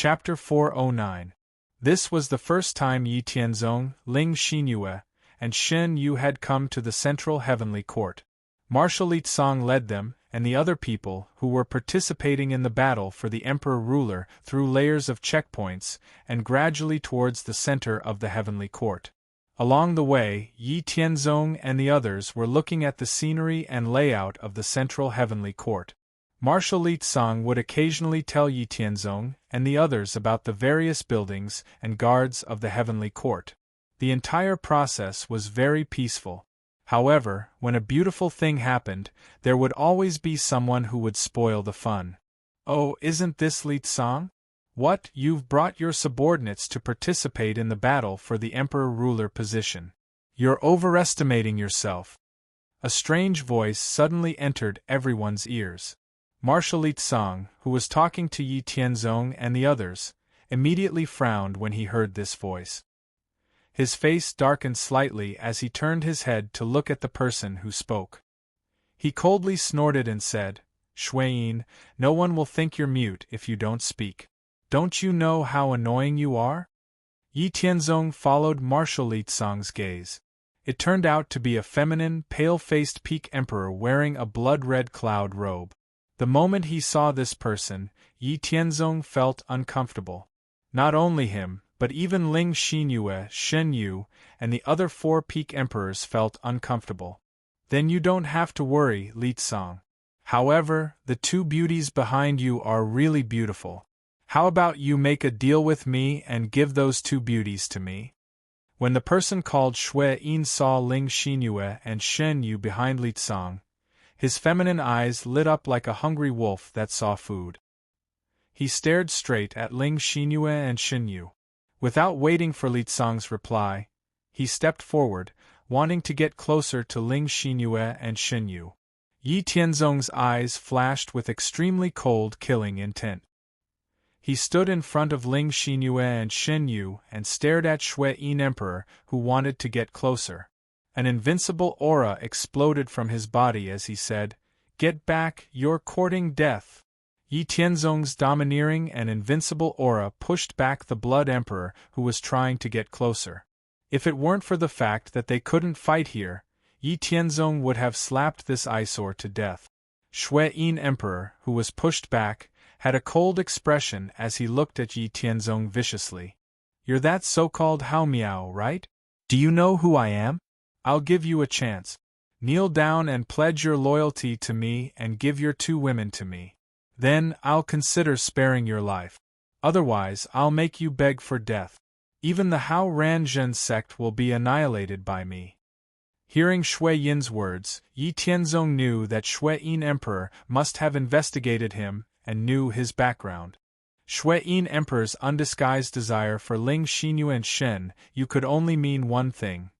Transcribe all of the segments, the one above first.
Chapter 409. This was the first time Yi Tianzong, Ling Xinyue, and Shen Yu had come to the central heavenly court. Marshal Litsang led them, and the other people who were participating in the battle for the emperor-ruler through layers of checkpoints and gradually towards the center of the heavenly court. Along the way, Yi Tianzong and the others were looking at the scenery and layout of the central heavenly court. Marshal Litsang would occasionally tell Yi Tianzong and the others about the various buildings and guards of the heavenly court. The entire process was very peaceful. However, when a beautiful thing happened, there would always be someone who would spoil the fun. "Oh, isn't this Litsang? What, you've brought your subordinates to participate in the battle for the emperor-ruler position. You're overestimating yourself." A strange voice suddenly entered everyone's ears. Marshal Litsang, who was talking to Yi Tianzong and the others, immediately frowned when he heard this voice. His face darkened slightly as he turned his head to look at the person who spoke. He coldly snorted and said, "Shuiyin, no one will think you're mute if you don't speak. Don't you know how annoying you are?" Yi Tianzong followed Marshal Litsang's gaze. It turned out to be a feminine, pale-faced peak emperor wearing a blood-red cloud robe. The moment he saw this person, Yi Tianzong felt uncomfortable. Not only him, but even Ling Xinyue, Shen Yu, and the other 4 peak emperors felt uncomfortable. "Then you don't have to worry, Litsang. However, the 2 beauties behind you are really beautiful. How about you make a deal with me and give those 2 beauties to me?" When the person called Shuiyin saw Ling Xinyue and Shen Yu behind Litsang, his feminine eyes lit up like a hungry wolf that saw food. He stared straight at Ling Xinyue and Shen Yu. Without waiting for Litsang's reply, he stepped forward, wanting to get closer to Ling Xinyue and Shen Yu. Yi Tianzong's eyes flashed with extremely cold, killing intent. He stood in front of Ling Xinyue and Shen Yu and stared at Shuiyin Emperor, who wanted to get closer. An invincible aura exploded from his body as he said, "Get back, you're courting death." Yi Tianzong's domineering and invincible aura pushed back the Blood Emperor who was trying to get closer. If it weren't for the fact that they couldn't fight here, Yi Tianzong would have slapped this eyesore to death. Shuiyin Emperor, who was pushed back, had a cold expression as he looked at Yi Tianzong viciously. "You're that so-called Hao Miao, right? Do you know who I am? I'll give you a chance. Kneel down and pledge your loyalty to me and give your 2 women to me. Then I'll consider sparing your life. Otherwise, I'll make you beg for death. Even the Hao Ranzhen sect will be annihilated by me." Hearing Shuiyin's words, Yi Tianzong knew that Shuiyin Emperor must have investigated him and knew his background. Shuiyin Emperor's undisguised desire for Ling Xinyu and Shen Yu could only mean one thing.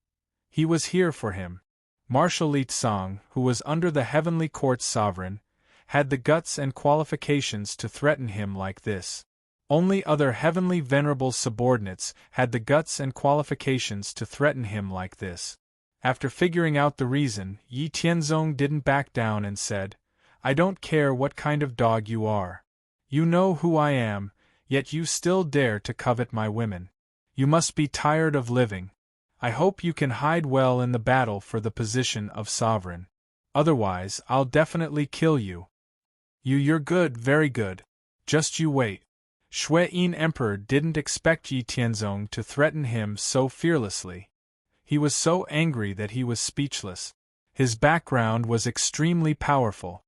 He was here for him. Marshal Litsang, who was under the heavenly court's sovereign, had the guts and qualifications to threaten him like this. Only other heavenly venerable subordinates had the guts and qualifications to threaten him like this. After figuring out the reason, Yi Tianzong didn't back down and said, "I don't care what kind of dog you are. You know who I am, yet you still dare to covet my women. You must be tired of living. I hope you can hide well in the battle for the position of sovereign. Otherwise, I'll definitely kill you." You're good, very good. Just you wait." Shuiyin Emperor didn't expect Yi Tianzong to threaten him so fearlessly. He was so angry that he was speechless. His background was extremely powerful.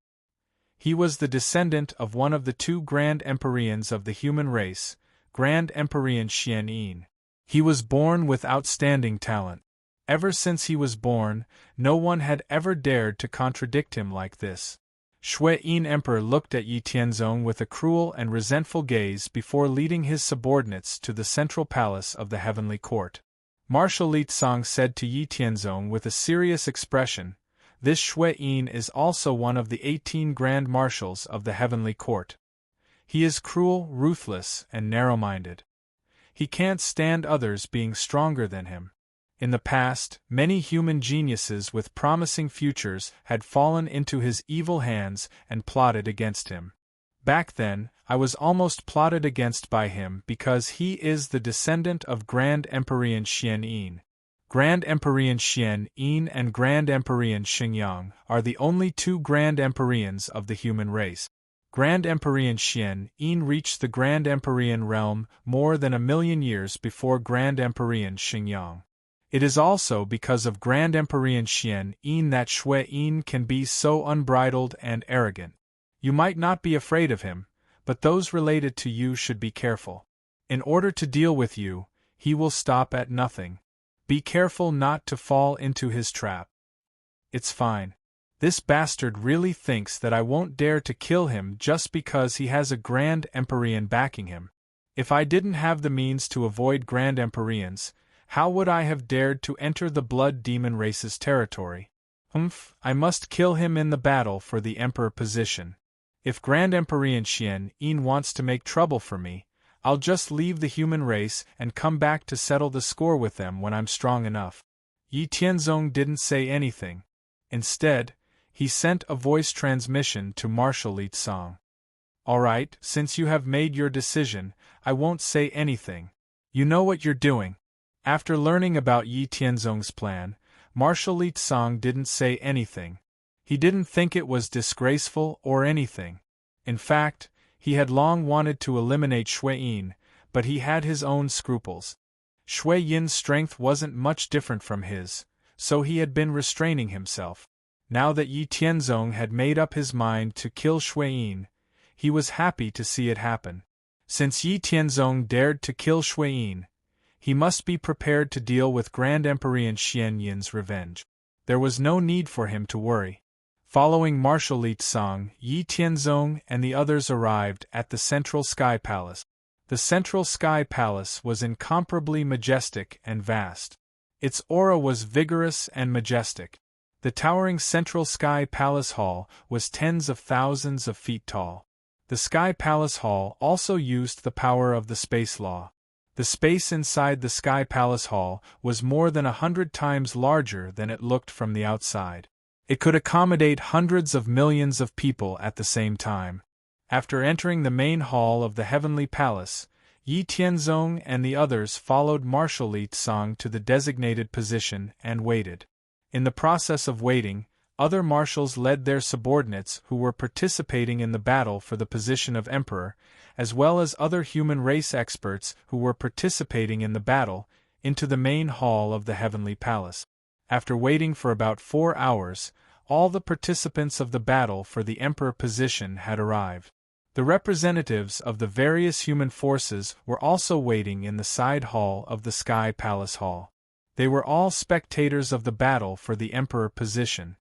He was the descendant of one of the 2 Grand Empyreans of the human race, Grand Empyrean Xianyin. He was born with outstanding talent. Ever since he was born, no one had ever dared to contradict him like this. Shuiyin Emperor looked at Yi Tianzong with a cruel and resentful gaze before leading his subordinates to the central palace of the heavenly court. Marshal Litsang said to Yi Tianzong with a serious expression, "This Shuiyin is also one of the 18 Grand Marshals of the heavenly court. He is cruel, ruthless, and narrow-minded. He can't stand others being stronger than him. In the past, many human geniuses with promising futures had fallen into his evil hands and plotted against him. Back then, I was almost plotted against by him because he is the descendant of Grand Empyrean Xian Yin. Grand Empyrean Xian Yin and Grand Empyrean Xingyang are the only two Grand Empyreans of the human race. Grand Empyrean Xian Yin reached the Grand Empyrean realm more than 1,000,000 years before Grand Empyrean Xingyang. It is also because of Grand Empyrean Xian Yin that Shui Yin can be so unbridled and arrogant. You might not be afraid of him, but those related to you should be careful. In order to deal with you, he will stop at nothing. Be careful not to fall into his trap. It's fine. This bastard really thinks that I won't dare to kill him just because he has a Grand Empyrean backing him. If I didn't have the means to avoid Grand Empyreans, how would I have dared to enter the Blood Demon race's territory? I must kill him in the battle for the Emperor position. If Grand Empyrean Xian Yin wants to make trouble for me, I'll just leave the human race and come back to settle the score with them when I'm strong enough. Yi Tianzong didn't say anything. Instead, he sent a voice transmission to Marshal Li Tsang. All right, since you have made your decision, I won't say anything. You know what you're doing. After learning about Yi Tianzong's plan, Marshal Li Tsang didn't say anything. He didn't think it was disgraceful or anything. In fact, he had long wanted to eliminate Shui Yin, but he had his own scruples. Shui Yin's strength wasn't much different from his, so he had been restraining himself. Now that Yi Tianzong had made up his mind to kill Shui Yin, he was happy to see it happen. Since Yi Tianzong dared to kill Shui Yin, he must be prepared to deal with Grand Empyrean Xian Yin's revenge. There was no need for him to worry. Following Marshal Li Tsang, Yi Tianzong and the others arrived at the Central Sky Palace. The Central Sky Palace was incomparably majestic and vast. Its aura was vigorous and majestic. The towering Central Sky Palace Hall was tens of thousands of feet tall. The Sky Palace Hall also used the power of the space law. The space inside the Sky Palace Hall was more than 100 times larger than it looked from the outside. It could accommodate hundreds of millions of people at the same time. After entering the main hall of the Heavenly Palace, Yi Tianzong and the others followed Marshal Li Tsang to the designated position and waited. In the process of waiting, other marshals led their subordinates who were participating in the battle for the position of emperor, as well as other human race experts who were participating in the battle, into the main hall of the Heavenly Palace. After waiting for about 4 hours, all the participants of the battle for the emperor position had arrived. The representatives of the various human forces were also waiting in the side hall of the Sky Palace Hall. They were all spectators of the battle for the emperor position.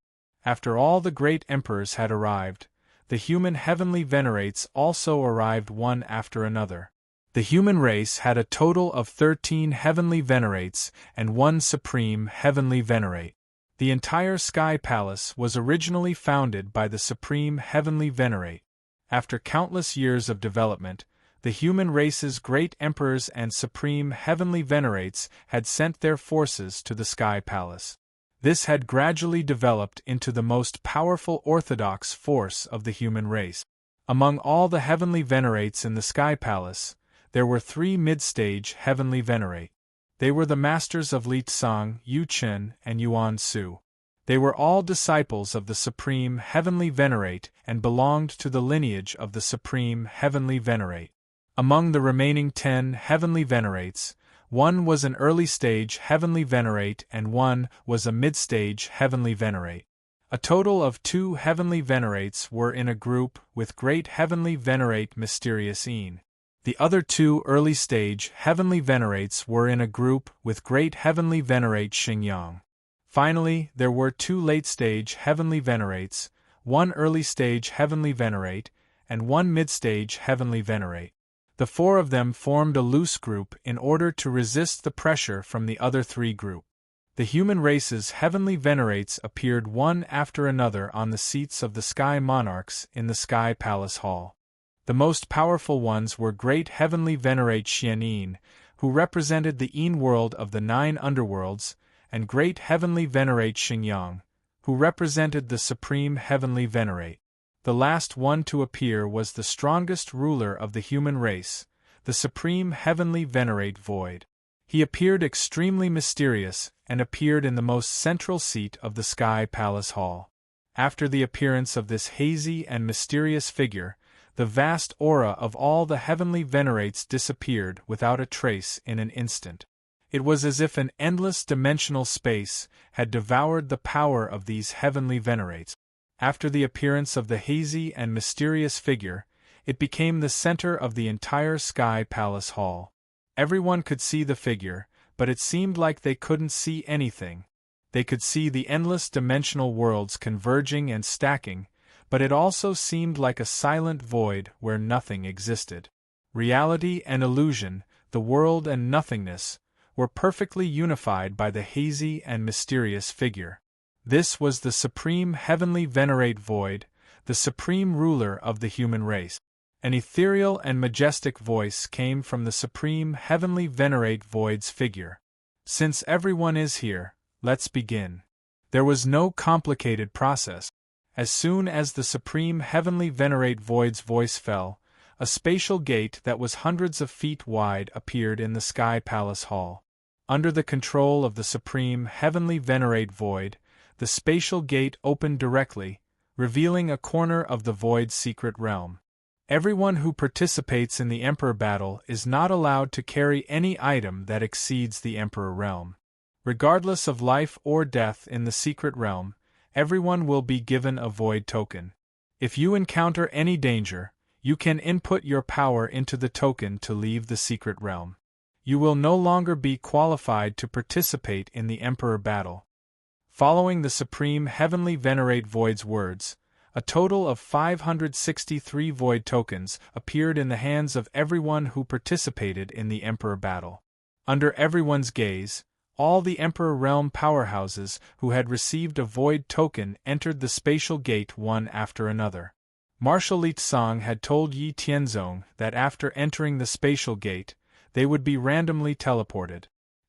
After all the great emperors had arrived, the human heavenly venerates also arrived one after another. The human race had a total of 13 heavenly venerates and 1 supreme heavenly venerate. The entire Sky Palace was originally founded by the supreme heavenly venerate. After countless years of development, the human race's great emperors and supreme heavenly venerates had sent their forces to the Sky Palace. This had gradually developed into the most powerful orthodox force of the human race. Among all the heavenly venerates in the Sky Palace, there were 3 mid-stage heavenly venerate. They were the masters of Li Tsang, Yu Chen, and Yuan Su. They were all disciples of the supreme heavenly venerate and belonged to the lineage of the supreme heavenly venerate. Among the remaining 10 heavenly venerates, 1 was an early-stage heavenly venerate and 1 was a mid-stage heavenly venerate. A total of 2 heavenly venerates were in a group with great heavenly venerate Mysterious Yin. The other 2 early-stage heavenly venerates were in a group with great heavenly venerate Xingyang. Finally, there were 2 late-stage heavenly venerates, 1 early-stage heavenly venerate, and 1 mid-stage heavenly venerate. The 4 of them formed a loose group in order to resist the pressure from the other 3 groups. The human race's heavenly venerates appeared one after another on the seats of the sky monarchs in the Sky Palace Hall. The most powerful ones were great heavenly venerate Xian Yin, who represented the Yin world of the 9 underworlds, and great heavenly venerate Xingyang, who represented the supreme heavenly venerate. The last one to appear was the strongest ruler of the human race, the supreme heavenly venerate void. He appeared extremely mysterious and appeared in the most central seat of the Sky Palace Hall. After the appearance of this hazy and mysterious figure, the vast aura of all the heavenly venerates disappeared without a trace in an instant. It was as if an endless dimensional space had devoured the power of these heavenly venerates. After the appearance of the hazy and mysterious figure, it became the center of the entire Sky Palace Hall. Everyone could see the figure, but it seemed like they couldn't see anything. They could see the endless dimensional worlds converging and stacking, but it also seemed like a silent void where nothing existed. Reality and illusion, the world and nothingness, were perfectly unified by the hazy and mysterious figure. This was the supreme heavenly venerate void, the supreme ruler of the human race. An ethereal and majestic voice came from the supreme heavenly venerate void's figure. Since everyone is here, let's begin. There was no complicated process. As soon as the supreme heavenly venerate void's voice fell, a spatial gate that was hundreds of feet wide appeared in the Sky Palace Hall. Under the control of the supreme heavenly venerate void, the spatial gate opened directly, revealing a corner of the void's secret realm. Everyone who participates in the Emperor battle is not allowed to carry any item that exceeds the Emperor realm. Regardless of life or death in the secret realm, everyone will be given a void token. If you encounter any danger, you can input your power into the token to leave the secret realm. You will no longer be qualified to participate in the Emperor battle. Following the supreme heavenly venerate void's words, a total of 563 void tokens appeared in the hands of everyone who participated in the Emperor battle. Under everyone's gaze, all the Emperor realm powerhouses who had received a void token entered the spatial gate one after another. Marshal Li Tsang had told Yi Tianzong that after entering the spatial gate, they would be randomly teleported.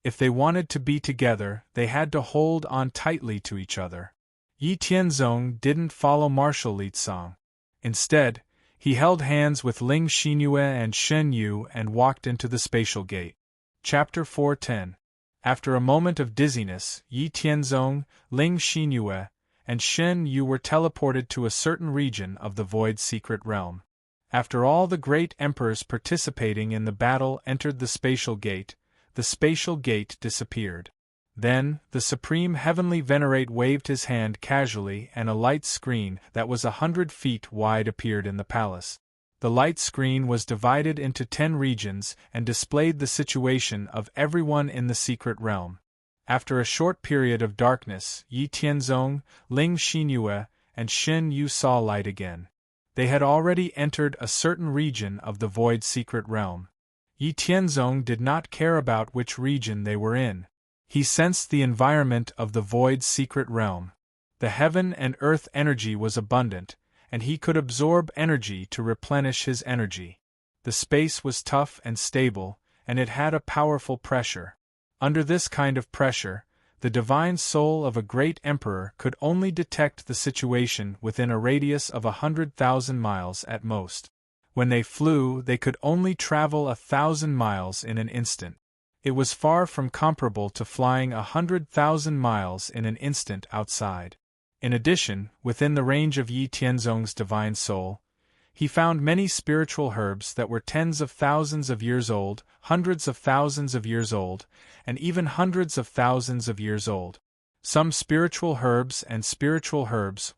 If they wanted to be together, they had to hold on tightly to each other. Yi Tianzong didn't follow Marshal Li Tsang. Instead, he held hands with Ling Xinyue and Shen Yu and walked into the spatial gate. Chapter 410. After a moment of dizziness, Yi Tianzong, Ling Xinyue, and Shen Yu were teleported to a certain region of the Void's secret realm. After all the great emperors participating in the battle entered the spatial gate, the spatial gate disappeared. Then, the Supreme Heavenly Venerate waved his hand casually and a light screen that was 100 feet wide appeared in the palace. The light screen was divided into 10 regions and displayed the situation of everyone in the secret realm. After a short period of darkness, Yi Tianzong, Ling Xinyue, and Shen Yu saw light again. They had already entered a certain region of the Void secret realm. Yi Tianzong did not care about which region they were in. He sensed the environment of the Void's secret realm. The heaven and earth energy was abundant, and he could absorb energy to replenish his energy. The space was tough and stable, and it had a powerful pressure. Under this kind of pressure, the divine soul of a great emperor could only detect the situation within a radius of 100,000 miles at most. When they flew, they could only travel 1,000 miles in an instant. It was far from comparable to flying 100,000 miles in an instant outside. In addition, within the range of Yi Tianzong's divine soul, he found many spiritual herbs that were tens of thousands of years old, hundreds of thousands of years old, and even hundreds of thousands of years old. Some spiritual herbs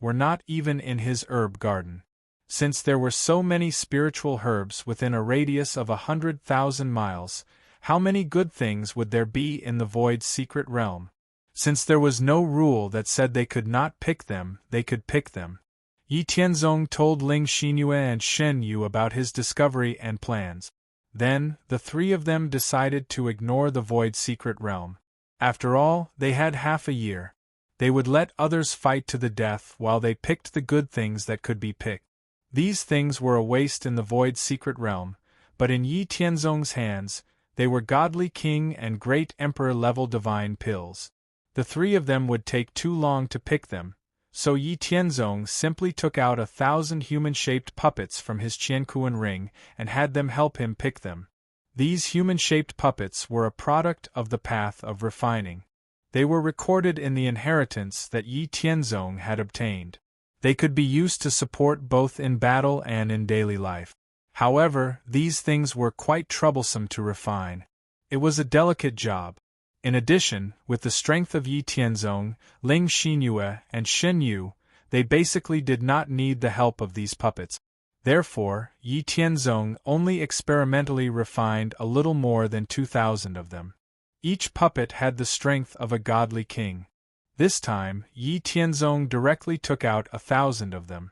were not even in his herb garden. Since there were so many spiritual herbs within a radius of 100,000 miles, how many good things would there be in the Void's secret realm? Since there was no rule that said they could not pick them, they could pick them. Yi Tianzong told Ling Xinyue and Shen Yu about his discovery and plans. Then, the three of them decided to ignore the Void's secret realm. After all, they had half a year. They would let others fight to the death while they picked the good things that could be picked. These things were a waste in the Void's secret realm, but in Yi Tianzong's hands, they were godly king and great emperor-level divine pills. The three of them would take too long to pick them, So Yi Tianzong simply took out 1,000 human-shaped puppets from his Qiankuan ring and had them help him pick them. These human-shaped puppets were a product of the path of refining. They were recorded in the inheritance that Yi Tianzong had obtained. They could be used to support both in battle and in daily life. However, these things were quite troublesome to refine. It was a delicate job. In addition, with the strength of Yi Tianzong, Ling Xinyue, and Shen Yu, they basically did not need the help of these puppets. Therefore, Yi Tianzong only experimentally refined a little more than 2,000 of them. Each puppet had the strength of a godly king. This time, Yi Tianzong directly took out 1,000 of them.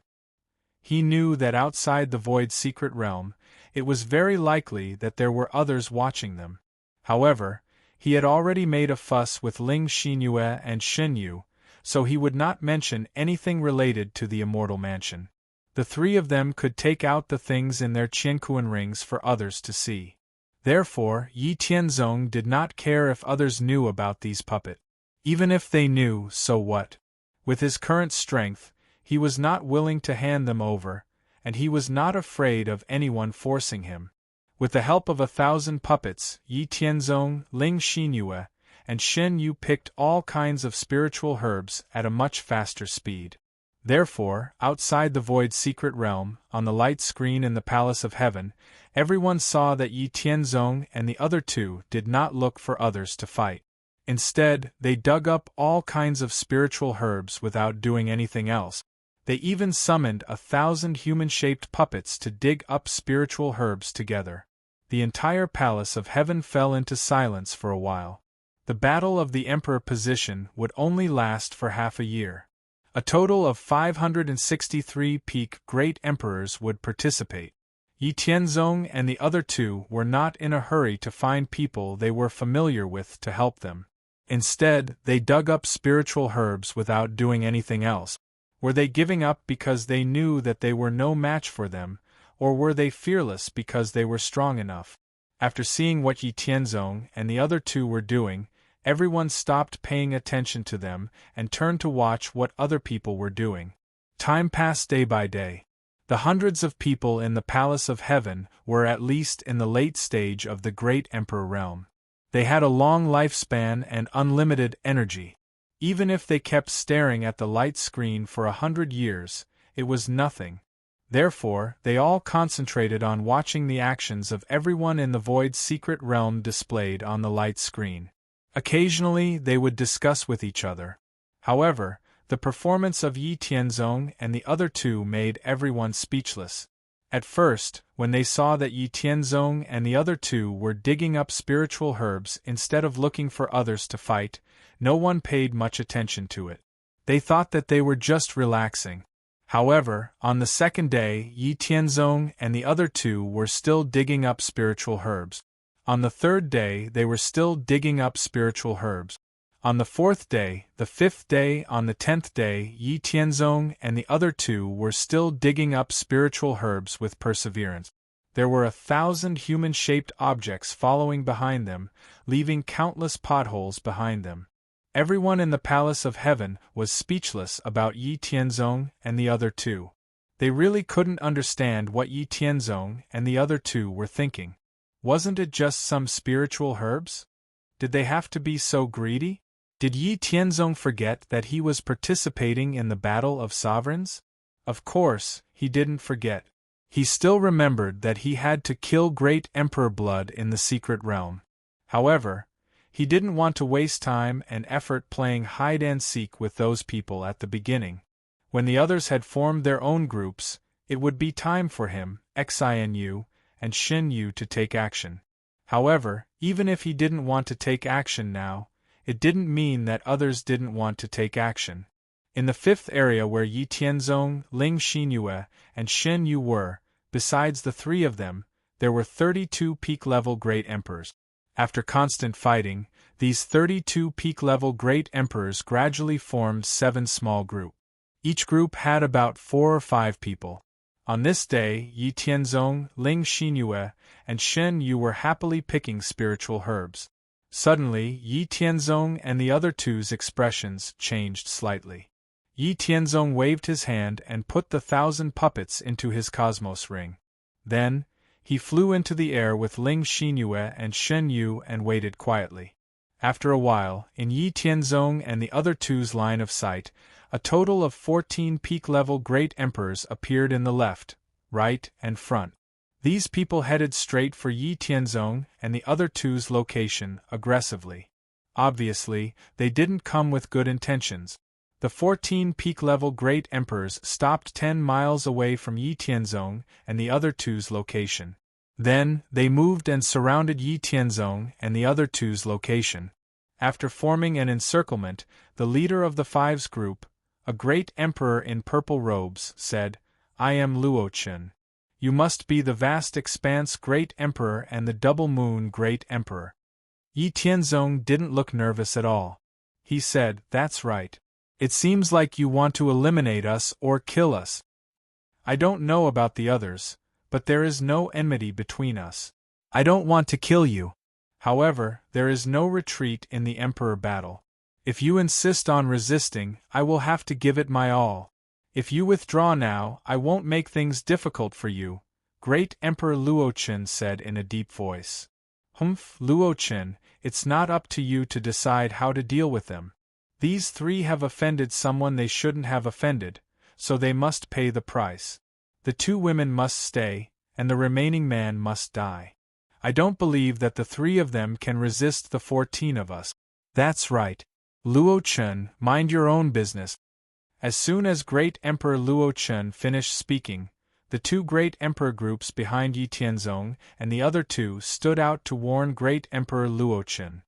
He knew that outside the Void's secret realm, it was very likely that there were others watching them. However, he had already made a fuss with Ling Xinyue and Shen Yu, so he would not mention anything related to the immortal mansion. The three of them could take out the things in their Qiankuan rings for others to see. Therefore, Yi Tianzong did not care if others knew about these puppets. Even if they knew, so what? With his current strength, he was not willing to hand them over, and he was not afraid of anyone forcing him. With the help of 1,000 puppets, Yi Tianzong, Ling Xinyue, and Shen Yu picked all kinds of spiritual herbs at a much faster speed. Therefore, outside the Void's secret realm, on the light screen in the Palace of Heaven, everyone saw that Yi Tianzong and the other two did not look for others to fight. Instead, they dug up all kinds of spiritual herbs without doing anything else. They even summoned 1,000 human-shaped puppets to dig up spiritual herbs together. The entire Palace of Heaven fell into silence for a while. The battle of the Emperor position would only last for half a year. A total of 563 peak Great Emperors would participate. Yi Tianzong and the other two were not in a hurry to find people they were familiar with to help them. Instead, they dug up spiritual herbs without doing anything else. Were they giving up because they knew that they were no match for them, or were they fearless because they were strong enough? After seeing what Yi Tianzong and the other two were doing, everyone stopped paying attention to them and turned to watch what other people were doing. Time passed day by day. The hundreds of people in the Palace of Heaven were at least in the late stage of the Great Emperor realm. They had a long lifespan and unlimited energy. Even if they kept staring at the light screen for 100 years, it was nothing. Therefore, they all concentrated on watching the actions of everyone in the Void's secret realm displayed on the light screen. Occasionally, they would discuss with each other. However, the performance of Yi Tianzong and the other two made everyone speechless. At first, when they saw that Yi Tianzong and the other two were digging up spiritual herbs instead of looking for others to fight, no one paid much attention to it. They thought that they were just relaxing. However, on the second day, Yi Tianzong and the other two were still digging up spiritual herbs. On the third day, they were still digging up spiritual herbs. On the fourth day, the fifth day, on the 10th day, Yi Tianzong and the other two were still digging up spiritual herbs with perseverance. There were 1,000 human-shaped objects following behind them, leaving countless potholes behind them. Everyone in the Palace of Heaven was speechless about Yi Tianzong and the other two. They really couldn't understand what Yi Tianzong and the other two were thinking. Wasn't it just some spiritual herbs? Did they have to be so greedy? Did Yi Tianzong forget that he was participating in the Battle of Sovereigns? Of course, he didn't forget. He still remembered that he had to kill Great Emperor Blood in the secret realm. However, he didn't want to waste time and effort playing hide-and-seek with those people at the beginning. When the others had formed their own groups, it would be time for him, Xinu, and Shen Yu to take action. However, even if he didn't want to take action now, it didn't mean that others didn't want to take action. In the fifth area where Yi Tianzong, Ling Xinyue, and Shen Yu were, besides the three of them, there were 32 peak-level Great Emperors. After constant fighting, these 32 peak-level Great Emperors gradually formed 7 small groups. Each group had about 4 or 5 people. On this day, Yi Tianzong, Ling Xinyue, and Shen Yu were happily picking spiritual herbs. Suddenly, Yi Tianzong and the other two's expressions changed slightly. Yi Tianzong waved his hand and put the 1,000 puppets into his cosmos ring. Then, he flew into the air with Ling Xinyue and Shen Yu and waited quietly. After a while, in Yi Tianzong and the other two's line of sight, a total of 14 peak-level Great Emperors appeared in the left, right, and front. These people headed straight for Yi Tianzong and the other two's location, aggressively. Obviously, they didn't come with good intentions. The 14 peak-level Great Emperors stopped 10 miles away from Yi Tianzong and the other two's location. Then, they moved and surrounded Yi Tianzong and the other two's location. After forming an encirclement, the leader of the Five's group, a Great Emperor in purple robes, said, "I am Luo Chen. You must be the vast expanse Great Emperor and the double moon Great Emperor." Yi Tianzong didn't look nervous at all. He said, "That's right. It seems like you want to eliminate us or kill us. I don't know about the others, but there is no enmity between us. I don't want to kill you. However, there is no retreat in the Emperor battle. If you insist on resisting, I will have to give it my all. If you withdraw now, I won't make things difficult for you," Great Emperor Luochen said in a deep voice. "Humph, Luochen, it's not up to you to decide how to deal with them. These three have offended someone they shouldn't have offended, so they must pay the price. The 2 women must stay, and the remaining man must die. I don't believe that the 3 of them can resist the 14 of us." "That's right. Luo Chen, mind your own business." As soon as Great Emperor Luo Chen finished speaking, the 2 Great Emperor groups behind Yi Tianzong and the other 2 stood out to warn Great Emperor Luo Chen.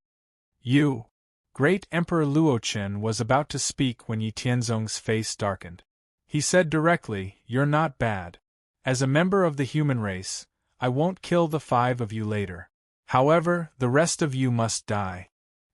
"You!" Great Emperor Luo Chen was about to speak when Yi Tianzong's face darkened. He said directly, "You're not bad. As a member of the human race, I won't kill the 5 of you later. However, the rest of you must die."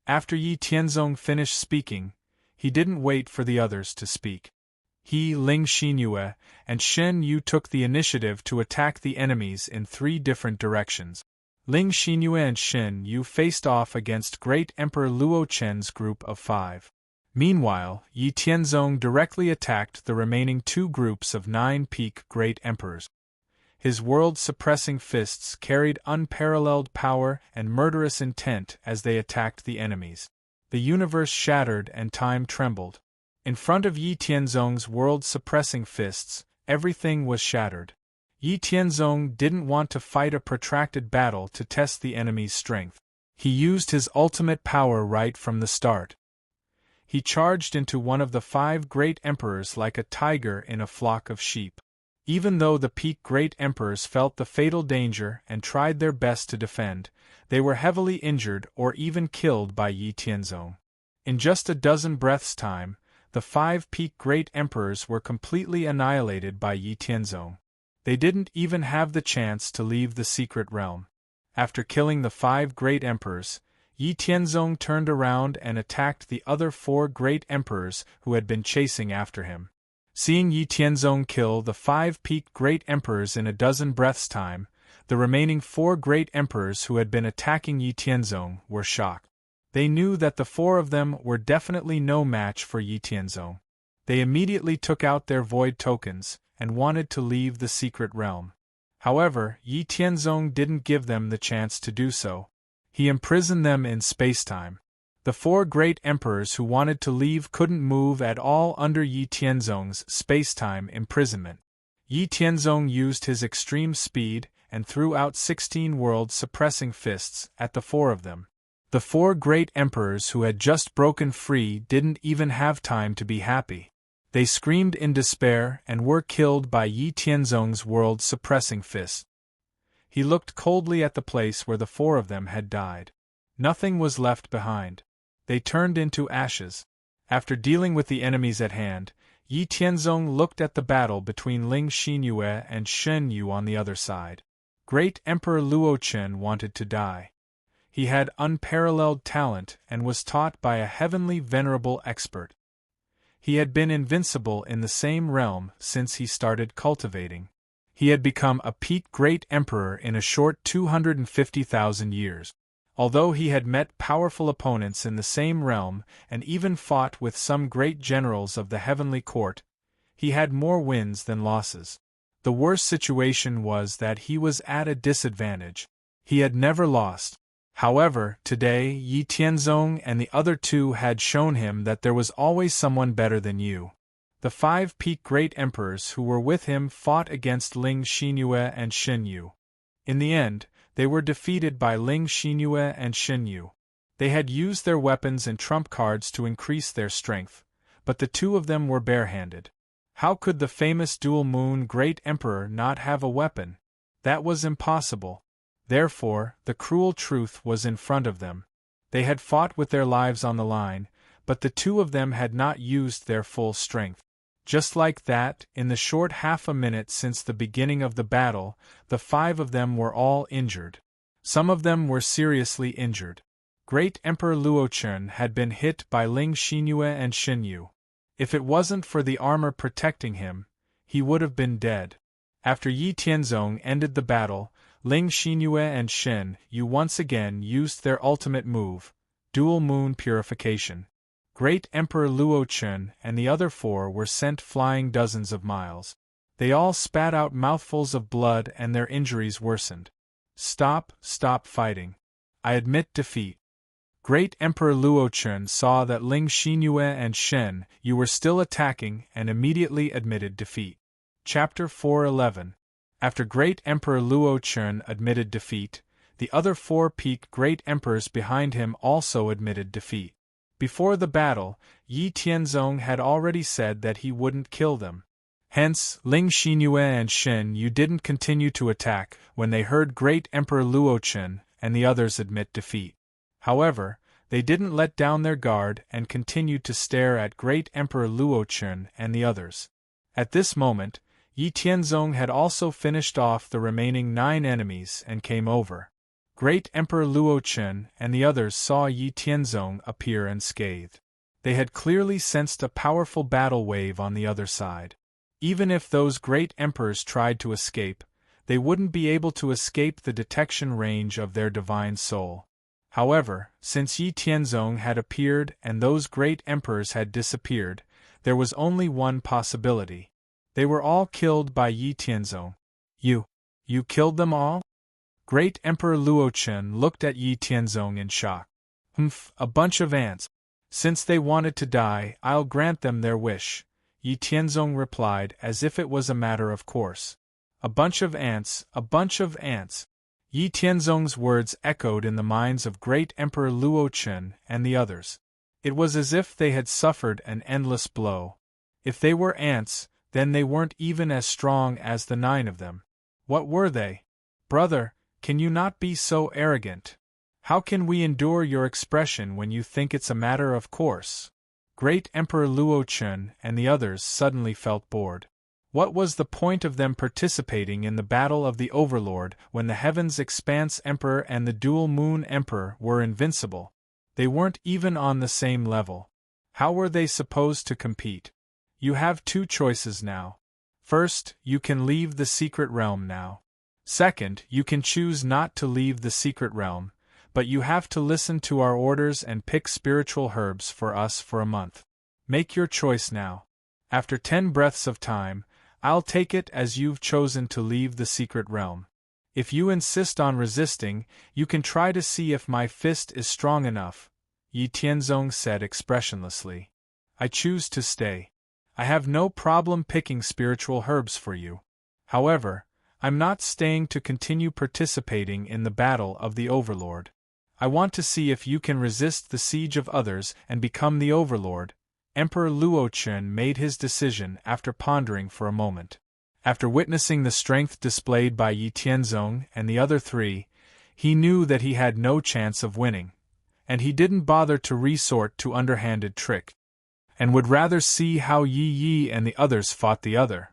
After Yi Tianzong finished speaking, he didn't wait for the others to speak. He, Ling Xinyue, and Shen Yu took the initiative to attack the enemies in 3 different directions. Ling Xinyue and Shen Yu faced off against Great Emperor Luo Chen's group of 5. Meanwhile, Yi Tianzong directly attacked the remaining 2 groups of 9 peak Great Emperors. His world-suppressing fists carried unparalleled power and murderous intent as they attacked the enemies. The universe shattered and time trembled. In front of Yi Tianzong's world-suppressing fists, everything was shattered. Yi Tianzong didn't want to fight a protracted battle to test the enemy's strength. He used his ultimate power right from the start. He charged into one of the 5 Great Emperors like a tiger in a flock of sheep. Even though the peak Great Emperors felt the fatal danger and tried their best to defend, they were heavily injured or even killed by Yi Tianzong. In just a dozen breaths' time, the 5 peak Great Emperors were completely annihilated by Yi Tianzong. They didn't even have the chance to leave the secret realm. After killing the 5 Great Emperors, Yi Tianzong turned around and attacked the other 4 Great Emperors who had been chasing after him. Seeing Yi Tianzong kill the 5 peak Great Emperors in a dozen breaths' time, the remaining 4 Great Emperors who had been attacking Yi Tianzong were shocked. They knew that the 4 of them were definitely no match for Yi Tianzong. They immediately took out their void tokens and wanted to leave the secret realm. However, Yi Tianzong didn't give them the chance to do so. He imprisoned them in spacetime. The 4 Great Emperors who wanted to leave couldn't move at all under Yi Tianzong's spacetime imprisonment. Yi Tianzong used his extreme speed and threw out 16 world-suppressing fists at the 4 of them. The 4 Great Emperors who had just broken free didn't even have time to be happy. They screamed in despair and were killed by Yi Tianzong's world-suppressing fist. He looked coldly at the place where the 4 of them had died. Nothing was left behind. They turned into ashes. After dealing with the enemies at hand, Yi Tianzong looked at the battle between Ling Xinyue and Shen Yu on the other side. Great Emperor Luo Chen wanted to die. He had unparalleled talent and was taught by a heavenly venerable expert. He had been invincible in the same realm since he started cultivating. He had become a peak Great Emperor in a short 250,000 years. Although he had met powerful opponents in the same realm and even fought with some great generals of the heavenly court, he had more wins than losses. The worst situation was that he was at a disadvantage. He had never lost. However, today Yi Tianzong and the other two had shown him that there was always someone better than you. The 5 peak great emperors who were with him fought against Ling Xinyue and Shin Yu. In the end, they were defeated by Ling Xinyue and Shin Yu. They had used their weapons and trump cards to increase their strength, but the two of them were barehanded. How could the famous Dual Moon Great Emperor not have a weapon? That was impossible. Therefore, the cruel truth was in front of them. They had fought with their lives on the line, but the two of them had not used their full strength. Just like that, in the short half a minute since the beginning of the battle, the 5 of them were all injured. Some of them were seriously injured. Great Emperor Luochen had been hit by Ling Xinyue and Shin Yu. If it wasn't for the armor protecting him, he would have been dead. After Yi Tianzong ended the battle, Ling Xinyue and Shin Yu once again used their ultimate move, Dual Moon Purification. Great Emperor Luochen and the other 4 were sent flying dozens of miles. They all spat out mouthfuls of blood and their injuries worsened. Stop fighting. I admit defeat. Great Emperor Luochen saw that Ling Xinyue and Shen Yu were still attacking and immediately admitted defeat. Chapter 4:11. After Great Emperor Luochen admitted defeat, the other 4 peak Great Emperors behind him also admitted defeat. Before the battle, Yi Tianzong had already said that he wouldn't kill them. Hence, Ling Xinyue and Shen Yu didn't continue to attack when they heard Great Emperor Luochen and the others admit defeat. However, they didn't let down their guard and continued to stare at Great Emperor Luochen and the others. At this moment, Yi Tianzong had also finished off the remaining 9 enemies and came over. Great Emperor Luochen and the others saw Yi Tianzong appear unscathed. They had clearly sensed a powerful battle wave on the other side. Even if those great emperors tried to escape, they wouldn't be able to escape the detection range of their divine soul. However, since Yi Tianzong had appeared and those great emperors had disappeared, there was only one possibility. They were all killed by Yi Tianzong. You killed them all? Great Emperor Luochen looked at Yi Tianzong in shock. A bunch of ants. Since they wanted to die, I'll grant them their wish, Yi Tianzong replied as if it was a matter of course. A bunch of ants, a bunch of ants. Yi Tianzong's words echoed in the minds of Great Emperor Luochen and the others. It was as if they had suffered an endless blow. If they were ants, then they weren't even as strong as the 9 of them. What were they? Brother, can you not be so arrogant? How can we endure your expression when you think it's a matter of course? Great Emperor Luochen and the others suddenly felt bored. What was the point of them participating in the battle of the Overlord when the Heaven's Expanse Emperor and the Dual Moon Emperor were invincible? They weren't even on the same level. How were they supposed to compete? You have 2 choices now. First, you can leave the secret realm now. Second, you can choose not to leave the secret realm, but you have to listen to our orders and pick spiritual herbs for us for a month. Make your choice now. After 10 breaths of time, I'll take it as you've chosen to leave the secret realm. If you insist on resisting, you can try to see if my fist is strong enough, Yi Tianzong said expressionlessly. I choose to stay. I have no problem picking spiritual herbs for you. However, I'm not staying to continue participating in the battle of the Overlord. I want to see if you can resist the siege of others and become the Overlord. Emperor Luochen made his decision after pondering for a moment. After witnessing the strength displayed by Yi Tianzong and the other 3, he knew that he had no chance of winning, and he didn't bother to resort to underhanded trick, and would rather see how Yi and the others fought the other.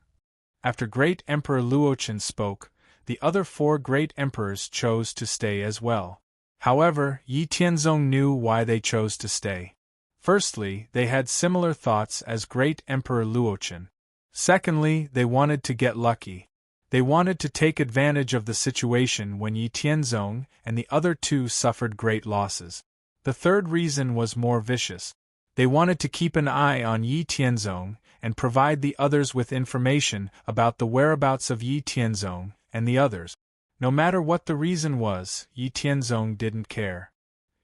After Great Emperor Luochen spoke, the other 4 great emperors chose to stay as well. However, Yi Tianzong knew why they chose to stay. Firstly, they had similar thoughts as Great Emperor Luochen. Secondly, they wanted to get lucky. They wanted to take advantage of the situation when Yi Tianzong and the other two suffered great losses. The third reason was more vicious. They wanted to keep an eye on Yi Tianzong and provide the others with information about the whereabouts of Yi Tianzong and the others. No matter what the reason was, Yi Tianzong didn't care.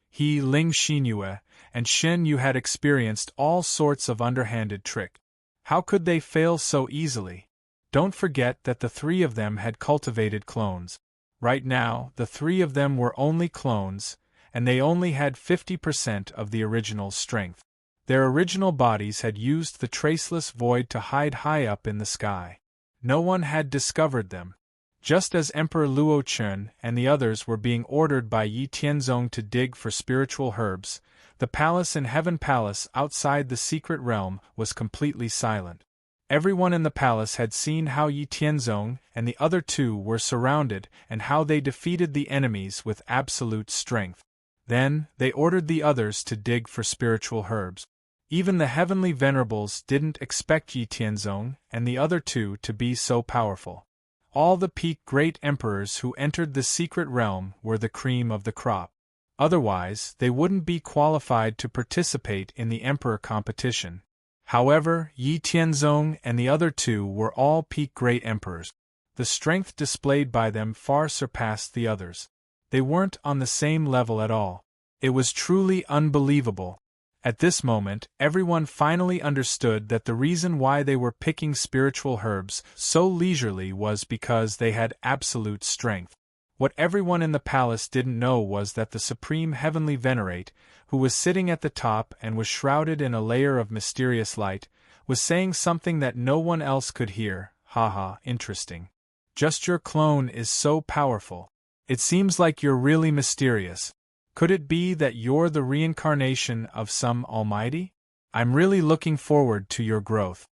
He, Ling Xinyue, and Shen Yu had experienced all sorts of underhanded trick. How could they fail so easily? Don't forget that the three of them had cultivated clones. Right now, the three of them were only clones, and they only had 50% of the original strength. Their original bodies had used the traceless void to hide high up in the sky. No one had discovered them. Just as Emperor Luo Chun and the others were being ordered by Yi Tianzong to dig for spiritual herbs, the palace in Heaven Palace outside the secret realm was completely silent. Everyone in the palace had seen how Yi Tianzong and the other two were surrounded and how they defeated the enemies with absolute strength. Then, they ordered the others to dig for spiritual herbs. Even the heavenly venerables didn't expect Yi Tianzong and the other two to be so powerful. All the peak great emperors who entered the secret realm were the cream of the crop. Otherwise, they wouldn't be qualified to participate in the emperor competition. However, Yi Tianzong and the other two were all peak great emperors. The strength displayed by them far surpassed the others. They weren't on the same level at all. It was truly unbelievable. At this moment, everyone finally understood that the reason why they were picking spiritual herbs so leisurely was because they had absolute strength. What everyone in the palace didn't know was that the Supreme Heavenly Venerate, who was sitting at the top and was shrouded in a layer of mysterious light, was saying something that no one else could hear. Haha, interesting. Just your clone is so powerful. It seems like you're really mysterious. Could it be that you're the reincarnation of some almighty? I'm really looking forward to your growth.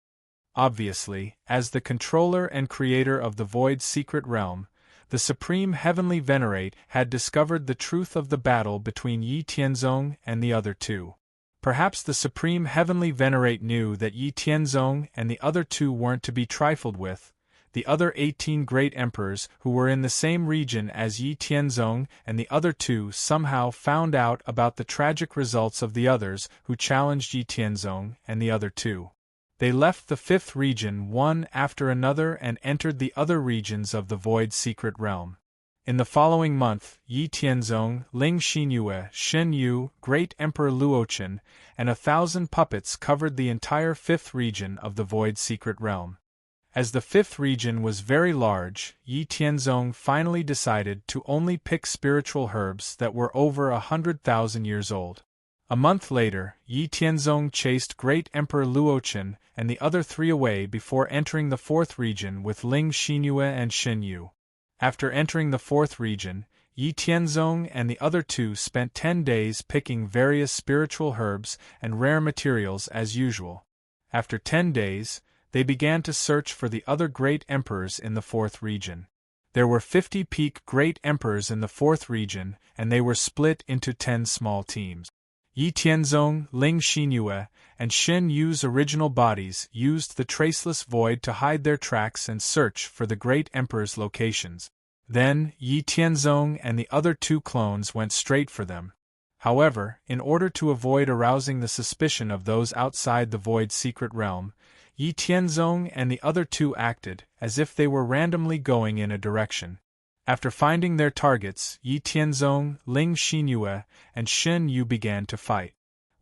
Obviously, as the controller and creator of the Void's secret realm, the Supreme Heavenly Venerate had discovered the truth of the battle between Yi Tianzong and the other two. Perhaps the Supreme Heavenly Venerate knew that Yi Tianzong and the other two weren't to be trifled with. The other 18 great emperors who were in the same region as Yi Tianzong and the other two somehow found out about the tragic results of the others who challenged Yi Tianzong and the other two. They left the fifth region one after another and entered the other regions of the Void secret realm. In the following month, Yi Tianzong, Ling Xinyue, Shen Yu, Great Emperor Luochen, and 1,000 puppets covered the entire fifth region of the Void secret realm. As the fifth region was very large, Yi Tianzong finally decided to only pick spiritual herbs that were over 100,000 years old. A month later, Yi Tianzong chased Great Emperor Luochen and the other three away before entering the fourth region with Ling Xinyue and Shen Yu. After entering the fourth region, Yi Tianzong and the other two spent 10 days picking various spiritual herbs and rare materials as usual. After 10 days, they began to search for the other great emperors in the fourth region. There were 50 peak great emperors in the fourth region, and they were split into 10 small teams. Yi Tianzong, Ling Xinyue, and Shen Yu's original bodies used the traceless void to hide their tracks and search for the great emperor's locations. Then, Yi Tianzong and the other two clones went straight for them. However, in order to avoid arousing the suspicion of those outside the Void's secret realm, Yi Tianzong and the other two acted as if they were randomly going in a direction. After finding their targets, Yi Tianzong, Ling Xinyue, and Shen Yu began to fight.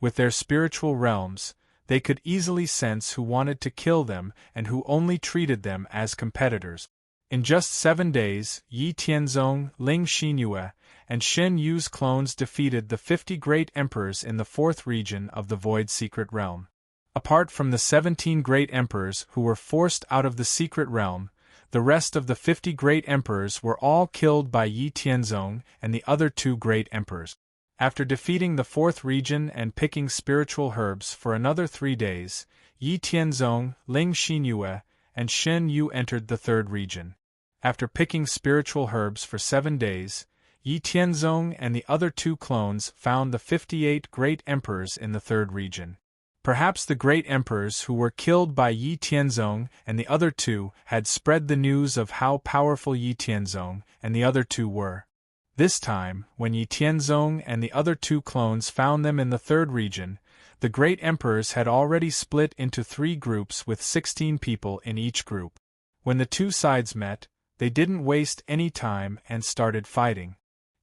With their spiritual realms, they could easily sense who wanted to kill them and who only treated them as competitors. In just 7 days, Yi Tianzong, Ling Xinyue, and Shen Yu's clones defeated the 50 great emperors in the fourth region of the Void secret realm. Apart from the 17 great emperors who were forced out of the secret realm, the rest of the 50 great emperors were all killed by Yi Tianzong and the other two great emperors. After defeating the fourth region and picking spiritual herbs for another 3 days, Yi Tianzong, Ling Xinyue, and Shen Yu entered the third region. After picking spiritual herbs for 7 days, Yi Tianzong and the other two clones found the 58 great emperors in the third region. Perhaps the great emperors who were killed by Yi Tianzong and the other two had spread the news of how powerful Yi Tianzong and the other two were. This time, when Yi Tianzong and the other two clones found them in the third region, the great emperors had already split into 3 groups with 16 people in each group. When the two sides met, they didn't waste any time and started fighting.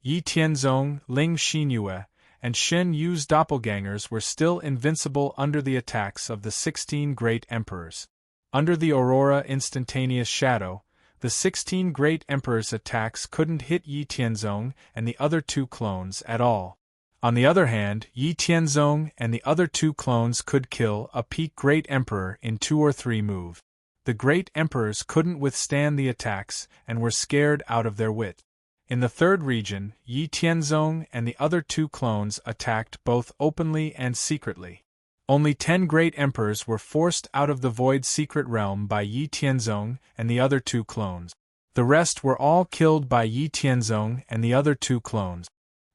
Yi Tianzong, Ling Xinyue, and Shen Yu's doppelgangers were still invincible under the attacks of the 16 great emperors. Under the Aurora instantaneous shadow, the 16 great emperors' attacks couldn't hit Yi Tianzong and the other two clones at all. On the other hand, Yi Tianzong and the other two clones could kill a peak great emperor in 2 or 3 moves. The great emperors couldn't withstand the attacks and were scared out of their wit. In the third region, Yi Tianzong and the other two clones attacked both openly and secretly. Only 10 great emperors were forced out of the void secret realm by Yi Tianzong and the other two clones. The rest were all killed by Yi Tianzong and the other two clones.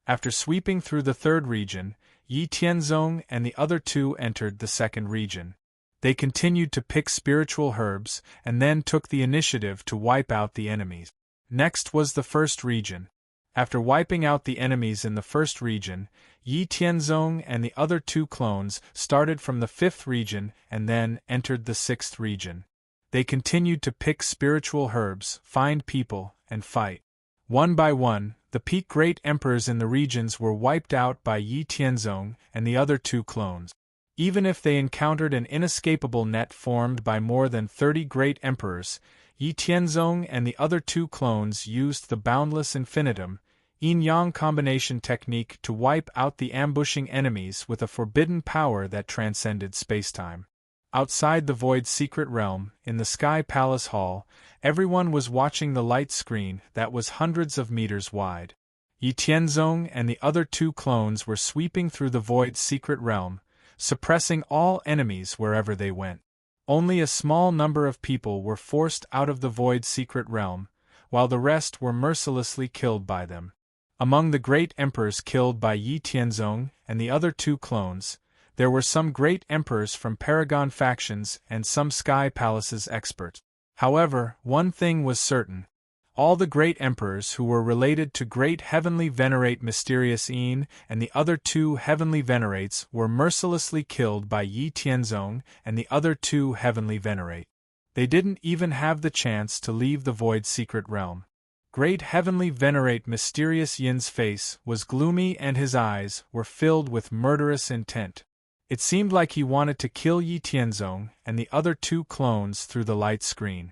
After sweeping through the third region, Yi Tianzong and the other two entered the second region. They continued to pick spiritual herbs and then took the initiative to wipe out the enemies. Next was the first region. After wiping out the enemies in the first region, Yi Tianzong and the other two clones started from the fifth region and then entered the sixth region. They continued to pick spiritual herbs, find people, and fight. One by one, the peak great emperors in the regions were wiped out by Yi Tianzong and the other two clones. Even if they encountered an inescapable net formed by more than 30 great emperors, Yi Tianzong and the other two clones used the boundless infinitum, yin-yang combination technique to wipe out the ambushing enemies with a forbidden power that transcended spacetime. Outside the void secret realm, in the Sky Palace Hall, everyone was watching the light screen that was hundreds of meters wide. Yi Tianzong and the other two clones were sweeping through the void secret realm, suppressing all enemies wherever they went. Only a small number of people were forced out of the void secret realm, while the rest were mercilessly killed by them. Among the great emperors killed by Yi Tianzong and the other two clones, there were some great emperors from Paragon factions and some Sky Palace's experts. However, one thing was certain. All the great emperors who were related to great heavenly venerate Mysterious Een and the other two heavenly venerates were mercilessly killed by Yi Tianzong and the other two heavenly venerate. They didn't even have the chance to leave the void secret realm. Great heavenly venerate Mysterious Yin's face was gloomy and his eyes were filled with murderous intent. It seemed like he wanted to kill Yi Tianzong and the other two clones through the light screen.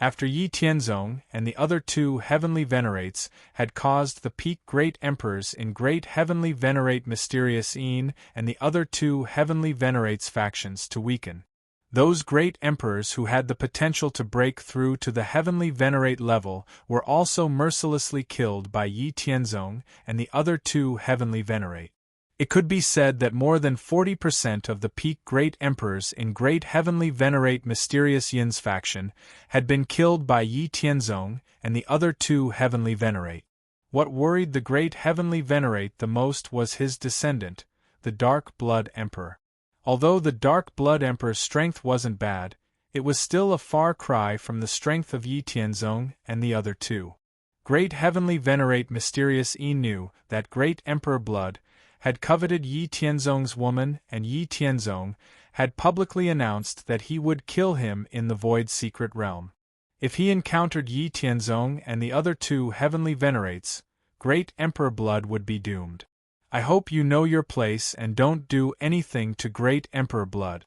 After Yi Tianzong and the other two heavenly venerates had caused the peak great emperors in great heavenly venerate Mysterious Een and the other two heavenly venerates factions to weaken. Those great emperors who had the potential to break through to the heavenly venerate level were also mercilessly killed by Yi Tianzong and the other two heavenly venerate. It could be said that more than 40% of the peak great emperors in great heavenly venerate Mysterious Yin's faction had been killed by Yi Tianzong and the other two heavenly venerate. What worried the great heavenly venerate the most was his descendant, the Dark Blood Emperor. Although the Dark Blood Emperor's strength wasn't bad, it was still a far cry from the strength of Yi Tianzong and the other two. Great heavenly venerate Mysterious Een knew that great Emperor Blood had coveted Yi Tianzong's woman, and Yi Tianzong had publicly announced that he would kill him in the void secret realm. If he encountered Yi Tianzong and the other two heavenly venerates, great Emperor Blood would be doomed. I hope you know your place and don't do anything to great Emperor Blood.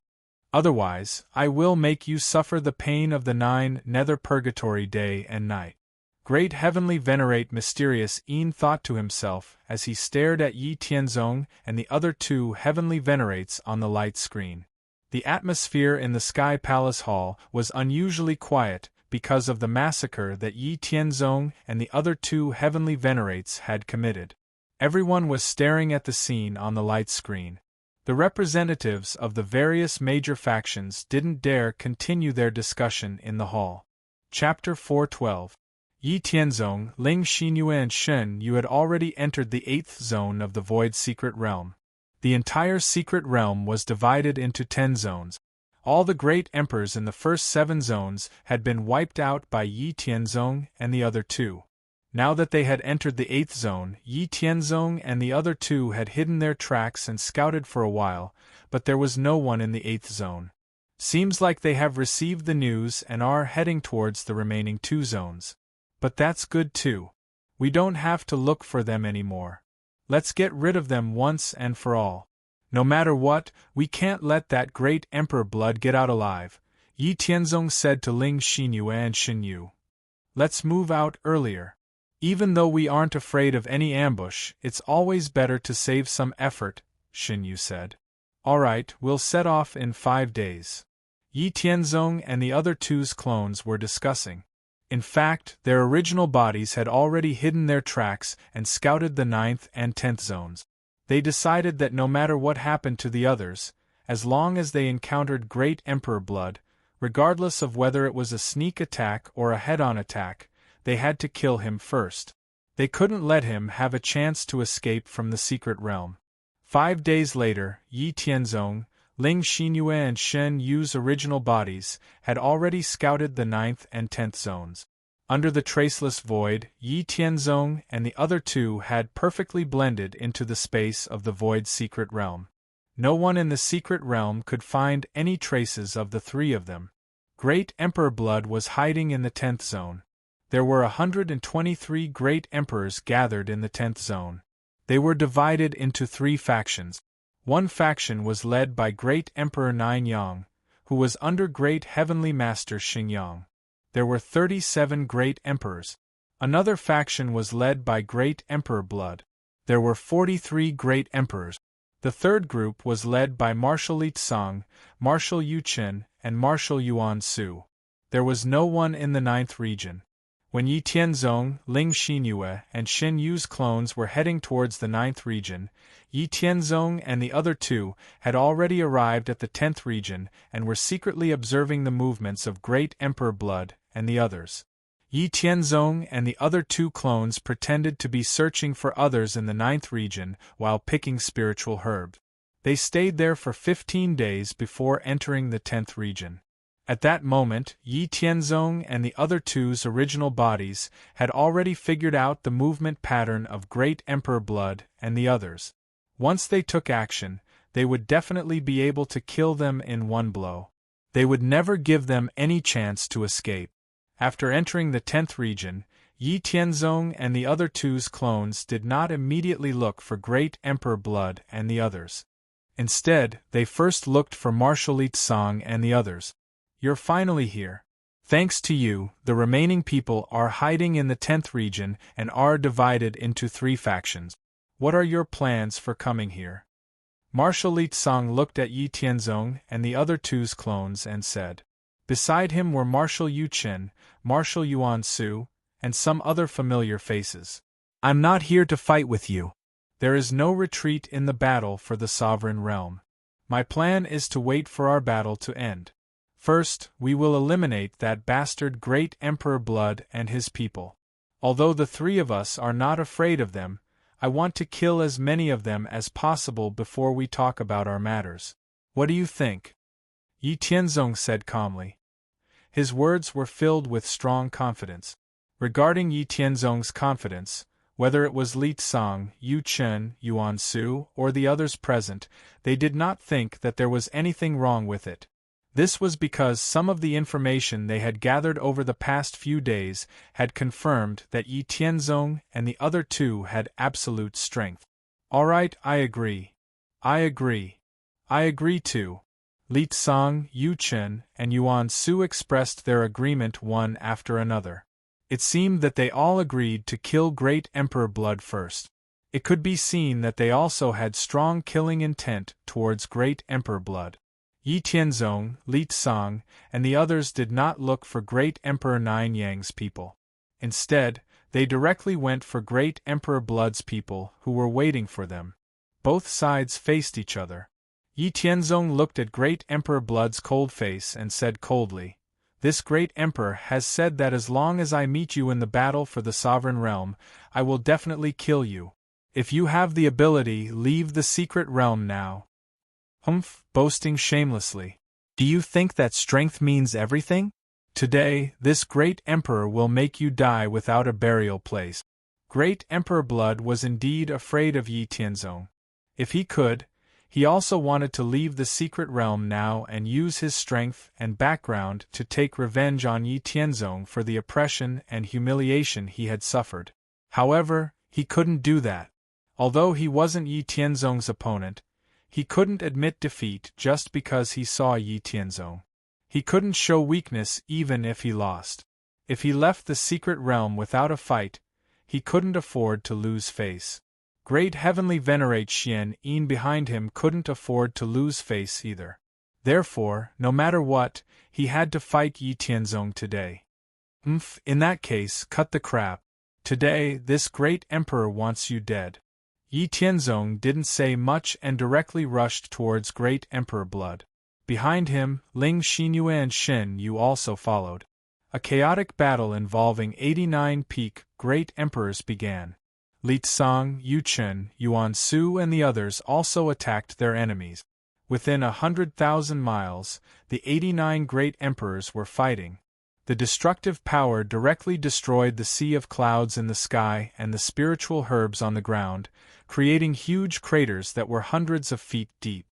Otherwise, I will make you suffer the pain of the 9 nether purgatory day and night. Great heavenly venerate Mysterious Een thought to himself as he stared at Yi Tianzong and the other two heavenly venerates on the light screen. The atmosphere in the Sky Palace Hall was unusually quiet because of the massacre that Yi Tianzong and the other two heavenly venerates had committed. Everyone was staring at the scene on the light screen. The representatives of the various major factions didn't dare continue their discussion in the hall. Chapter 412. Yi Tianzong, Ling Xinyue and Shen Yu had already entered the 8th zone of the void secret realm. The entire secret realm was divided into 10 zones. All the great emperors in the first 7 zones had been wiped out by Yi Tianzong and the other 2. Now that they had entered the 8th zone, Yi Tianzong and the other 2 had hidden their tracks and scouted for a while, but there was no one in the 8th zone. Seems like they have received the news and are heading towards the remaining 2 zones. But that's good too. We don't have to look for them anymore. Let's get rid of them once and for all. No matter what, we can't let that great emperor blood get out alive, Yi Tianzong said to Ling Xinyue and Xin Yu. Let's move out earlier. Even though we aren't afraid of any ambush, it's always better to save some effort, Xin Yu said. Alright, we'll set off in 5 days. Yi Tianzong and the other 2's clones were discussing. In fact, their original bodies had already hidden their tracks and scouted the 9th and 10th zones. They decided that no matter what happened to the others, as long as they encountered Great Emperor blood, regardless of whether it was a sneak attack or a head-on attack, they had to kill him first. They couldn't let him have a chance to escape from the secret realm. 5 days later, Yi Tianzong, Ling Xinyue and Shen Yu's original bodies had already scouted the 9th and 10th zones. Under the traceless void, Yi Tianzong and the other 2 had perfectly blended into the space of the void secret realm. No one in the secret realm could find any traces of the 3 of them. Great Emperor blood was hiding in the 10th zone. There were 123 great emperors gathered in the 10th zone. They were divided into 3 factions. One faction was led by Great Emperor Nianyang, who was under Great Heavenly Master Xingyang. There were 37 great emperors. Another faction was led by Great Emperor Blood. There were 43 great emperors. The third group was led by Marshal Li Tsang, Marshal Yu Qin, and Marshal Yuan Su. There was no one in the 9th region. When Yi Tianzong, Ling Xinyue, and Xin Yu's clones were heading towards the 9th region, Yi Tianzong and the other 2 had already arrived at the 10th region and were secretly observing the movements of Great Emperor Blood and the others. Yi Tianzong and the other 2 clones pretended to be searching for others in the 9th region while picking spiritual herbs. They stayed there for 15 days before entering the 10th region. At that moment, Yi Tianzong and the other 2's original bodies had already figured out the movement pattern of Great Emperor Blood and the others. Once they took action, they would definitely be able to kill them in one blow. They would never give them any chance to escape. After entering the 10th region, Yi Tianzong and the other 2's clones did not immediately look for Great Emperor Blood and the others. Instead, they first looked for Marshal Li Tsang and the others. You're finally here. Thanks to you, the remaining people are hiding in the 10th region and are divided into 3 factions. What are your plans for coming here? Marshal Li Tsang looked at Yi Tianzong and the other 2's clones and said. Beside him were Marshal Yu Qin, Marshal Yuan Su, and some other familiar faces. I'm not here to fight with you. There is no retreat in the battle for the sovereign realm. My plan is to wait for our battle to end. First, we will eliminate that bastard Great Emperor Blood and his people. Although the 3 of us are not afraid of them, I want to kill as many of them as possible before we talk about our matters. What do you think? Yi Tianzong said calmly. His words were filled with strong confidence. Regarding Yi Tianzong's confidence, whether it was Li Tsang, Yu Qin, Yuan Su, or the others present, they did not think that there was anything wrong with it. This was because some of the information they had gathered over the past few days had confirmed that Yi Tianzong and the other 2 had absolute strength. Alright, I agree. I agree too. Li Tsang, Yu Qin, and Yuan Su expressed their agreement one after another. It seemed that they all agreed to kill Great Emperor Blood first. It could be seen that they also had strong killing intent towards Great Emperor Blood. Yi Tianzong, Li Tsang, and the others did not look for Great Emperor Nianyang's people. Instead, they directly went for Great Emperor Blood's people who were waiting for them. Both sides faced each other. Yi Tianzong looked at Great Emperor Blood's cold face and said coldly, "This Great Emperor has said that as long as I meet you in the battle for the sovereign realm, I will definitely kill you. If you have the ability, leave the secret realm now. Humph, boasting shamelessly. Do you think that strength means everything? Today, this great emperor will make you die without a burial place. Great Emperor Blood was indeed afraid of Yi Tianzong. If he could, he also wanted to leave the secret realm now and use his strength and background to take revenge on Yi Tianzong for the oppression and humiliation he had suffered. However, he couldn't do that. Although he wasn't Yi Tianzong's opponent, he couldn't admit defeat just because he saw Yi Tianzong. He couldn't show weakness even if he lost. If he left the secret realm without a fight, he couldn't afford to lose face. Great Heavenly Venerate Xian Yin behind him couldn't afford to lose face either. Therefore, no matter what, he had to fight Yi Tianzong today. In that case, cut the crap. Today, this great emperor wants you dead. Yi Tianzong didn't say much and directly rushed towards Great Emperor Blood. Behind him, Ling Xinyue and Shen Yu also followed. A chaotic battle involving 89 peak great emperors began. Li Tsang, Yu Chen, Yuan Su and the others also attacked their enemies. Within 100,000 miles, the 89 great emperors were fighting. The destructive power directly destroyed the sea of clouds in the sky and the spiritual herbs on the ground, creating huge craters that were hundreds of feet deep.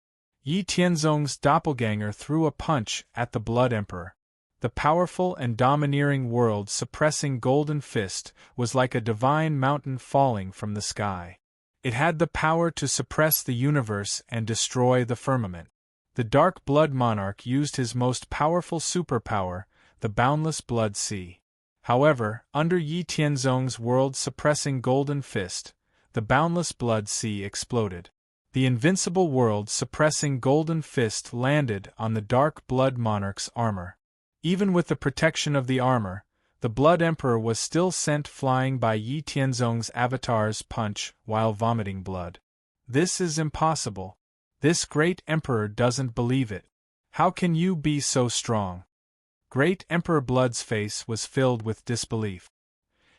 Yi Tianzong's doppelganger threw a punch at the Blood Emperor. The powerful and domineering world-suppressing golden fist was like a divine mountain falling from the sky. It had the power to suppress the universe and destroy the firmament. The Dark Blood Monarch used his most powerful superpower, the Boundless Blood Sea. However, under Yi Tianzong's world-suppressing golden fist, the Boundless Blood Sea exploded. The invincible world-suppressing golden fist landed on the Dark Blood Monarch's armor. Even with the protection of the armor, the Blood Emperor was still sent flying by Yi Tianzong's avatar's punch while vomiting blood. This is impossible. This great emperor doesn't believe it. How can you be so strong? Great Emperor Blood's face was filled with disbelief.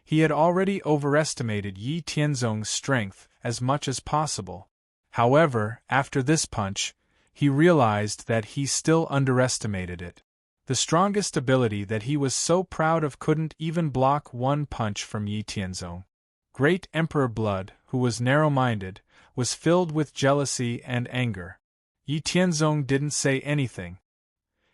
He had already overestimated Yi Tianzong's strength as much as possible. However, after this punch, he realized that he still underestimated it. The strongest ability that he was so proud of couldn't even block one punch from Yi Tianzong. Great Emperor Blood, who was narrow-minded, was filled with jealousy and anger. Yi Tianzong didn't say anything.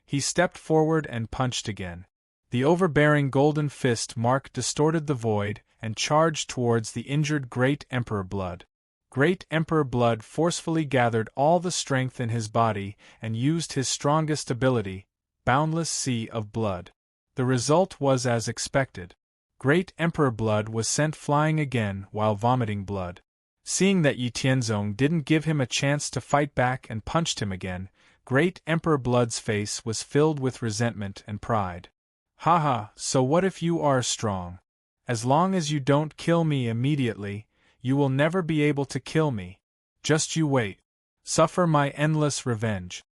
He stepped forward and punched again. The overbearing golden fist mark distorted the void and charged towards the injured Great Emperor Blood. Great Emperor Blood forcefully gathered all the strength in his body and used his strongest ability, Boundless Sea of Blood. The result was as expected. Great Emperor Blood was sent flying again while vomiting blood. Seeing that Yi Tianzong didn't give him a chance to fight back and punched him again, Great Emperor Blood's face was filled with resentment and pride. Haha, so what if you are strong? As long as you don't kill me immediately, you will never be able to kill me. Just you wait. Suffer my endless revenge.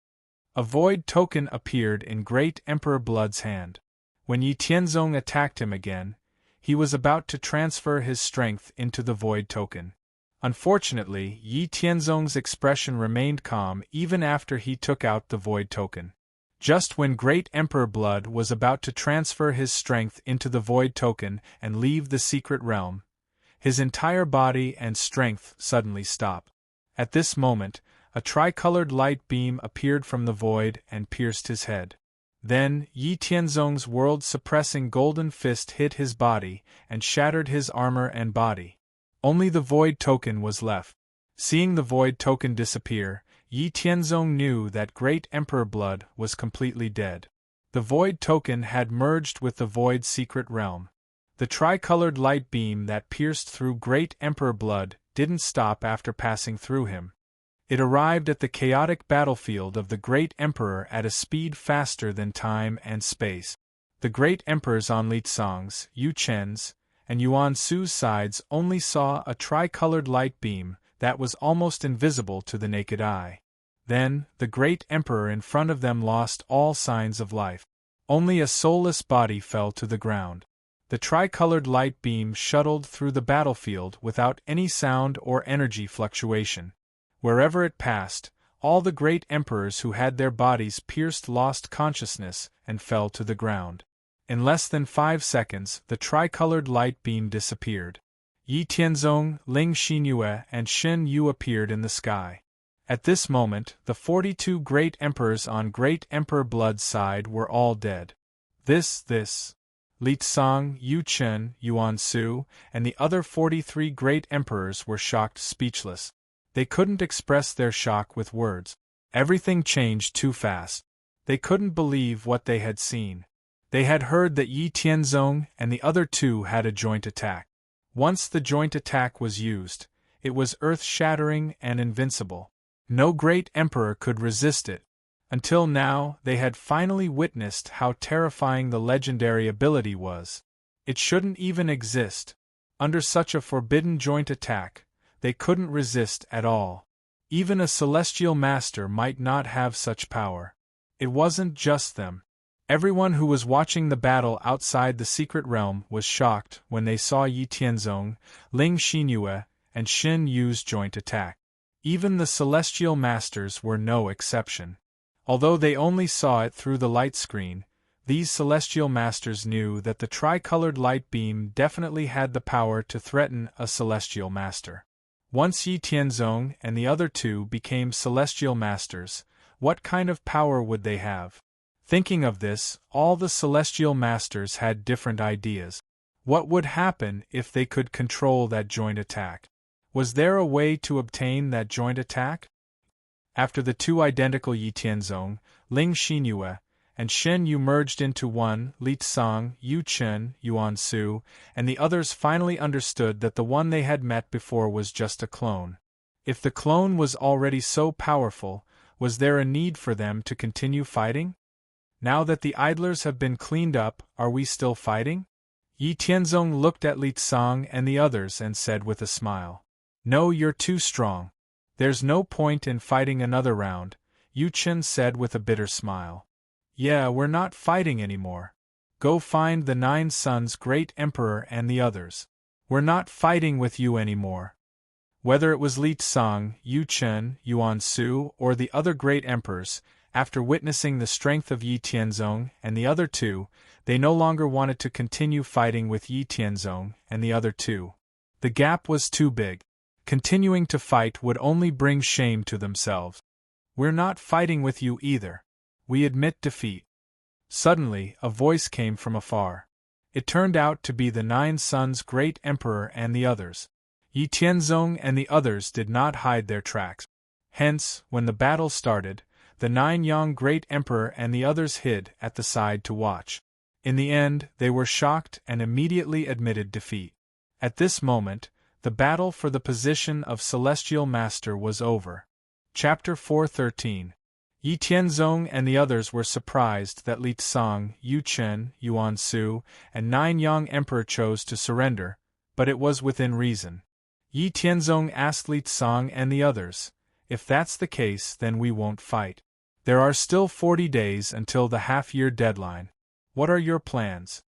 A void token appeared in Great Emperor Blood's hand. When Yi Tianzong attacked him again, he was about to transfer his strength into the void token. Unfortunately, Yi Tianzong's expression remained calm even after he took out the void token. Just when Great Emperor Blood was about to transfer his strength into the void token and leave the secret realm, his entire body and strength suddenly stopped. At this moment, a tricolored light beam appeared from the void and pierced his head. Then, Yi Tianzong's world-suppressing golden fist hit his body and shattered his armor and body. Only the void token was left. Seeing the void token disappear, Yi Tianzong knew that Great Emperor Blood was completely dead. The void token had merged with the void secret realm. The tricolored light beam that pierced through Great Emperor Blood didn't stop after passing through him. It arrived at the chaotic battlefield of the Great Emperor at a speed faster than time and space. The Great Emperors on Li Tsang's, Yu Chen's, and Yuan Su's sides only saw a tricolored light beam that was almost invisible to the naked eye. Then, the Great Emperor in front of them lost all signs of life. Only a soulless body fell to the ground. The tricolored light beam shuttled through the battlefield without any sound or energy fluctuation. Wherever it passed, all the great emperors who had their bodies pierced lost consciousness and fell to the ground. In less than 5 seconds, the tricolored light beam disappeared. Yi Tianzong, Ling Xinyue, and Shen Yu appeared in the sky. At this moment, the 42 great emperors on Great Emperor Blood's side were all dead. Li Tsang, Yu Chen, Yuan Su, and the other 43 great emperors were shocked speechless. They couldn't express their shock with words. Everything changed too fast. They couldn't believe what they had seen. They had heard that Yi Tianzong and the other two had a joint attack. Once the joint attack was used, it was earth-shattering and invincible. No great emperor could resist it. Until now, they had finally witnessed how terrifying the legendary ability was. It shouldn't even exist. Under such a forbidden joint attack, they couldn't resist at all. Even a celestial master might not have such power. It wasn't just them. Everyone who was watching the battle outside the secret realm was shocked when they saw Yi Tianzong, Ling Xinyue, and Shen Yu's joint attack. Even the celestial masters were no exception. Although they only saw it through the light screen, these celestial masters knew that the tricolored light beam definitely had the power to threaten a celestial master. Once Yi Tianzong and the other two became celestial masters, what kind of power would they have? Thinking of this, all the celestial masters had different ideas. What would happen if they could control that joint attack? Was there a way to obtain that joint attack? After the two identical Yi Tianzong, Ling Xinyue, and Shen Yu merged into one, Li Tsang, Yu Chen, Yuan Su, and the others finally understood that the one they had met before was just a clone. If the clone was already so powerful, was there a need for them to continue fighting? Now that the idlers have been cleaned up, are we still fighting? Yi Tianzong looked at Li Tsang and the others and said with a smile, "No, you're too strong. There's no point in fighting another round," Yu Chen said with a bitter smile. "Yeah, we're not fighting anymore. Go find the 9 Sons Great Emperor and the others. We're not fighting with you anymore." Whether it was Li Tsang, Yu Chen, Yuan Su, or the other great emperors, after witnessing the strength of Yi Tianzong and the other two, they no longer wanted to continue fighting with Yi Tianzong and the other two. The gap was too big. Continuing to fight would only bring shame to themselves. "We're not fighting with you either. We admit defeat." Suddenly, a voice came from afar. It turned out to be the 9 Sons Great Emperor and the others. Yi Tianzong and the others did not hide their tracks. Hence, when the battle started, the 9 Yang Great Emperor and the others hid at the side to watch. In the end, they were shocked and immediately admitted defeat. At this moment, the battle for the position of Celestial Master was over. Chapter 413. Yi Tianzong and the others were surprised that Li Tsang, Yu Chen, Yuan Su, and 9 Yang Emperor chose to surrender, but it was within reason. Yi Tianzong asked Li Tsang and the others, "If that's the case, then we won't fight. There are still 40 days until the half-year deadline. What are your plans?"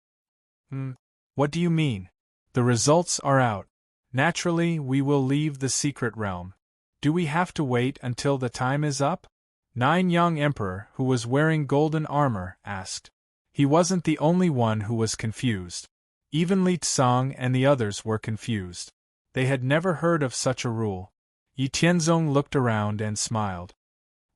What do you mean? The results are out. Naturally, we will leave the secret realm. Do we have to wait until the time is up? 9 Yang Emperor, who was wearing golden armor, asked. He wasn't the only one who was confused. Even Li Tsang and the others were confused. They had never heard of such a rule. Yi Tianzong looked around and smiled.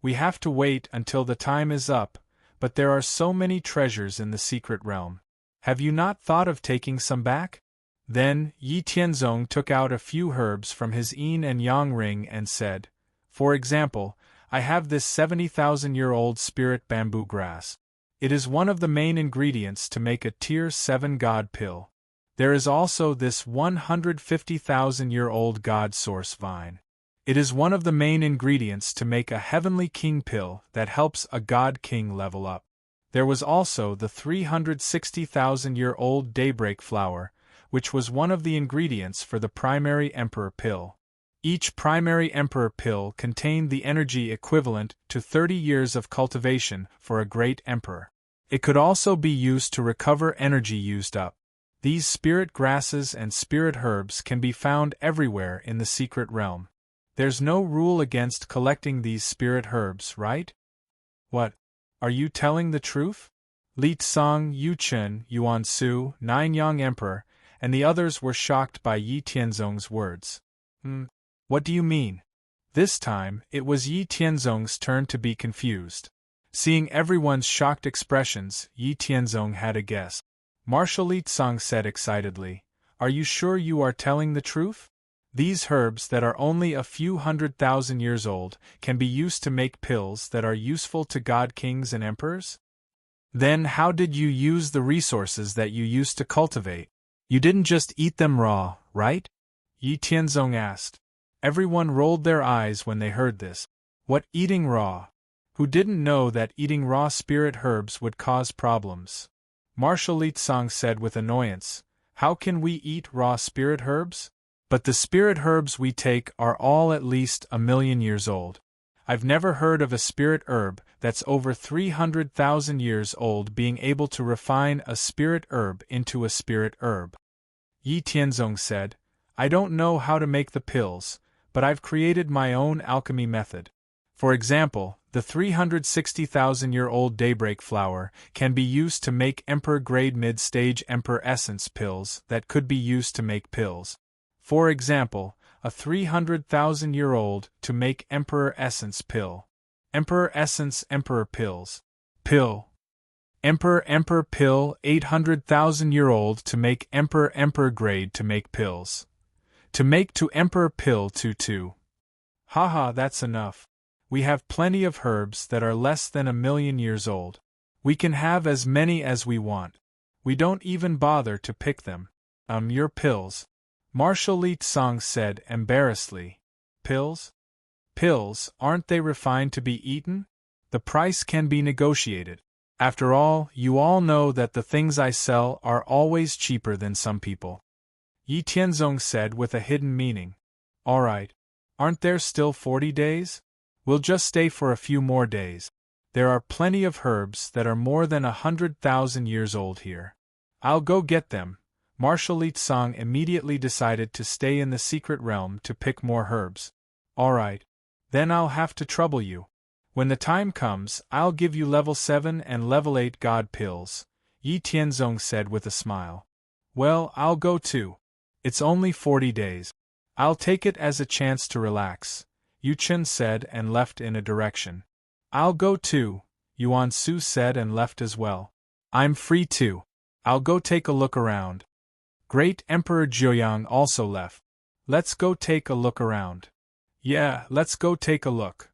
"We have to wait until the time is up, but there are so many treasures in the secret realm. Have you not thought of taking some back?" Then, Yi Tianzong took out a few herbs from his yin and yang ring and said, "For example, I have this 70,000-year-old spirit bamboo grass. It is one of the main ingredients to make a Tier 7 God pill. There is also this 150,000-year-old God source vine. It is one of the main ingredients to make a Heavenly King pill that helps a God King level up. There was also the 360,000-year-old daybreak flower, which was one of the ingredients for the primary Emperor pill. Each primary Emperor pill contained the energy equivalent to 30 years of cultivation for a great Emperor. It could also be used to recover energy used up. These spirit grasses and spirit herbs can be found everywhere in the secret realm. There's no rule against collecting these spirit herbs, right? What? Are you telling the truth? Li Tsang, Yu Chen, Yuan Su, Nanyang Emperor, and the others were shocked by Yi Tianzong's words. What do you mean? This time, it was Yi Tianzong's turn to be confused. Seeing everyone's shocked expressions, Yi Tianzong had a guess. Marshal Li Tsang said excitedly, "Are you sure you are telling the truth? These herbs that are only a few 100,000 years old can be used to make pills that are useful to god kings and emperors? Then how did you use the resources that you used to cultivate? You didn't just eat them raw, right?" Yi Tianzong asked. Everyone rolled their eyes when they heard this. What, eating raw? Who didn't know that eating raw spirit herbs would cause problems? Marshal Li Tsang said with annoyance, "How can we eat raw spirit herbs? But the spirit herbs we take are all at least 1,000,000 years old. I've never heard of a spirit herb that's over 300,000 years old being able to refine a spirit herb into a spirit herb." Yi Tianzong said, "I don't know how to make the pills, but I've created my own alchemy method. For example, the 360,000-year-old daybreak flower can be used to make emperor-grade mid-stage emperor essence pills that could be used to make pills. For example, a 300,000-year-old to make emperor essence pill. Emperor essence emperor pills. Pill. Emperor pill 800,000-year-old to make emperor grade to make pills. To make to emperor pill 2. Haha, that's enough. We have plenty of herbs that are less than 1,000,000 years old. We can have as many as we want. We don't even bother to pick them. Your pills." Marshal Li Tsang said embarrassedly. Pills? Pills, aren't they refined to be eaten? The price can be negotiated. After all, you all know that the things I sell are always cheaper than some people. Yi Tianzong said with a hidden meaning. All right. Aren't there still 40 days? We'll just stay for a few more days. There are plenty of herbs that are more than 100,000 years old here. I'll go get them. Marshal Li Tsang immediately decided to stay in the secret realm to pick more herbs. All right. Then I'll have to trouble you. When the time comes, I'll give you level 7 and level 8 god pills, Yi Tianzong said with a smile. Well, I'll go too. It's only 40 days. I'll take it as a chance to relax, Yu Chen said and left in a direction. I'll go too, Yuan Su said and left as well. I'm free too. I'll go take a look around. Great Emperor Jiuyang also left. Let's go take a look around. Yeah, let's go take a look.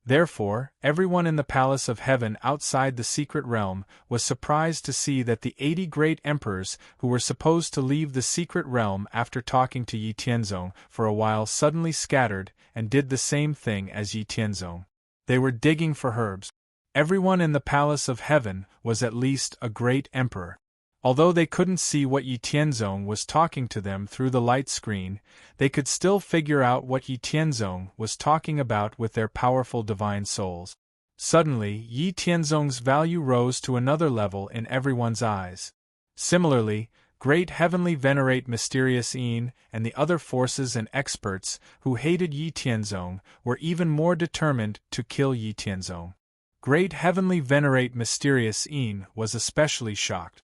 Therefore, everyone in the Palace of Heaven outside the secret realm was surprised to see that the 80 great emperors who were supposed to leave the secret realm after talking to Yi Tianzong for a while suddenly scattered and did the same thing as Yi Tianzong. They were digging for herbs. Everyone in the Palace of Heaven was at least a great emperor. Although they couldn't see what Yi Tianzong was talking to them through the light screen, they could still figure out what Yi Tianzong was talking about with their powerful divine souls. Suddenly, Yi Tianzong's value rose to another level in everyone's eyes. Similarly, great heavenly venerate mysterious Yin and the other forces and experts who hated Yi Tianzong were even more determined to kill Yi Tianzong. Great heavenly venerate mysterious Yin was especially shocked.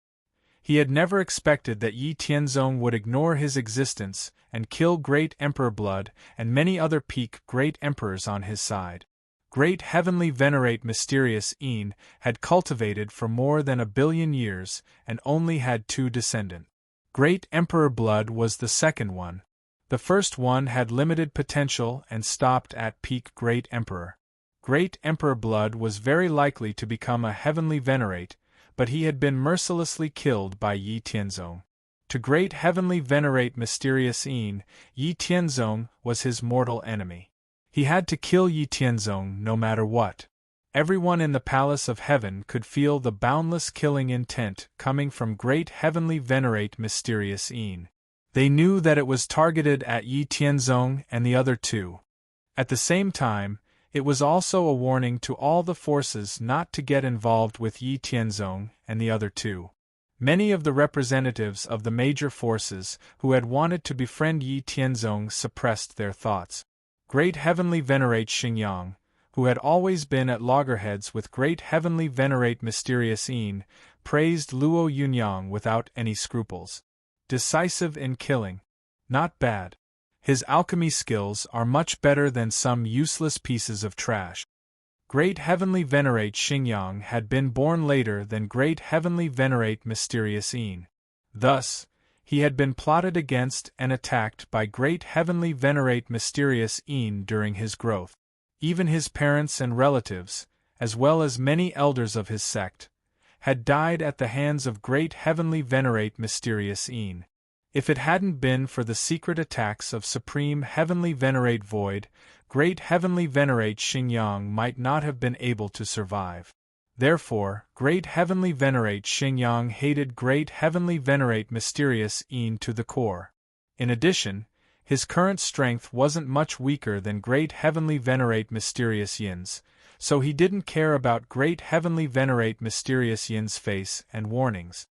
He had never expected that Yi Tianzong would ignore his existence and kill Great Emperor Blood and many other peak great emperors on his side. Great heavenly venerate mysterious Yin had cultivated for more than 1,000,000,000 years and only had 2 descendants. Great Emperor Blood was the second one. The first one had limited potential and stopped at peak Great Emperor. Great Emperor Blood was very likely to become a heavenly venerate, but he had been mercilessly killed by Yi Tianzong. To great heavenly venerate mysterious Yin, Yi Tianzong was his mortal enemy. He had to kill Yi Tianzong no matter what. Everyone in the Palace of Heaven could feel the boundless killing intent coming from great heavenly venerate mysterious Yin. They knew that it was targeted at Yi Tianzong and the other 2. At the same time, it was also a warning to all the forces not to get involved with Yi Tianzong and the other 2. Many of the representatives of the major forces who had wanted to befriend Yi Tianzong suppressed their thoughts. Great Heavenly Venerate Xingyang, who had always been at loggerheads with Great Heavenly Venerate Mysterious Yin, praised Luo Yunyang without any scruples. Decisive in killing. Not bad. His alchemy skills are much better than some useless pieces of trash. Great Heavenly Venerate Xingyang had been born later than Great Heavenly Venerate Mysterious Yin. Thus, he had been plotted against and attacked by Great Heavenly Venerate Mysterious Yin during his growth. Even his parents and relatives, as well as many elders of his sect, had died at the hands of Great Heavenly Venerate Mysterious Yin. If it hadn't been for the secret attacks of Supreme Heavenly Venerate Void, Great Heavenly Venerate Xingyang might not have been able to survive. Therefore, Great Heavenly Venerate Xingyang hated Great Heavenly Venerate Mysterious Yin to the core. In addition, his current strength wasn't much weaker than Great Heavenly Venerate Mysterious Yin's, so he didn't care about Great Heavenly Venerate Mysterious Yin's face and warnings.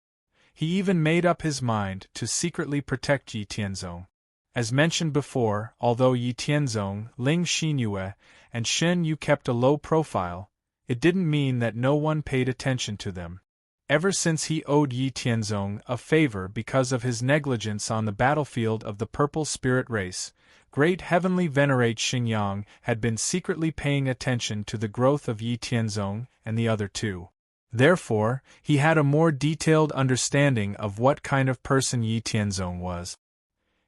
He even made up his mind to secretly protect Yi Tianzong. As mentioned before, although Yi Tianzong, Ling Xinyue, and Shen Yu kept a low profile, it didn't mean that no one paid attention to them. Ever since he owed Yi Tianzong a favor because of his negligence on the battlefield of the Purple Spirit race, Great Heavenly Venerate Xingyang had been secretly paying attention to the growth of Yi Tianzong and the other two. Therefore, he had a more detailed understanding of what kind of person Yi Tianzong was.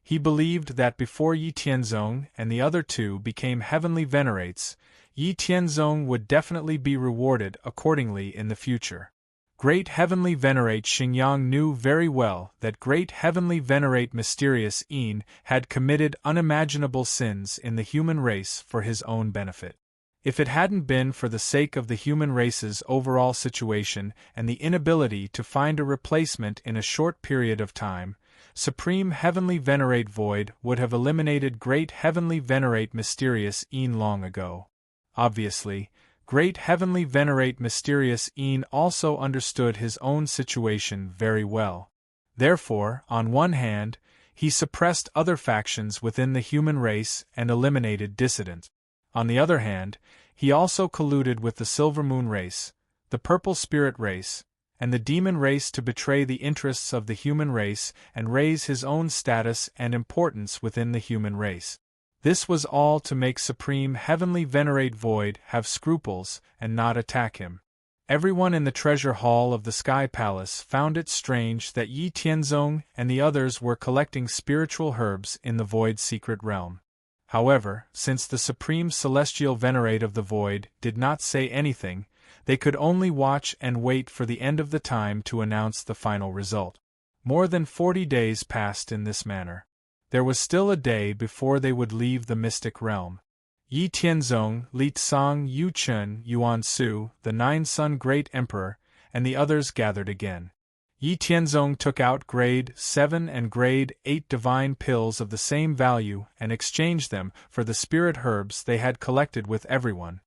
He believed that before Yi Tianzong and the other two became heavenly venerates, Yi Tianzong would definitely be rewarded accordingly in the future. Great Heavenly Venerate Xingyang knew very well that Great Heavenly Venerate Mysterious Yin had committed unimaginable sins in the human race for his own benefit. If it hadn't been for the sake of the human race's overall situation and the inability to find a replacement in a short period of time, Supreme Heavenly Venerate Void would have eliminated Great Heavenly Venerate Mysterious Yin long ago. Obviously, Great Heavenly Venerate Mysterious Yin also understood his own situation very well. Therefore, on one hand, he suppressed other factions within the human race and eliminated dissidents. On the other hand, he also colluded with the Silver Moon race, the Purple Spirit race, and the Demon race to betray the interests of the human race and raise his own status and importance within the human race. This was all to make Supreme Heavenly Venerate Void have scruples and not attack him. Everyone in the treasure hall of the Sky Palace found it strange that Yi Tianzong and the others were collecting spiritual herbs in the Void's secret realm. However, since the Supreme Celestial Venerate of the Void did not say anything, they could only watch and wait for the end of the time to announce the final result. More than 40 days passed in this manner. There was still a day before they would leave the mystic realm. Yi Tianzong, Li Tsang, Yu Chen, Yuan Su, the Nine-Sun Great Emperor, and the others gathered again. Yi Tianzong took out Grade 7 and Grade 8 divine pills of the same value and exchanged them for the spirit herbs they had collected with everyone.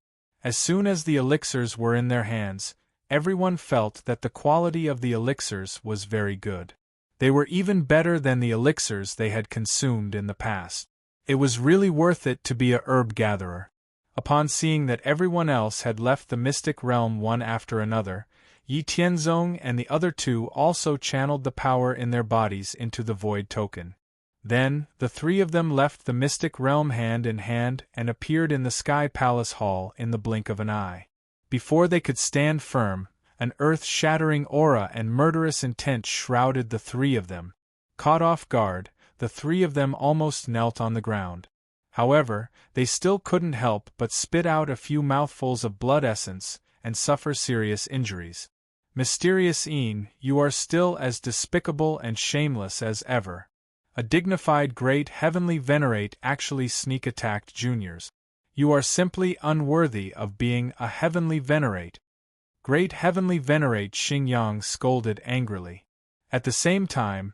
As soon as the elixirs were in their hands, everyone felt that the quality of the elixirs was very good. They were even better than the elixirs they had consumed in the past. It was really worth it to be a herb gatherer. Upon seeing that everyone else had left the mystic realm one after another, Yi Tianzong and the other two also channeled the power in their bodies into the Void Token. Then, the three of them left the mystic realm hand in hand and appeared in the Sky Palace Hall in the blink of an eye. Before they could stand firm, an earth-shattering aura and murderous intent shrouded the three of them. Caught off guard, the three of them almost knelt on the ground. However, they still couldn't help but spit out a few mouthfuls of blood essence and suffer serious injuries. Mysterious Yin, you are still as despicable and shameless as ever. A dignified Great Heavenly Venerate actually sneak-attacked juniors. You are simply unworthy of being a Heavenly Venerate. Great Heavenly Venerate Xingyang scolded angrily. At the same time,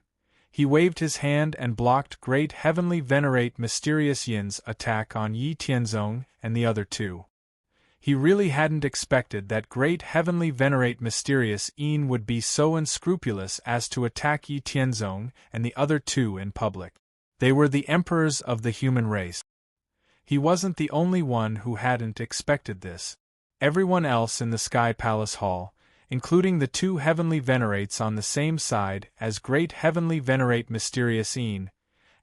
he waved his hand and blocked Great Heavenly Venerate Mysterious Yin's attack on Yi Tianzong and the other two. He really hadn't expected that great heavenly venerate mysterious Yin would be so unscrupulous as to attack Yi Tianzong and the other two in public. They were the emperors of the human race. He wasn't the only one who hadn't expected this. Everyone else in the Sky Palace Hall, including the two heavenly venerates on the same side as great heavenly venerate mysterious Yin,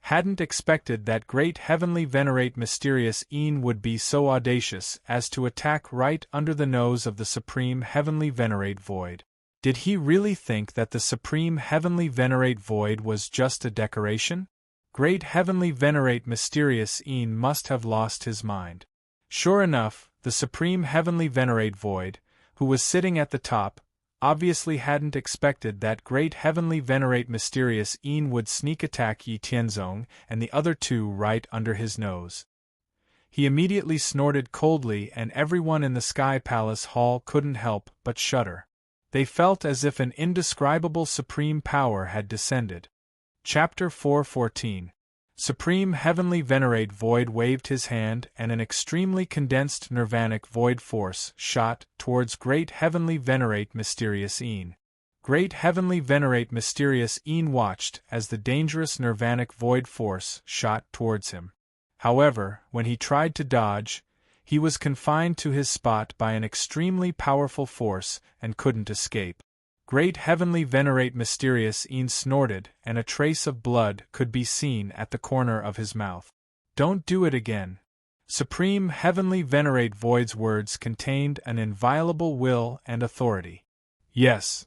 hadn't expected that great heavenly venerate mysterious Yin would be so audacious as to attack right under the nose of the supreme heavenly venerate void. Did he really think that the supreme heavenly venerate void was just a decoration? Great heavenly venerate mysterious Yin must have lost his mind. Sure enough, the supreme heavenly venerate void, who was sitting at the top, obviously hadn't expected that great heavenly venerate mysterious Yin would sneak attack Yi Tianzong and the other two right under his nose. He immediately snorted coldly, and everyone in the Sky Palace Hall couldn't help but shudder. They felt as if an indescribable supreme power had descended. Chapter 4:14. Supreme Heavenly Venerate Void waved his hand, and an extremely condensed nirvanic void force shot towards Great Heavenly Venerate Mysterious Yin. Great Heavenly Venerate Mysterious Yin watched as the dangerous nirvanic void force shot towards him. However, when he tried to dodge, he was confined to his spot by an extremely powerful force and couldn't escape. Great Heavenly Venerate Mysterious Yin snorted, and a trace of blood could be seen at the corner of his mouth. "Don't do it again." Supreme Heavenly Venerate Void's words contained an inviolable will and authority. "Yes."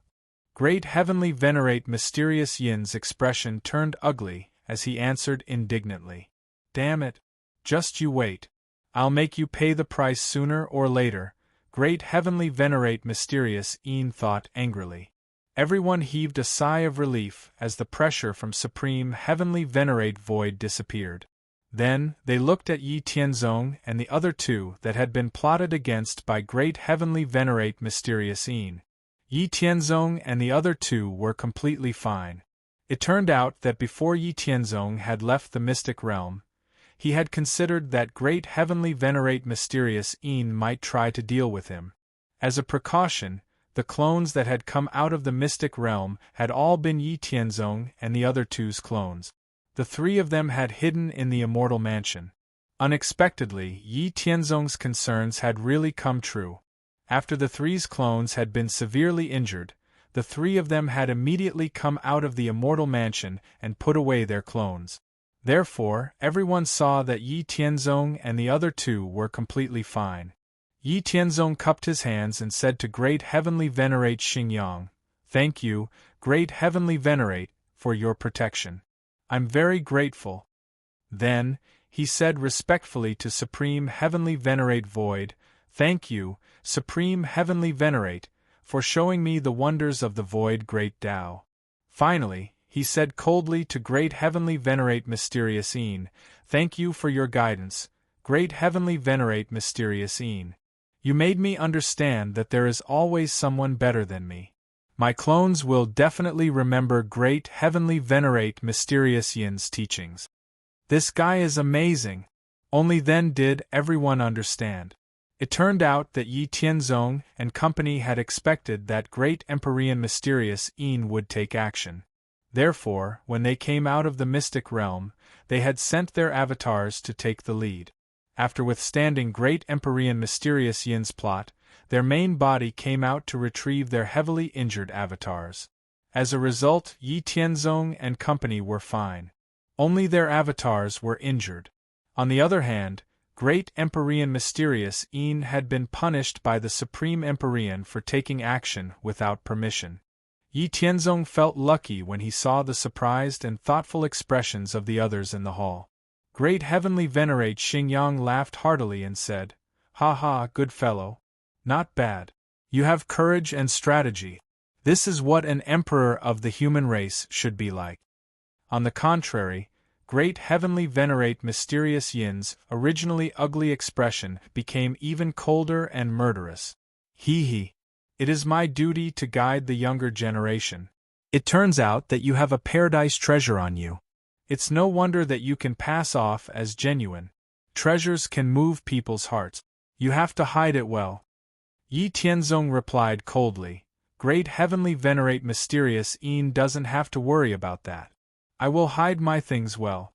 Great Heavenly Venerate Mysterious Yin's expression turned ugly as he answered indignantly. "Damn it. Just you wait. I'll make you pay the price sooner or later," Great Heavenly Venerate Mysterious Yin thought angrily. Everyone heaved a sigh of relief as the pressure from Supreme Heavenly Venerate Void disappeared. Then, they looked at Yi Tianzong and the other two that had been plotted against by Great Heavenly Venerate Mysterious Yin. Yi Tianzong and the other two were completely fine. It turned out that before Yi Tianzong had left the mystic realm, he had considered that Great Heavenly Venerate Mysterious Yin might try to deal with him. As a precaution, the clones that had come out of the mystic realm had all been Yi Tianzong and the other two's clones. The three of them had hidden in the immortal mansion. Unexpectedly, Yi Tianzong's concerns had really come true. After the three's clones had been severely injured, the three of them had immediately come out of the immortal mansion and put away their clones. Therefore, everyone saw that Yi Tianzong and the other two were completely fine. Yi Tianzong cupped his hands and said to Great Heavenly Venerate Xingyang, "Thank you, Great Heavenly Venerate, for your protection. I'm very grateful." Then, he said respectfully to Supreme Heavenly Venerate Void, "Thank you, Supreme Heavenly Venerate, for showing me the wonders of the Void Great Tao." Finally, he said coldly to Great Heavenly Venerate Mysterious Yin, "Thank you for your guidance, Great Heavenly Venerate Mysterious Yin. You made me understand that there is always someone better than me. My clones will definitely remember Great Heavenly Venerate Mysterious Yin's teachings." This guy is amazing. Only then did everyone understand. It turned out that Yi Tianzong and company had expected that Great Empyrean Mysterious Yin would take action. Therefore, when they came out of the mystic realm, they had sent their avatars to take the lead. After withstanding Great Empyrean Mysterious Yin's plot, their main body came out to retrieve their heavily injured avatars. As a result, Yi Tianzong and company were fine. Only their avatars were injured. On the other hand, Great Empyrean Mysterious Yin had been punished by the Supreme Empyrean for taking action without permission. Yi Tianzong felt lucky when he saw the surprised and thoughtful expressions of the others in the hall. Great Heavenly Venerate Xingyang laughed heartily and said, "Ha ha, good fellow. Not bad. You have courage and strategy. This is what an emperor of the human race should be like." On the contrary, Great Heavenly Venerate Mysterious Yin's originally ugly expression became even colder and murderous. "Hee. It is my duty to guide the younger generation. It turns out that you have a paradise treasure on you. It's no wonder that you can pass off as genuine. Treasures can move people's hearts. You have to hide it well. Yi Tianzong replied coldly. Great heavenly venerate mysterious Een doesn't have to worry about that. I will hide my things well.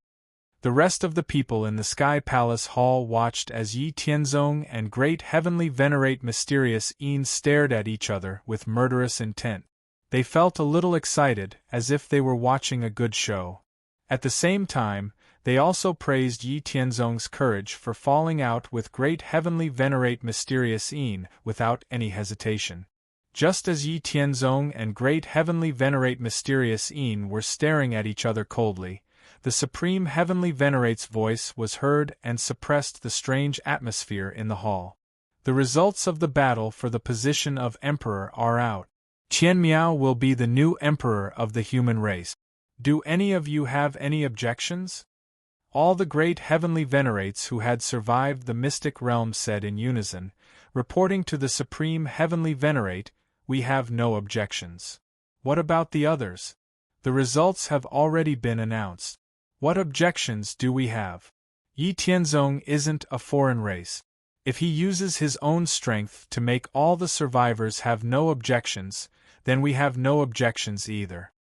The rest of the people in the Sky Palace Hall watched as Yi Tianzong and Great Heavenly Venerate Mysterious Een stared at each other with murderous intent. They felt a little excited, as if they were watching a good show. At the same time, they also praised Yi Tianzong's courage for falling out with Great Heavenly Venerate Mysterious Een without any hesitation. Just as Yi Tianzong and Great Heavenly Venerate Mysterious Een were staring at each other coldly, the Supreme Heavenly Venerate's voice was heard and suppressed the strange atmosphere in the hall. The results of the battle for the position of Emperor are out. Qian Miao will be the new Emperor of the human race. Do any of you have any objections? All the great heavenly venerates who had survived the mystic realm said in unison, reporting to the Supreme Heavenly Venerate, "We have no objections." What about the others? The results have already been announced. What objections do we have? Yi Tianzong isn't a foreign race. If he uses his own strength to make all the survivors have no objections, then we have no objections either.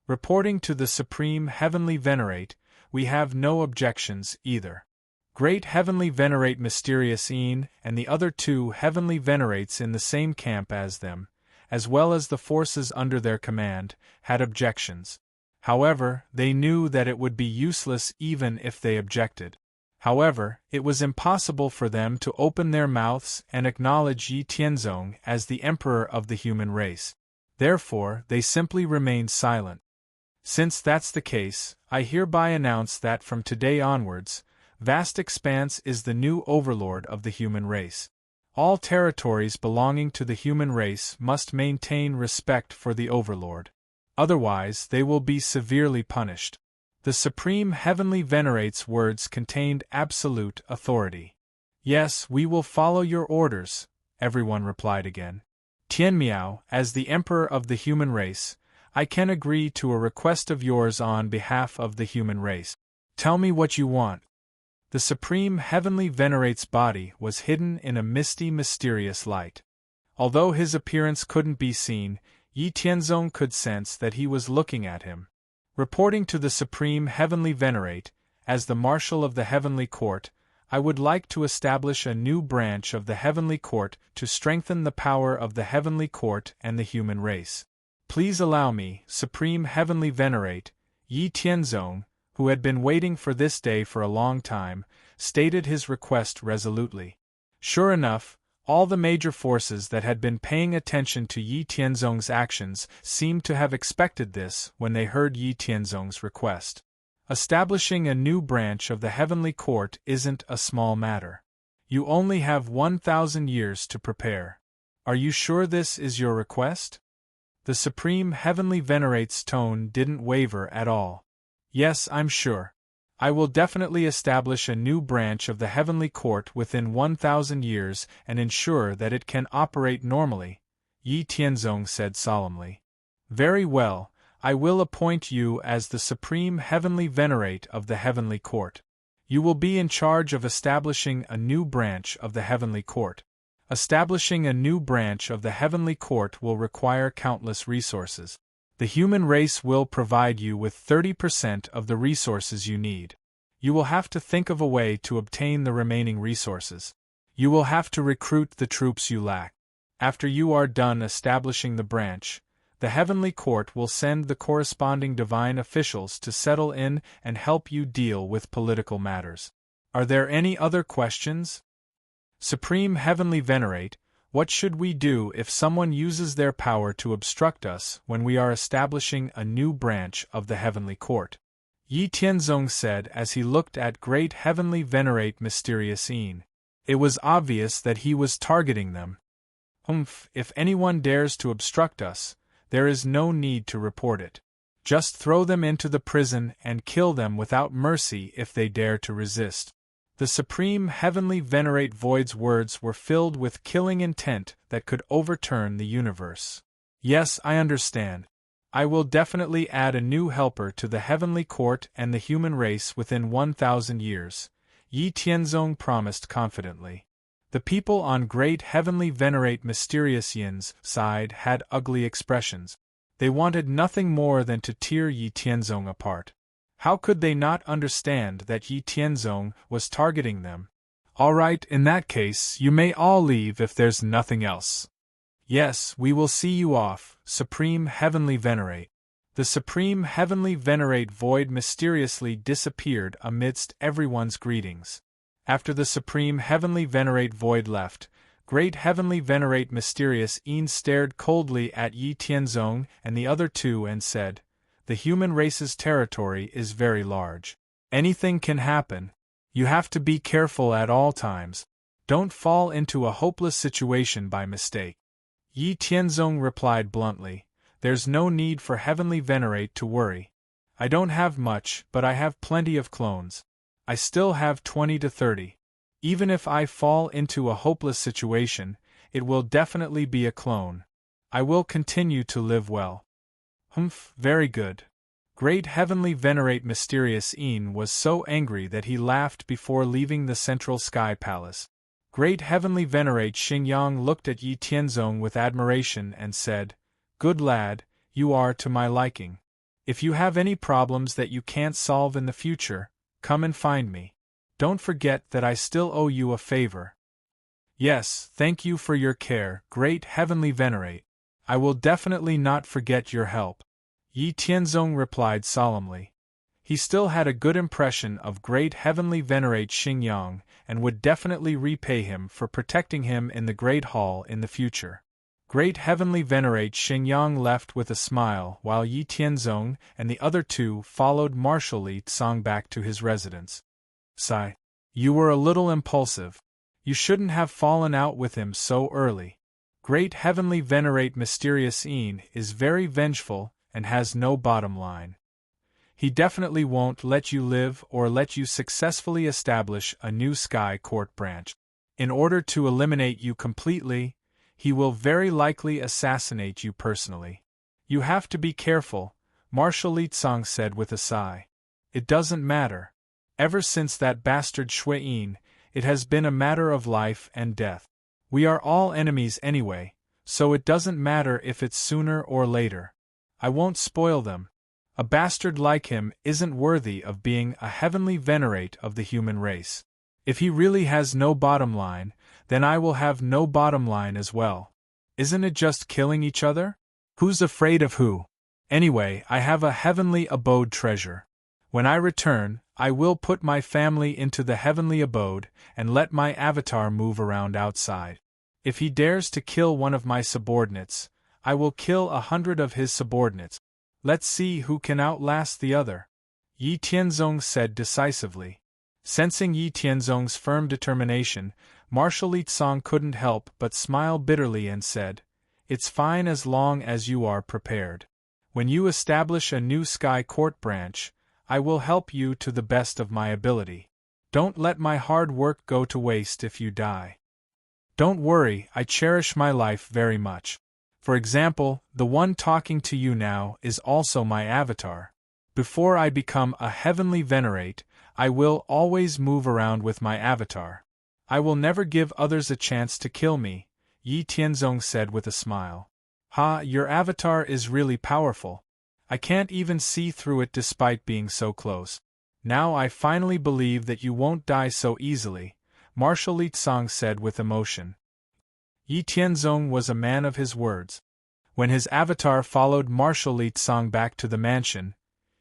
Reporting to the Supreme Heavenly Venerate, we have no objections either. Great Heavenly Venerate Mysterious Een and the other two Heavenly Venerates in the same camp as them, as well as the forces under their command, had objections. However, they knew that it would be useless even if they objected. However, it was impossible for them to open their mouths and acknowledge Yi Tianzong as the Emperor of the human race. Therefore, they simply remained silent. Since that's the case, I hereby announce that from today onwards, Vast Expanse is the new overlord of the human race. All territories belonging to the human race must maintain respect for the overlord. Otherwise, they will be severely punished. The Supreme Heavenly Venerate's words contained absolute authority. Yes, we will follow your orders, everyone replied again. Tian Miao, as the Emperor of the human race, I can agree to a request of yours on behalf of the human race. Tell me what you want. The Supreme Heavenly Venerate's body was hidden in a misty, mysterious light. Although his appearance couldn't be seen, Yi Tianzong could sense that he was looking at him. Reporting to the Supreme Heavenly Venerate, as the Marshal of the Heavenly Court, I would like to establish a new branch of the Heavenly Court to strengthen the power of the Heavenly Court and the human race. Please allow me, Supreme Heavenly Venerate. Yi Tianzong, who had been waiting for this day for a long time, stated his request resolutely. Sure enough, all the major forces that had been paying attention to Yi Tianzong's actions seemed to have expected this when they heard Yi Tianzong's request. Establishing a new branch of the Heavenly Court isn't a small matter. You only have 1,000 years to prepare. Are you sure this is your request? The Supreme Heavenly Venerate's tone didn't waver at all. Yes, I'm sure. I will definitely establish a new branch of the Heavenly Court within 1,000 years and ensure that it can operate normally, Yi Tianzong said solemnly. Very well, I will appoint you as the Supreme Heavenly Venerate of the Heavenly Court. You will be in charge of establishing a new branch of the Heavenly Court. Establishing a new branch of the Heavenly Court will require countless resources. The human race will provide you with 30% of the resources you need. You will have to think of a way to obtain the remaining resources. You will have to recruit the troops you lack. After you are done establishing the branch, the Heavenly Court will send the corresponding divine officials to settle in and help you deal with political matters. Are there any other questions? Supreme Heavenly Venerate, what should we do if someone uses their power to obstruct us when we are establishing a new branch of the Heavenly Court? Yi Tianzong said as he looked at Great Heavenly Venerate Mysterious Een. It was obvious that he was targeting them. If anyone dares to obstruct us, there is no need to report it. Just throw them into the prison and kill them without mercy if they dare to resist. The Supreme Heavenly Venerate Void's words were filled with killing intent that could overturn the universe. Yes, I understand. I will definitely add a new helper to the Heavenly Court and the human race within 1,000 years, Yi Tianzong promised confidently. The people on great heavenly venerate mysterious Yin's side had ugly expressions. They wanted nothing more than to tear Yi Tianzong apart. How could they not understand that Yi Tianzong was targeting them? All right, in that case, you may all leave if there's nothing else. Yes, we will see you off, Supreme Heavenly Venerate. The Supreme Heavenly Venerate void mysteriously disappeared amidst everyone's greetings. After the Supreme Heavenly Venerate void left, Great Heavenly Venerate Mysterious Een stared coldly at Yi Tianzong and the other two and said, "The human race's territory is very large. Anything can happen. You have to be careful at all times. Don't fall into a hopeless situation by mistake." Yi Tianzong replied bluntly, "There's no need for Heavenly Venerate to worry. I don't have much, but I have plenty of clones. I still have 20 to 30. Even if I fall into a hopeless situation, it will definitely be a clone. I will continue to live well." "Humph, very good." Great Heavenly Venerate Mysterious Een was so angry that he laughed before leaving the Central Sky Palace. Great Heavenly Venerate Xingyang looked at Yi Tianzong with admiration and said, "Good lad, you are to my liking. If you have any problems that you can't solve in the future, come and find me. Don't forget that I still owe you a favor." "Yes, thank you for your care, Great Heavenly Venerate. I will definitely not forget your help," Yi Tianzong replied solemnly. He still had a good impression of Great Heavenly Venerate Xingyang and would definitely repay him for protecting him in the Great Hall in the future. Great Heavenly Venerate Xingyang left with a smile while Yi Tianzong and the other two followed Marshal Li Tsang back to his residence. "Sigh. You were a little impulsive. You shouldn't have fallen out with him so early. Great Heavenly Venerate Mysterious Een is very vengeful and has no bottom line. He definitely won't let you live or let you successfully establish a new Sky Court branch. In order to eliminate you completely, he will very likely assassinate you personally. You have to be careful," Marshal Li Tsang said with a sigh. "It doesn't matter. Ever since that bastard Shui Yin, it has been a matter of life and death. We are all enemies anyway, so it doesn't matter if it's sooner or later. I won't spoil them. A bastard like him isn't worthy of being a heavenly venerate of the human race. If he really has no bottom line, then I will have no bottom line as well. Isn't it just killing each other? Who's afraid of who? Anyway, I have a heavenly abode treasure. When I return, I will put my family into the heavenly abode and let my avatar move around outside. If he dares to kill one of my subordinates, I will kill 100 of his subordinates. Let's see who can outlast the other," Yi Tianzong said decisively. Sensing Yi Tianzong's firm determination, Marshal Li Tsang couldn't help but smile bitterly and said, "It's fine as long as you are prepared. When you establish a new Sky Court branch, I will help you to the best of my ability. Don't let my hard work go to waste if you die. Don't worry, I cherish my life very much. For example, the one talking to you now is also my avatar. Before I become a heavenly venerate, I will always move around with my avatar. I will never give others a chance to kill me," Yi Tianzong said with a smile. "Ha, your avatar is really powerful. I can't even see through it despite being so close. Now I finally believe that you won't die so easily," Marshal Li Tsang said with emotion. Yi Tianzong was a man of his words. When his avatar followed Marshal Li Tsang back to the mansion,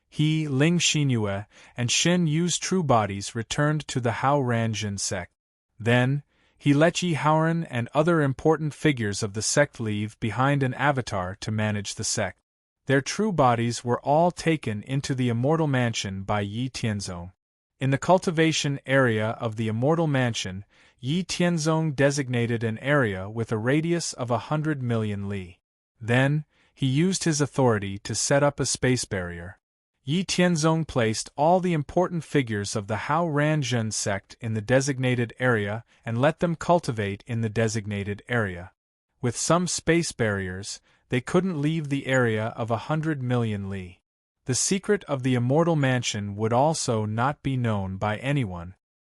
he, Ling Xinyue, and Shen Yu's true bodies returned to the Hao Ranjin sect. Then, he let Yi Haoran and other important figures of the sect leave behind an avatar to manage the sect. Their true bodies were all taken into the Immortal Mansion by Yi Tianzong. In the cultivation area of the Immortal Mansion, Yi Tianzong designated an area with a radius of 100 million li. Then, he used his authority to set up a space barrier. Yi Tianzong placed all the important figures of the Hao Ranjin sect in the designated area and let them cultivate in the designated area. With some space barriers, they couldn't leave the area of 100 million li. The secret of the Immortal Mansion would also not be known by anyone.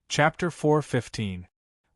Chapter 4:15.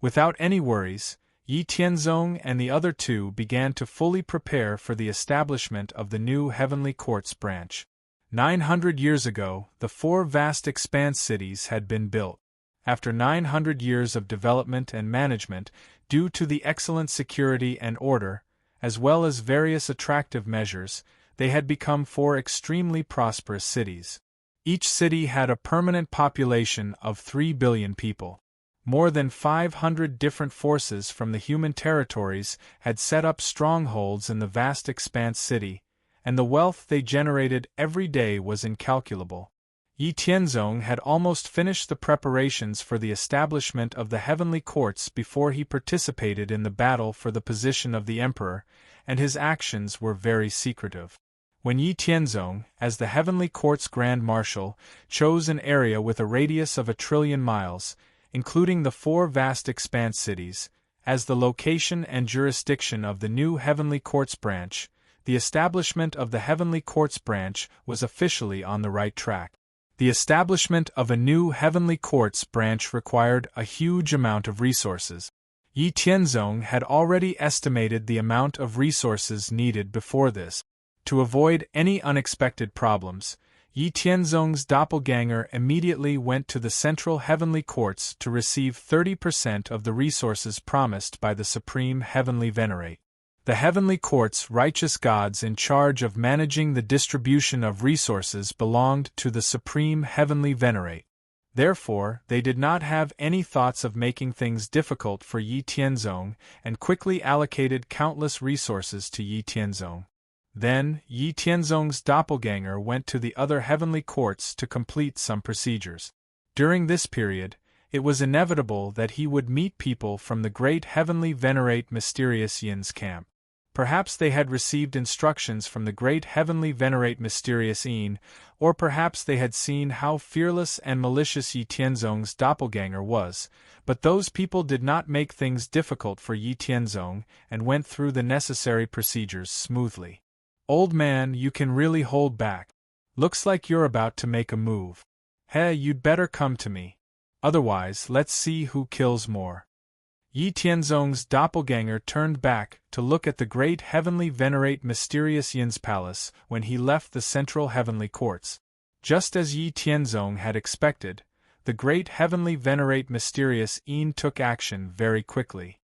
Without any worries, Yi Tianzong and the other two began to fully prepare for the establishment of the new Heavenly Courts branch. 900 years ago, the 4 vast expanse cities had been built. After 900 years of development and management, due to the excellent security and order, as well as various attractive measures, they had become 4 extremely prosperous cities. Each city had a permanent population of 3 billion people. More than 500 different forces from the human territories had set up strongholds in the vast expanse city, and the wealth they generated every day was incalculable. Yi Tianzong had almost finished the preparations for the establishment of the heavenly courts before he participated in the battle for the position of the emperor, and his actions were very secretive. When Yi Tianzong, as the heavenly courts grand marshal, chose an area with a radius of 1 trillion miles, including the 4 vast expanse cities, as the location and jurisdiction of the new Heavenly Courts branch, the establishment of the Heavenly Courts branch was officially on the right track. The establishment of a new Heavenly Courts branch required a huge amount of resources. Yi Tianzong had already estimated the amount of resources needed before this. To avoid any unexpected problems, Yi Tianzong's doppelganger immediately went to the central heavenly courts to receive 30% of the resources promised by the Supreme Heavenly Venerate. The heavenly courts' righteous gods in charge of managing the distribution of resources belonged to the Supreme Heavenly Venerate. Therefore, they did not have any thoughts of making things difficult for Yi Tianzong and quickly allocated countless resources to Yi Tianzong. Then, Yi Tianzong's doppelganger went to the other heavenly courts to complete some procedures. During this period, it was inevitable that he would meet people from the great heavenly venerate mysterious Yin's camp. Perhaps they had received instructions from the great heavenly venerate mysterious Yin, or perhaps they had seen how fearless and malicious Yi Tianzong's doppelganger was, but those people did not make things difficult for Yi Tianzong and went through the necessary procedures smoothly. "Old man, you can really hold back. Looks like you're about to make a move. Hey, you'd better come to me. Otherwise, let's see who kills more." Yi Tianzong's doppelganger turned back to look at the great heavenly venerate mysterious Yin's palace when he left the central heavenly courts. Just as Yi Tianzong had expected, the great heavenly venerate mysterious Yin took action very quickly.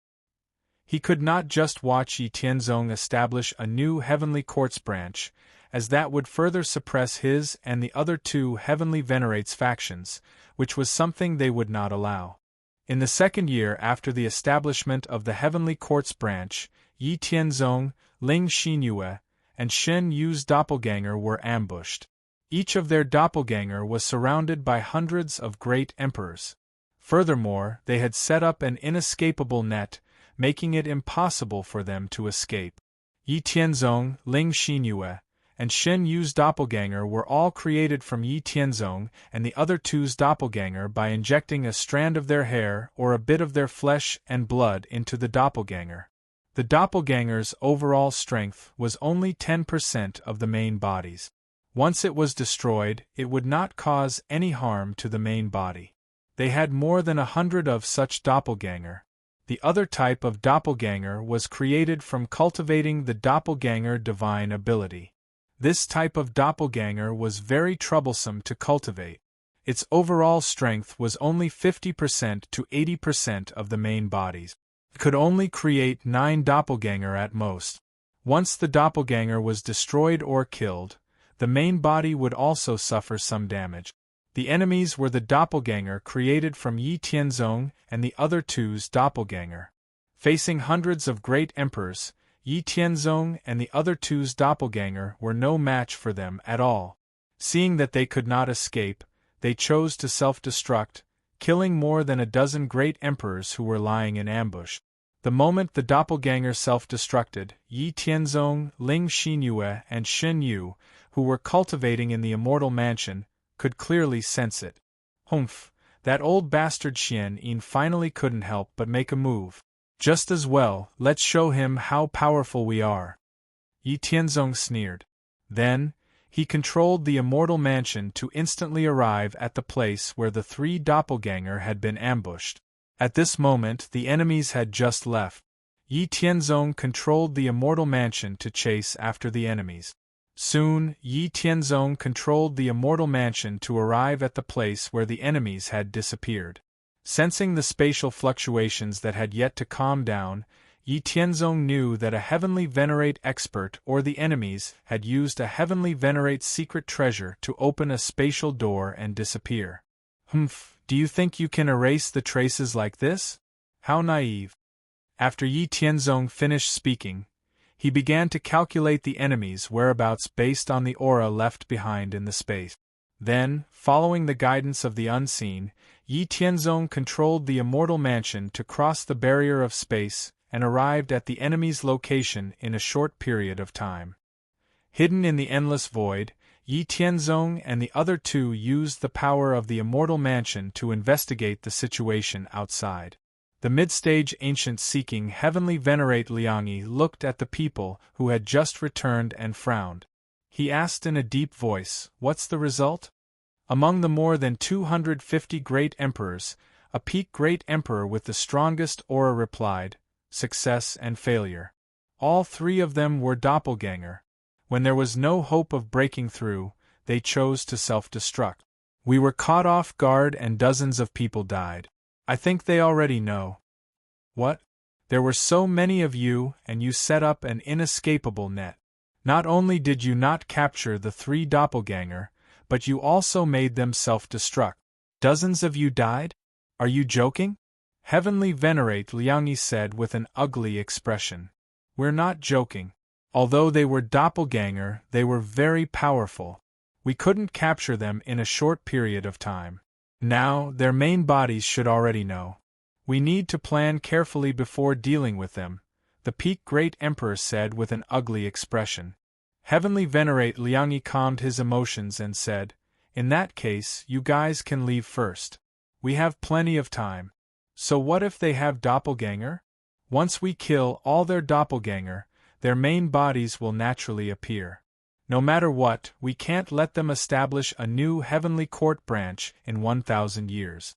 He could not just watch Yi Tianzong establish a new heavenly courts branch, as that would further suppress his and the other 2 heavenly venerates factions, which was something they would not allow. In the 2nd year after the establishment of the heavenly courts branch, Yi Tianzong, Ling Xinyue, and Shen Yu's doppelganger were ambushed. Each of their doppelganger was surrounded by hundreds of great emperors. Furthermore, they had set up an inescapable net, making it impossible for them to escape. Yi Tianzong, Ling Xinyue, and Shen Yu's doppelganger were all created from Yi Tianzong and the other 2's doppelganger by injecting a strand of their hair or a bit of their flesh and blood into the doppelganger. The doppelganger's overall strength was only 10% of the main body's. Once it was destroyed, it would not cause any harm to the main body. They had more than 100 of such doppelganger. The other type of doppelganger was created from cultivating the doppelganger divine ability. This type of doppelganger was very troublesome to cultivate. Its overall strength was only 50% to 80% of the main bodies. It could only create 9 doppelganger at most. Once the doppelganger was destroyed or killed, the main body would also suffer some damage. The enemies were the doppelganger created from Yi Tianzong and the other 2's doppelganger. Facing hundreds of great emperors, Yi Tianzong and the other 2's doppelganger were no match for them at all. Seeing that they could not escape, they chose to self-destruct, killing more than a dozen great emperors who were lying in ambush. The moment the doppelganger self-destructed, Yi Tianzong, Ling Xinyue, and Shen Yu, who were cultivating in the immortal mansion, could clearly sense it. Humph, that old bastard Xian Yin finally couldn't help but make a move. Just as well, let's show him how powerful we are. Yi Tianzong sneered. Then, he controlled the immortal mansion to instantly arrive at the place where the 3 doppelganger had been ambushed. At this moment, the enemies had just left. Yi Tianzong controlled the immortal mansion to chase after the enemies. Soon, Yi Tianzong controlled the immortal mansion to arrive at the place where the enemies had disappeared. Sensing the spatial fluctuations that had yet to calm down, Yi Tianzong knew that a heavenly venerate expert or the enemies had used a heavenly venerate secret treasure to open a spatial door and disappear. Humph, do you think you can erase the traces like this? How naive. After Yi Tianzong finished speaking, he began to calculate the enemy's whereabouts based on the aura left behind in the space. Then, following the guidance of the unseen, Yi Tianzong controlled the immortal mansion to cross the barrier of space and arrived at the enemy's location in a short period of time. Hidden in the endless void, Yi Tianzong and the other two used the power of the immortal mansion to investigate the situation outside. The mid-stage ancient seeking heavenly venerate Liangyi looked at the people who had just returned and frowned. He asked in a deep voice, "What's the result?" Among the more than 250 great emperors, a peak great emperor with the strongest aura replied, "Success and failure." All three of them were doppelganger. When there was no hope of breaking through, they chose to self-destruct. We were caught off guard and dozens of people died. I think they already know. What? There were so many of you, and you set up an inescapable net. Not only did you not capture the three doppelganger, but you also made them self-destruct. Dozens of you died? Are you joking? Heavenly Venerate Liangyi said with an ugly expression. We're not joking. Although they were doppelganger, they were very powerful. We couldn't capture them in a short period of time. Now, their main bodies should already know. We need to plan carefully before dealing with them, the peak great emperor said with an ugly expression. Heavenly Venerate Liangyi calmed his emotions and said, "In that case, you guys can leave first. We have plenty of time. So what if they have doppelganger? Once we kill all their doppelganger, their main bodies will naturally appear. No matter what, we can't let them establish a new heavenly court branch in 1,000 years.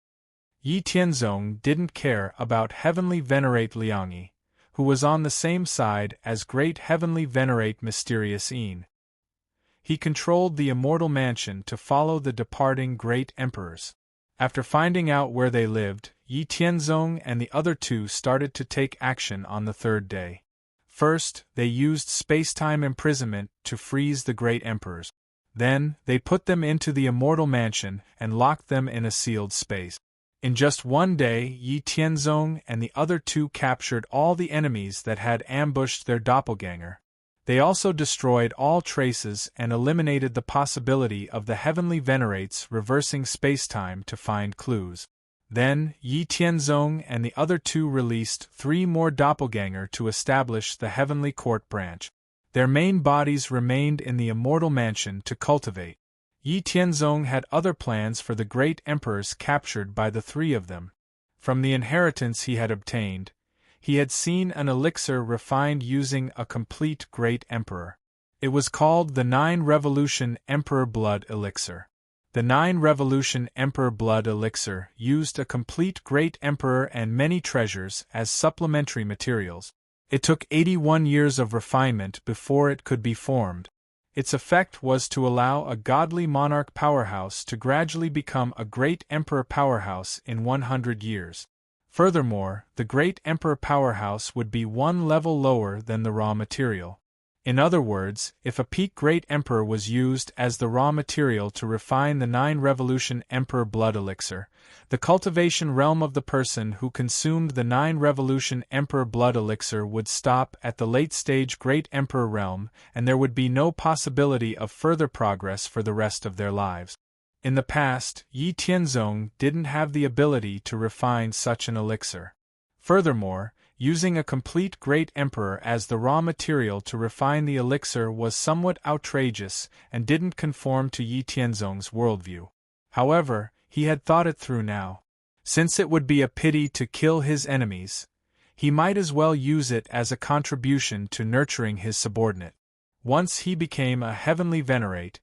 Yi Tianzong didn't care about Heavenly Venerate Liangyi, who was on the same side as Great Heavenly Venerate Mysterious Yin. He controlled the immortal mansion to follow the departing great emperors. After finding out where they lived, Yi Tianzong and the other two started to take action on the third day. First, they used space-time imprisonment to freeze the great emperors. Then, they put them into the immortal mansion and locked them in a sealed space. In just one day, Yi Tianzong and the other two captured all the enemies that had ambushed their doppelganger. They also destroyed all traces and eliminated the possibility of the heavenly venerates reversing space-time to find clues. Then, Yi Tianzong and the other two released 3 more doppelganger to establish the heavenly court branch. Their main bodies remained in the immortal mansion to cultivate. Yi Tianzong had other plans for the great emperors captured by the 3 of them. From the inheritance he had obtained, he had seen an elixir refined using a complete great emperor. It was called the 9 Revolution Emperor Blood Elixir. The 9 Revolution Emperor Blood Elixir used a complete great emperor and many treasures as supplementary materials. It took 81 years of refinement before it could be formed. Its effect was to allow a godly monarch powerhouse to gradually become a great emperor powerhouse in 100 years. Furthermore, the great emperor powerhouse would be 1 level lower than the raw material. In other words, if a peak great emperor was used as the raw material to refine the 9 Revolution Emperor Blood Elixir, the cultivation realm of the person who consumed the 9 Revolution Emperor Blood Elixir would stop at the late-stage Great Emperor realm, and there would be no possibility of further progress for the rest of their lives. In the past, Yi Tianzong didn't have the ability to refine such an elixir. Furthermore, using a complete great emperor as the raw material to refine the elixir was somewhat outrageous and didn't conform to Yi Tianzong's worldview. However, he had thought it through now. Since it would be a pity to kill his enemies, he might as well use it as a contribution to nurturing his subordinate. Once he became a heavenly venerate,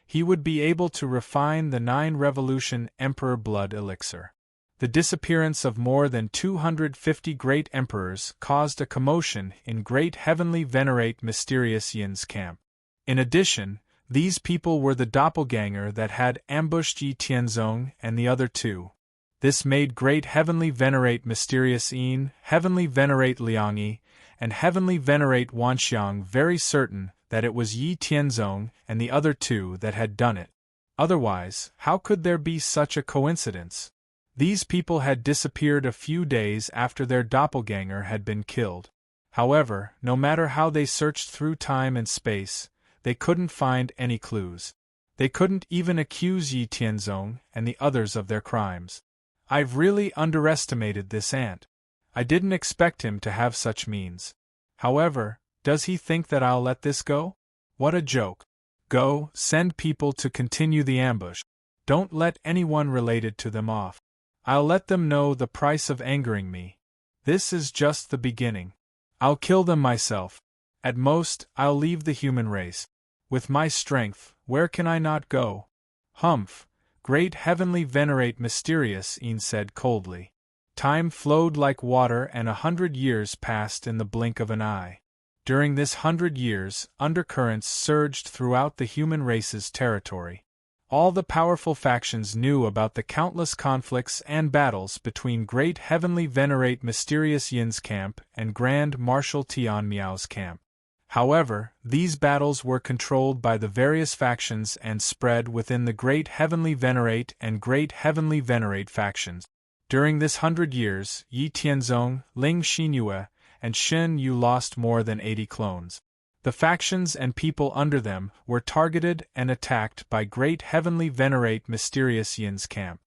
he would be able to refine the 9 Revolution Emperor Blood Elixir. The disappearance of more than 250 great emperors caused a commotion in Great Heavenly Venerate Mysterious Yin's camp. In addition, these people were the doppelganger that had ambushed Yi Tianzong and the other two. This made Great Heavenly Venerate Mysterious Yin, Heavenly Venerate Liangyi, and Heavenly Venerate Wanxiang very certain that it was Yi Tianzong and the other two that had done it. Otherwise, how could there be such a coincidence? These people had disappeared a few days after their doppelganger had been killed. However, no matter how they searched through time and space, they couldn't find any clues. They couldn't even accuse Yi Tianzong and the others of their crimes. I've really underestimated this ant. I didn't expect him to have such means. However, does he think that I'll let this go? What a joke. Go, send people to continue the ambush. Don't let anyone related to them off. I'll let them know the price of angering me. This is just the beginning. I'll kill them myself. At most, I'll leave the human race. With my strength, where can I not go? Humph, Great Heavenly Venerate Mysterious Yin said coldly. Time flowed like water and 100 years passed in the blink of an eye. During this 100 years, undercurrents surged throughout the human race's territory. All the powerful factions knew about the countless conflicts and battles between Great Heavenly Venerate Mysterious Yin's camp and Grand Marshal Tian Miao's camp. However, these battles were controlled by the various factions and spread within the Great Heavenly Venerate and Great Heavenly Venerate factions. During this 100 years, Yi Tianzong, Ling Xinyue, and Shen Yu lost more than 80 clones. The factions and people under them were targeted and attacked by Great Heavenly Venerate Mysterious Yin's camp.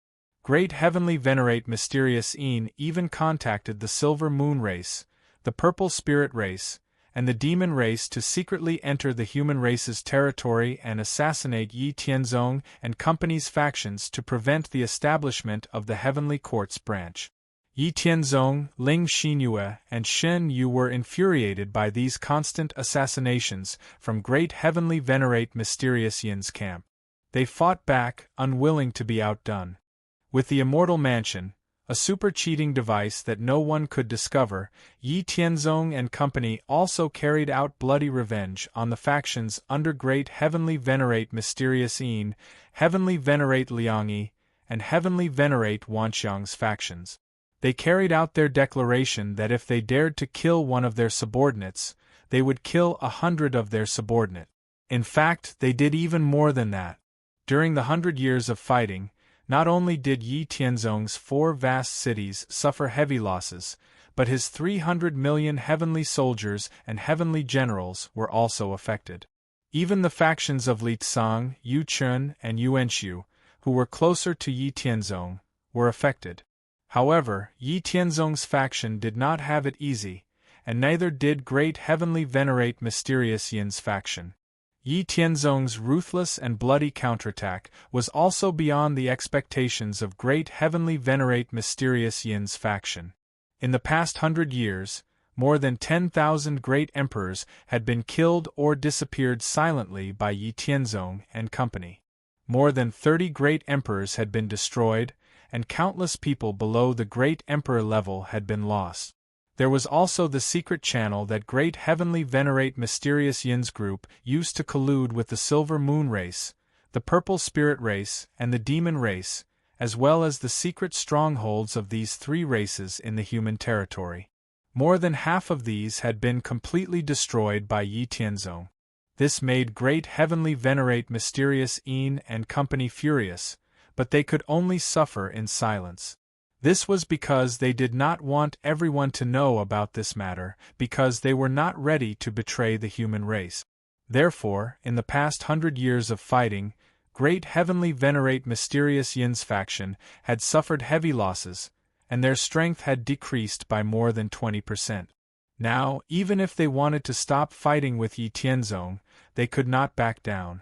Great Heavenly Venerate Mysterious Yin even contacted the Silver Moon race, the Purple Spirit race, and the Demon race to secretly enter the human race's territory and assassinate Yi Tianzong and company's factions to prevent the establishment of the Heavenly Courts branch. Yi Tianzong, Ling Xinyue, and Shen Yu were infuriated by these constant assassinations from Great Heavenly Venerate Mysterious Yin's camp. They fought back, unwilling to be outdone. With the Immortal Mansion, a super-cheating device that no one could discover, Yi Tianzong and company also carried out bloody revenge on the factions under Great Heavenly Venerate Mysterious Yin, Heavenly Venerate Liangyi, and Heavenly Venerate Wanxiang's factions. They carried out their declaration that if they dared to kill one of their subordinates, they would kill 100 of their subordinate. In fact, they did even more than that. During the 100 years of fighting, not only did Yi Tianzong's 4 vast cities suffer heavy losses, but his 300 million heavenly soldiers and heavenly generals were also affected. Even the factions of Li Tsang, Yu Chun, and Yuanxiu, who were closer to Yi Tianzong, were affected. However, Yi Tianzong's faction did not have it easy, and neither did Great Heavenly Venerate Mysterious Yin's faction. Yi Tianzong's ruthless and bloody counterattack was also beyond the expectations of Great Heavenly Venerate Mysterious Yin's faction. In the past 100 years, more than 10,000 great emperors had been killed or disappeared silently by Yi Tianzong and company. More than 30 great emperors had been destroyed, and countless people below the great emperor level had been lost. There was also the secret channel that Great Heavenly Venerate Mysterious Yin's group used to collude with the Silver Moon race, the Purple Spirit race, and the Demon race, as well as the secret strongholds of these 3 races in the human territory. More than half of these had been completely destroyed by Yi Tianzong. This made Great Heavenly Venerate Mysterious Yin and company furious, but they could only suffer in silence. This was because they did not want everyone to know about this matter, because they were not ready to betray the human race. Therefore, in the past 100 years of fighting, Great Heavenly Venerate Mysterious Yin's faction had suffered heavy losses, and their strength had decreased by more than 20%. Now, even if they wanted to stop fighting with Yi Tianzong, they could not back down.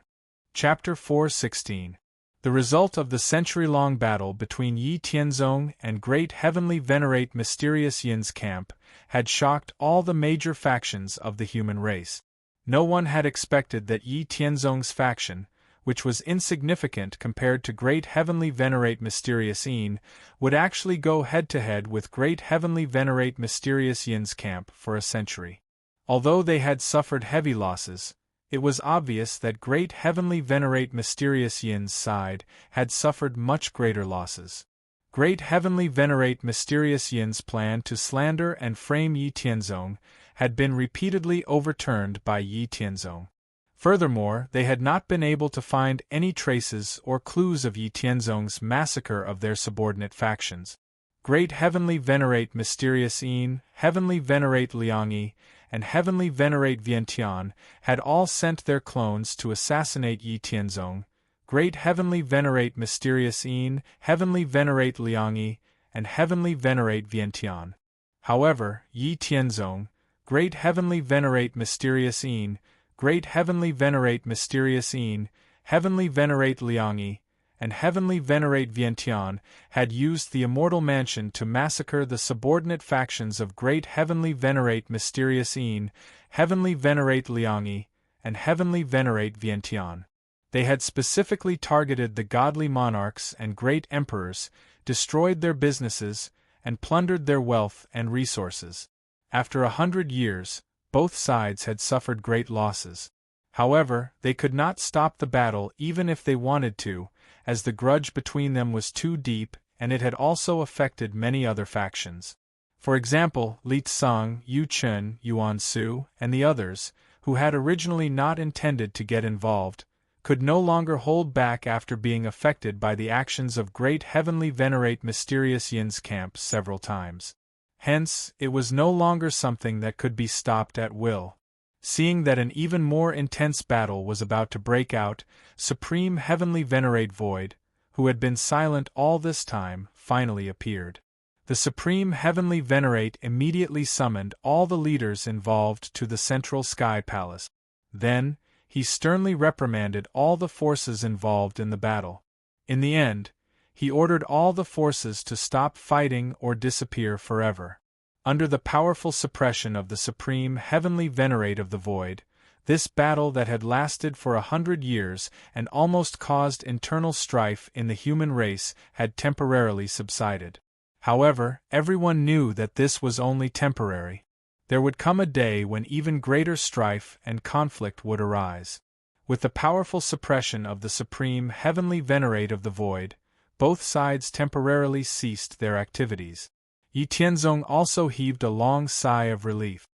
Chapter 4:16. The result of the century-long battle between Yi Tianzong and Great Heavenly Venerate Mysterious Yin's camp had shocked all the major factions of the human race. No one had expected that Yi Tianzong's faction, which was insignificant compared to Great Heavenly Venerate Mysterious Een, would actually go head-to-head with Great Heavenly Venerate Mysterious Yin's camp for a century. Although they had suffered heavy losses, it was obvious that Great Heavenly Venerate Mysterious Yin's side had suffered much greater losses. Great Heavenly Venerate Mysterious Yin's plan to slander and frame Yi Tianzong had been repeatedly overturned by Yi Tianzong. Furthermore, they had not been able to find any traces or clues of Yi Tianzong's massacre of their subordinate factions. Great Heavenly Venerate Mysterious Een, Heavenly Venerate Liangyi, and Heavenly Venerate Vientian had all sent their clones to assassinate Yi Tianzong. Great Heavenly Venerate Mysterious Een, Heavenly Venerate Liangyi, and Heavenly Venerate Vientian. However, Yi Tianzong, Great Heavenly Venerate Mysterious Een, Great Heavenly Venerate Mysterious Een, Heavenly Venerate Liangyi, and Heavenly Venerate Vientian had used the Immortal Mansion to massacre the subordinate factions of Great Heavenly Venerate Mysterious Een, Heavenly Venerate Liangyi, and Heavenly Venerate Vientian. They had specifically targeted the godly monarchs and great emperors, destroyed their businesses, and plundered their wealth and resources. After 100 years, both sides had suffered great losses. However, they could not stop the battle even if they wanted to, as the grudge between them was too deep and it had also affected many other factions. For example, Li Tsang, Yu Chen, Yuan Su, and the others, who had originally not intended to get involved, could no longer hold back after being affected by the actions of Great Heavenly Venerate Mysterious Yin's camp several times. Hence, it was no longer something that could be stopped at will. Seeing that an even more intense battle was about to break out, Supreme Heavenly Venerate Void, who had been silent all this time, finally appeared. The Supreme Heavenly Venerate immediately summoned all the leaders involved to the Central Sky Palace. Then, he sternly reprimanded all the forces involved in the battle. In the end, he ordered all the forces to stop fighting or disappear forever. Under the powerful suppression of the Supreme Heavenly Venerate of the Void, this battle that had lasted for 100 years and almost caused internal strife in the human race had temporarily subsided. However, everyone knew that this was only temporary. There would come a day when even greater strife and conflict would arise. With the powerful suppression of the Supreme Heavenly Venerate of the Void, both sides temporarily ceased their activities. Yi Tianzong also heaved a long sigh of relief.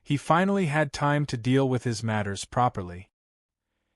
He finally had time to deal with his matters properly.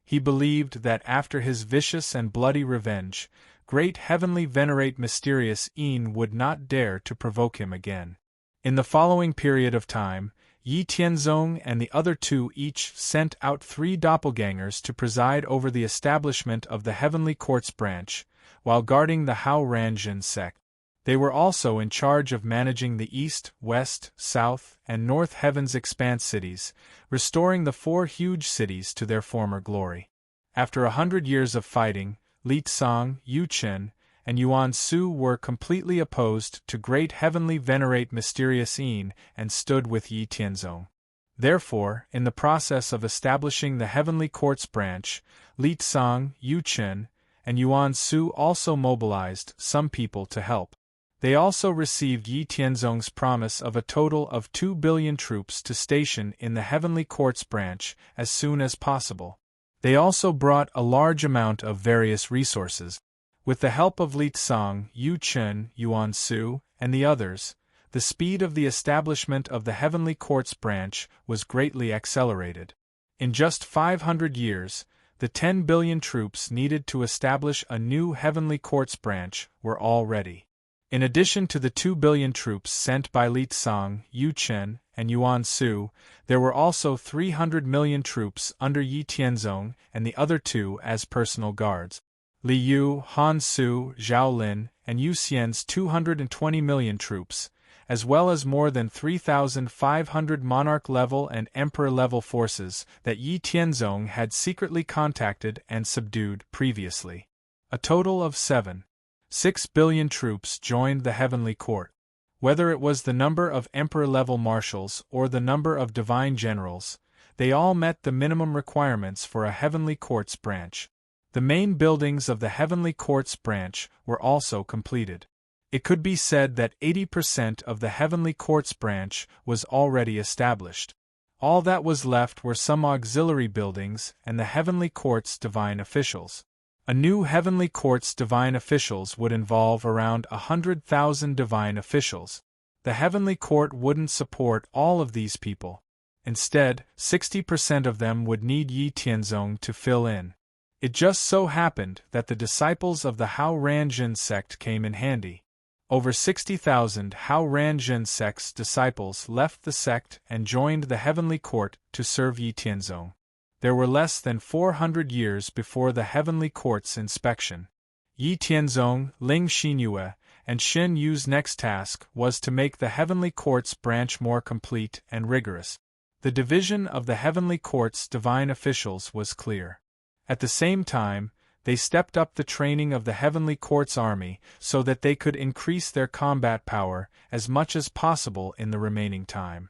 He believed that after his vicious and bloody revenge, Great Heavenly Venerate Mysterious Een would not dare to provoke him again. In the following period of time, Yi Tianzong and the other two each sent out 3 doppelgangers to preside over the establishment of the Heavenly Courts branch, while guarding the Hao Ranjin sect. They were also in charge of managing the East, West, South, and North Heaven's Expanse cities, restoring the 4 huge cities to their former glory. After 100 years of fighting, Li Tsang, Yu Chen, and Yuan Su were completely opposed to Great Heavenly Venerate Mysterious Een and stood with Yi Tianzong. Therefore, in the process of establishing the Heavenly Courts branch, Li Tsang, Yu Chen, and Yuan Su also mobilized some people to help. They also received Yi Tianzong's promise of a total of 2 billion troops to station in the Heavenly Courts branch as soon as possible. They also brought a large amount of various resources. With the help of Li Tsang, Yu Chen, Yuan Su, and the others, the speed of the establishment of the Heavenly Courts branch was greatly accelerated. In just 500 years, the 10 billion troops needed to establish a new Heavenly Courts branch were all ready. In addition to the 2 billion troops sent by Li Tsang, Yu Chen, and Yuan Su, there were also 300 million troops under Yi Tianzong and the other two as personal guards. Li Yu, Han Su, Zhao Lin, and Yu Xian's 220 million troops, as well as more than 3,500 monarch-level and emperor-level forces that Yi Tianzong had secretly contacted and subdued previously. A total of 6 billion troops joined the Heavenly Court. Whether it was the number of emperor-level marshals or the number of divine generals, they all met the minimum requirements for a Heavenly Courts branch. The main buildings of the Heavenly Courts branch were also completed. It could be said that 80% of the Heavenly Courts branch was already established. All that was left were some auxiliary buildings and the Heavenly Courts divine officials. A new Heavenly Courts divine officials would involve around 100,000 divine officials. The Heavenly Court wouldn't support all of these people. Instead, 60% of them would need Yi Tianzong to fill in. It just so happened that the disciples of the Hao Ranjin sect came in handy. Over 60,000 Hao Ranjin sect's disciples left the sect and joined the Heavenly Court to serve Yi Tianzong. There were less than 400 years before the Heavenly Court's inspection. Yi Tianzong, Ling Xinyue, and Xin Yu's next task was to make the Heavenly Court's branch more complete and rigorous. The division of the Heavenly Court's divine officials was clear. At the same time, they stepped up the training of the Heavenly Court's army so that they could increase their combat power as much as possible in the remaining time.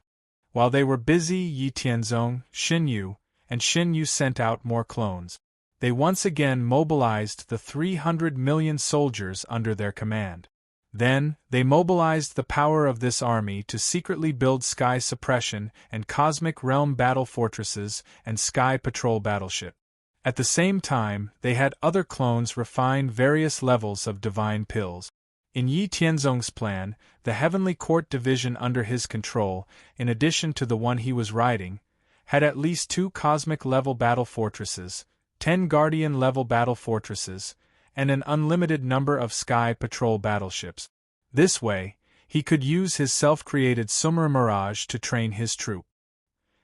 While they were busy, Yi Tianzong, Xin Yu, and Xin Yu sent out more clones. They once again mobilized the 300 million soldiers under their command. Then, they mobilized the power of this army to secretly build sky suppression and cosmic realm battle fortresses and sky patrol battleship. At the same time, they had other clones refine various levels of divine pills. In Yi Tianzong's plan, the Heavenly Court division under his control, in addition to the one he was riding, had at least 2 cosmic-level battle fortresses, 10 Guardian-level battle fortresses, and an unlimited number of sky patrol battleships. This way, he could use his self-created Summer Mirage to train his troop.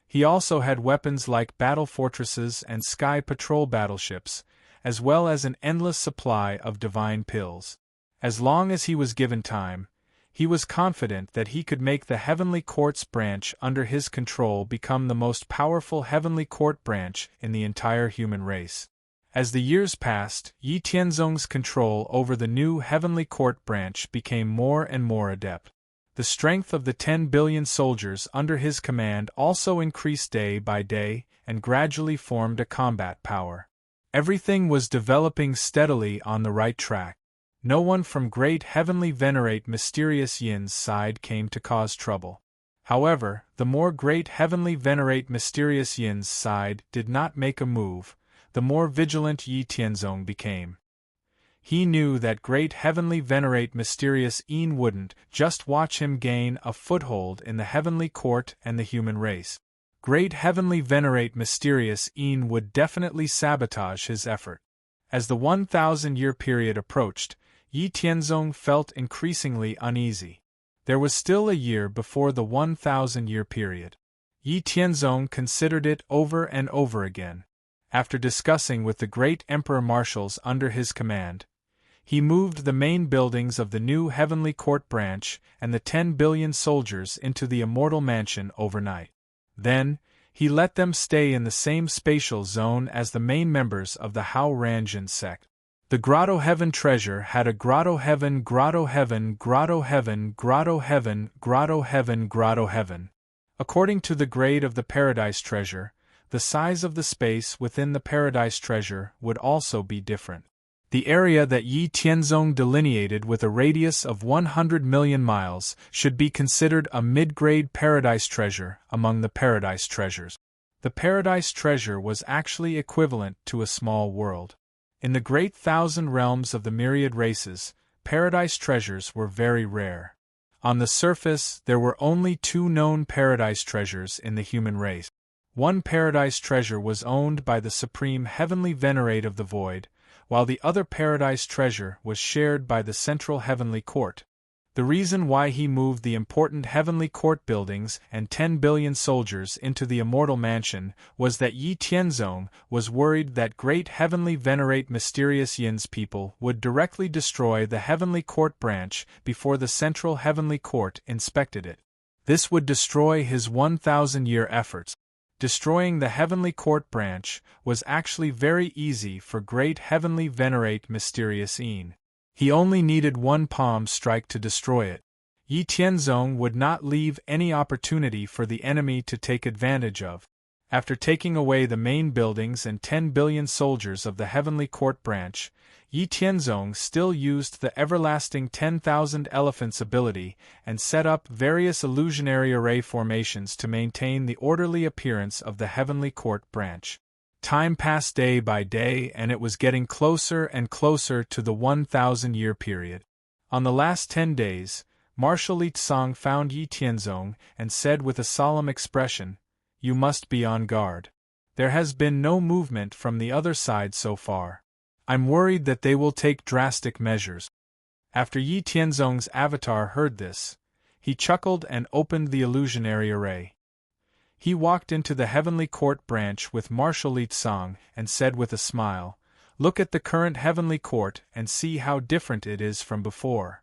He also had weapons like battle fortresses and sky patrol battleships, as well as an endless supply of divine pills. As long as he was given time, he was confident that he could make the Heavenly Court's branch under his control become the most powerful Heavenly Court branch in the entire human race. As the years passed, Yi Tianzong's control over the new Heavenly Court branch became more and more adept. The strength of the 10 billion soldiers under his command also increased day by day and gradually formed a combat power. Everything was developing steadily on the right track. No one from Great Heavenly Venerate Mysterious Yin's side came to cause trouble. However, the more Great Heavenly Venerate Mysterious Yin's side did not make a move, the more vigilant Yi Tianzong became. He knew that Great Heavenly Venerate Mysterious Yin wouldn't just watch him gain a foothold in the Heavenly Court and the human race. Great Heavenly Venerate Mysterious Yin would definitely sabotage his effort. As the 1,000-year period approached, Yi Tianzong felt increasingly uneasy. There was still a year before the 1,000-year period. Yi Tianzong considered it over and over again. After discussing with the great Emperor marshals under his command, he moved the main buildings of the new Heavenly Court branch and the 10 billion soldiers into the Immortal Mansion overnight. Then, he let them stay in the same spatial zone as the main members of the Hao Ranjin sect. The Grotto Heaven treasure had a Grotto Heaven, Grotto Heaven, Grotto Heaven, Grotto Heaven, Grotto Heaven, Grotto Heaven. According to the grade of the Paradise treasure, the size of the space within the Paradise treasure would also be different. The area that Yi Tianzong delineated with a radius of 100 million miles should be considered a mid-grade Paradise treasure among the Paradise treasures. The Paradise treasure was actually equivalent to a small world. In the great 1,000 realms of the myriad races, Paradise treasures were very rare. On the surface, there were only 2 known Paradise treasures in the human race. One Paradise treasure was owned by the Supreme Heavenly Venerate of the Void, while the other Paradise treasure was shared by the Central Heavenly Court. The reason why he moved the important Heavenly Court buildings and 10 billion soldiers into the Immortal Mansion was that Yi Tianzong was worried that Great Heavenly Venerate Mysterious Yin's people would directly destroy the Heavenly Court branch before the Central Heavenly Court inspected it. This would destroy his 1,000-year efforts. Destroying the Heavenly Court branch was actually very easy for Great Heavenly Venerate Mysterious Yin. He only needed one palm strike to destroy it. Yi Tianzong would not leave any opportunity for the enemy to take advantage of. After taking away the main buildings and 10 billion soldiers of the Heavenly Court branch, Yi Tianzong still used the everlasting 10,000 elephants ability and set up various illusionary array formations to maintain the orderly appearance of the Heavenly Court branch. Time passed day by day and it was getting closer and closer to the 1,000-year period. On the last 10 days, Marshal Li Tsang found Yi Tianzong and said with a solemn expression, "You must be on guard. There has been no movement from the other side so far. I'm worried that they will take drastic measures." After Yi Tianzong's avatar heard this, he chuckled and opened the illusionary array. He walked into the Heavenly Court branch with Marshal Li Tsang and said with a smile, "Look at the current Heavenly Court and see how different it is from before."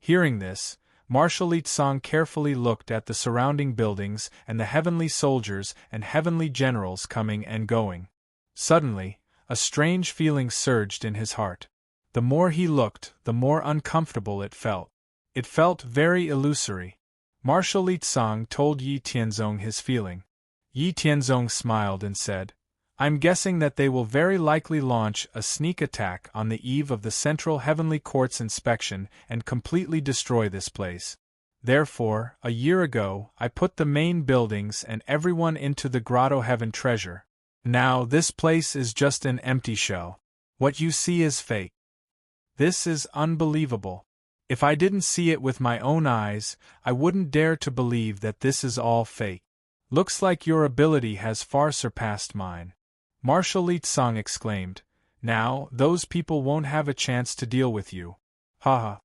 Hearing this, Marshal Li Tsang carefully looked at the surrounding buildings and the heavenly soldiers and heavenly generals coming and going. Suddenly, a strange feeling surged in his heart. The more he looked, the more uncomfortable it felt. It felt very illusory. Marshal Li Tsang told Yi Tianzong his feeling. Yi Tianzong smiled and said, "I'm guessing that they will very likely launch a sneak attack on the eve of the Central Heavenly Court's inspection and completely destroy this place. Therefore, a year ago, I put the main buildings and everyone into the Grotto Heaven treasure. Now this place is just an empty shell. What you see is fake. This is unbelievable. If I didn't see it with my own eyes, I wouldn't dare to believe that this is all fake. Looks like your ability has far surpassed mine." Marshal Li Tsang exclaimed, "Now, those people won't have a chance to deal with you. Haha."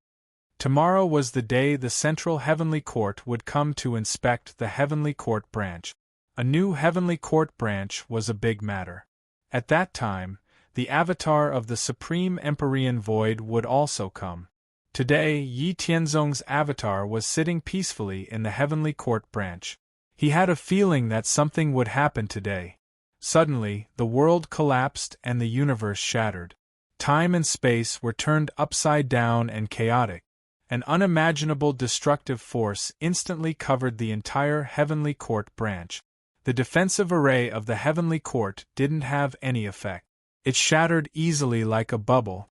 Tomorrow was the day the Central Heavenly Court would come to inspect the Heavenly Court branch. A new Heavenly Court branch was a big matter. At that time, the avatar of the Supreme Empyrean Void would also come. Today, Yi Tianzong's avatar was sitting peacefully in the Heavenly Court branch. He had a feeling that something would happen today. Suddenly, the world collapsed and the universe shattered. Time and space were turned upside down and chaotic. An unimaginable destructive force instantly covered the entire Heavenly Court branch. The defensive array of the Heavenly Court didn't have any effect. It shattered easily like a bubble.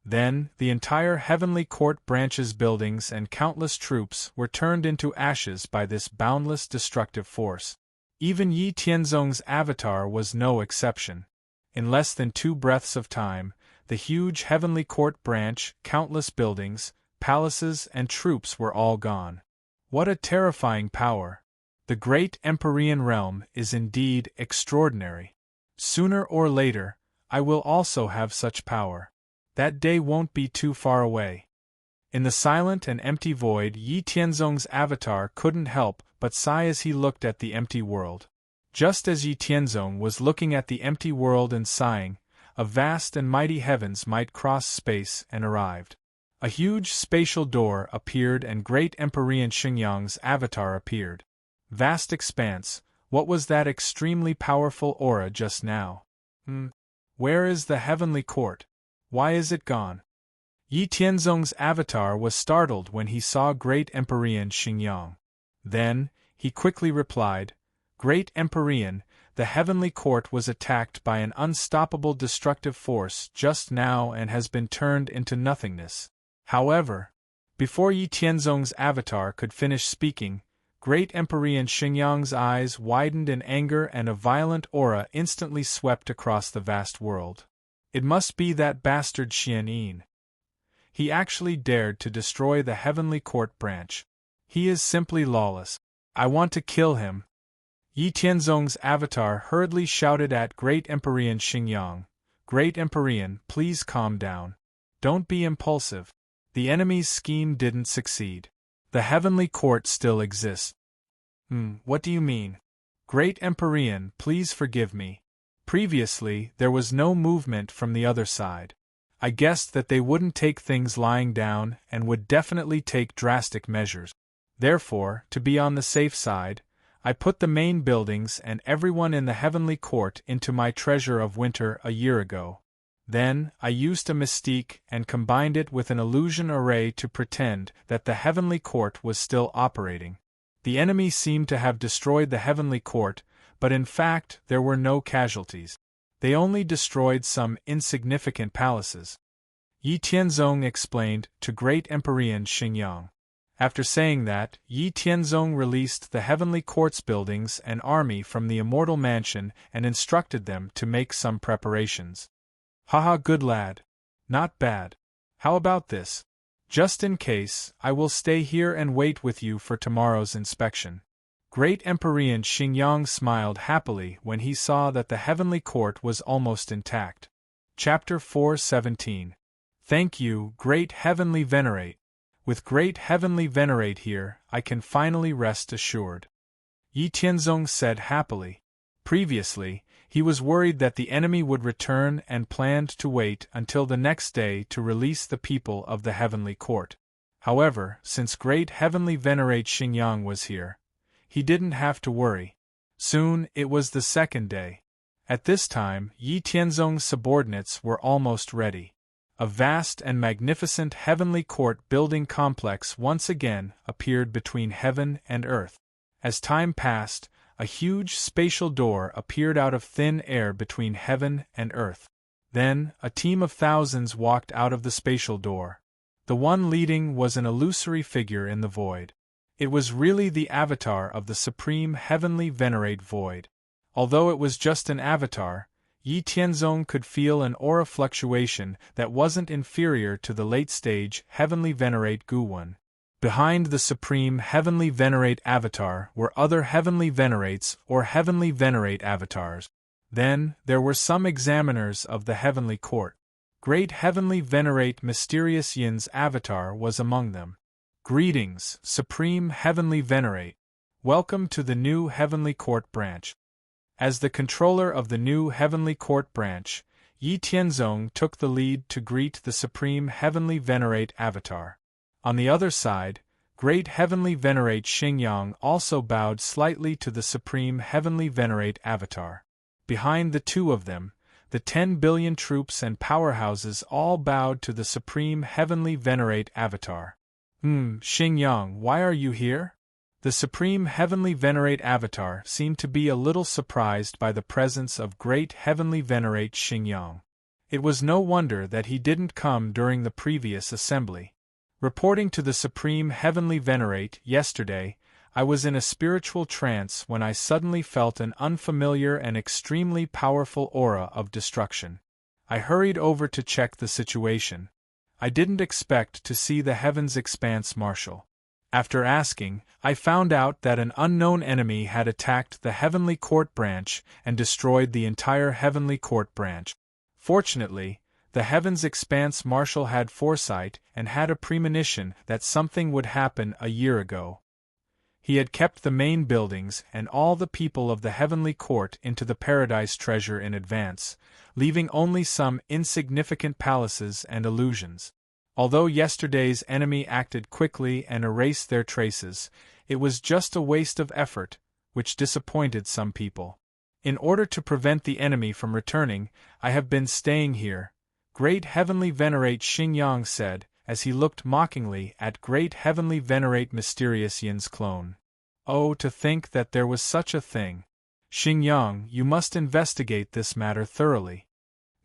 Then, the entire Heavenly Court branch's buildings and countless troops were turned into ashes by this boundless destructive force. Even Yi Tianzong's avatar was no exception. In less than 2 breaths of time, the huge Heavenly Court branch, countless buildings, palaces and troops were all gone. What a terrifying power! The great Empyrean realm is indeed extraordinary. Sooner or later, I will also have such power. That day won't be too far away. In the silent and empty void, Yi Tianzong's avatar couldn't help but sigh as he looked at the empty world. Just as Yi Tianzong was looking at the empty world and sighing, a vast and mighty heavens might cross space and arrived. A huge spatial door appeared and great Empyrean Xingyang's avatar appeared. Vast expanse, what was that extremely powerful aura just now? Where is the Heavenly Court? Why is it gone? Yi Tianzong's avatar was startled when he saw Great Empyrean Xingyang. Then, he quickly replied, "Great Empyrean, the Heavenly Court was attacked by an unstoppable destructive force just now and has been turned into nothingness." However, before Yi Tianzong's avatar could finish speaking, Great Empyrean Xingyang's eyes widened in anger and a violent aura instantly swept across the vast world. It must be that bastard Xian Yin. He actually dared to destroy the Heavenly Court branch. He is simply lawless. I want to kill him. Yi Tianzong's avatar hurriedly shouted at Great Empyrean Xingyang, "Great Empyrean, please calm down. Don't be impulsive. The enemy's scheme didn't succeed. The Heavenly Court still exists." What do you mean? Great Empyrean, please forgive me. Previously, there was no movement from the other side. I guessed that they wouldn't take things lying down and would definitely take drastic measures. Therefore, to be on the safe side, I put the main buildings and everyone in the Heavenly Court into my treasure of winter a year ago. Then, I used a mystique and combined it with an illusion array to pretend that the Heavenly Court was still operating. The enemy seemed to have destroyed the heavenly court, but in fact there were no casualties. They only destroyed some insignificant palaces. Yi Tianzong explained to Great Emperor Xingyang. After saying that, Yi Tianzong released the heavenly court's buildings and army from the immortal mansion and instructed them to make some preparations. Haha, good lad. Not bad. How about this? Just in case, I will stay here and wait with you for tomorrow's inspection. Great Emperor Xingyang smiled happily when he saw that the heavenly court was almost intact. Chapter 4:17. Thank you, Great Heavenly Venerate. With Great Heavenly Venerate here, I can finally rest assured. Yi Tianzong said happily. Previously, he was worried that the enemy would return and planned to wait until the next day to release the people of the heavenly court. However, since Great Heavenly Venerate Xingyang was here, he didn't have to worry. Soon it was the second day. At this time, Yi Tianzong's subordinates were almost ready. A vast and magnificent heavenly court building complex once again appeared between heaven and earth. As time passed, a huge spatial door appeared out of thin air between heaven and earth. Then, a team of thousands walked out of the spatial door. The one leading was an illusory figure in the void. It was really the avatar of the Supreme Heavenly Venerate Void. Although it was just an avatar, Yi Tianzong could feel an aura fluctuation that wasn't inferior to the late-stage Heavenly Venerate Guwun. Behind the Supreme Heavenly Venerate avatar were other Heavenly Venerates or Heavenly Venerate avatars. Then, there were some examiners of the Heavenly Court. Great Heavenly Venerate Mysterious Yin's avatar was among them. Greetings, Supreme Heavenly Venerate. Welcome to the new Heavenly Court branch. As the controller of the new Heavenly Court branch, Yi Tianzong took the lead to greet the Supreme Heavenly Venerate avatar. On the other side, Great Heavenly Venerate Xingyang also bowed slightly to the Supreme Heavenly Venerate avatar. Behind the two of them, the 10 billion troops and powerhouses all bowed to the Supreme Heavenly Venerate avatar. Xingyang, why are you here? The Supreme Heavenly Venerate avatar seemed to be a little surprised by the presence of Great Heavenly Venerate Xingyang. It was no wonder that he didn't come during the previous assembly. Reporting to the Supreme Heavenly Venerate, yesterday, I was in a spiritual trance when I suddenly felt an unfamiliar and extremely powerful aura of destruction. I hurried over to check the situation. I didn't expect to see the Heavens Expanse Marshal. After asking, I found out that an unknown enemy had attacked the Heavenly Court branch and destroyed the entire Heavenly Court branch. Fortunately, the Heavens Expanse Marshal had foresight and had a premonition that something would happen a year ago. He had kept the main buildings and all the people of the Heavenly Court into the Paradise Treasure in advance, leaving only some insignificant palaces and illusions. Although yesterday's enemy acted quickly and erased their traces, it was just a waste of effort, which disappointed some people. In order to prevent the enemy from returning, I have been staying here, Great Heavenly Venerate Xingyang said, as he looked mockingly at Great Heavenly Venerate Mysterious Yin's clone. Oh, to think that there was such a thing! Xingyang, you must investigate this matter thoroughly.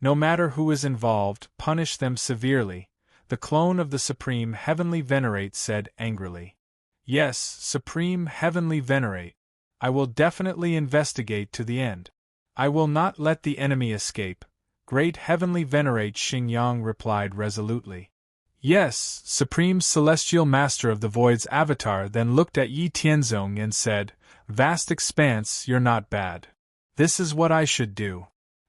No matter who is involved, punish them severely, the clone of the Supreme Heavenly Venerate said angrily. Yes, Supreme Heavenly Venerate. I will definitely investigate to the end. I will not let the enemy escape, Great Heavenly Venerate Xingyang replied resolutely. Yes, Supreme Celestial Master of the Void's avatar then looked at Yi Tianzong and said, Vast Expanse, you're not bad. This is what I should do.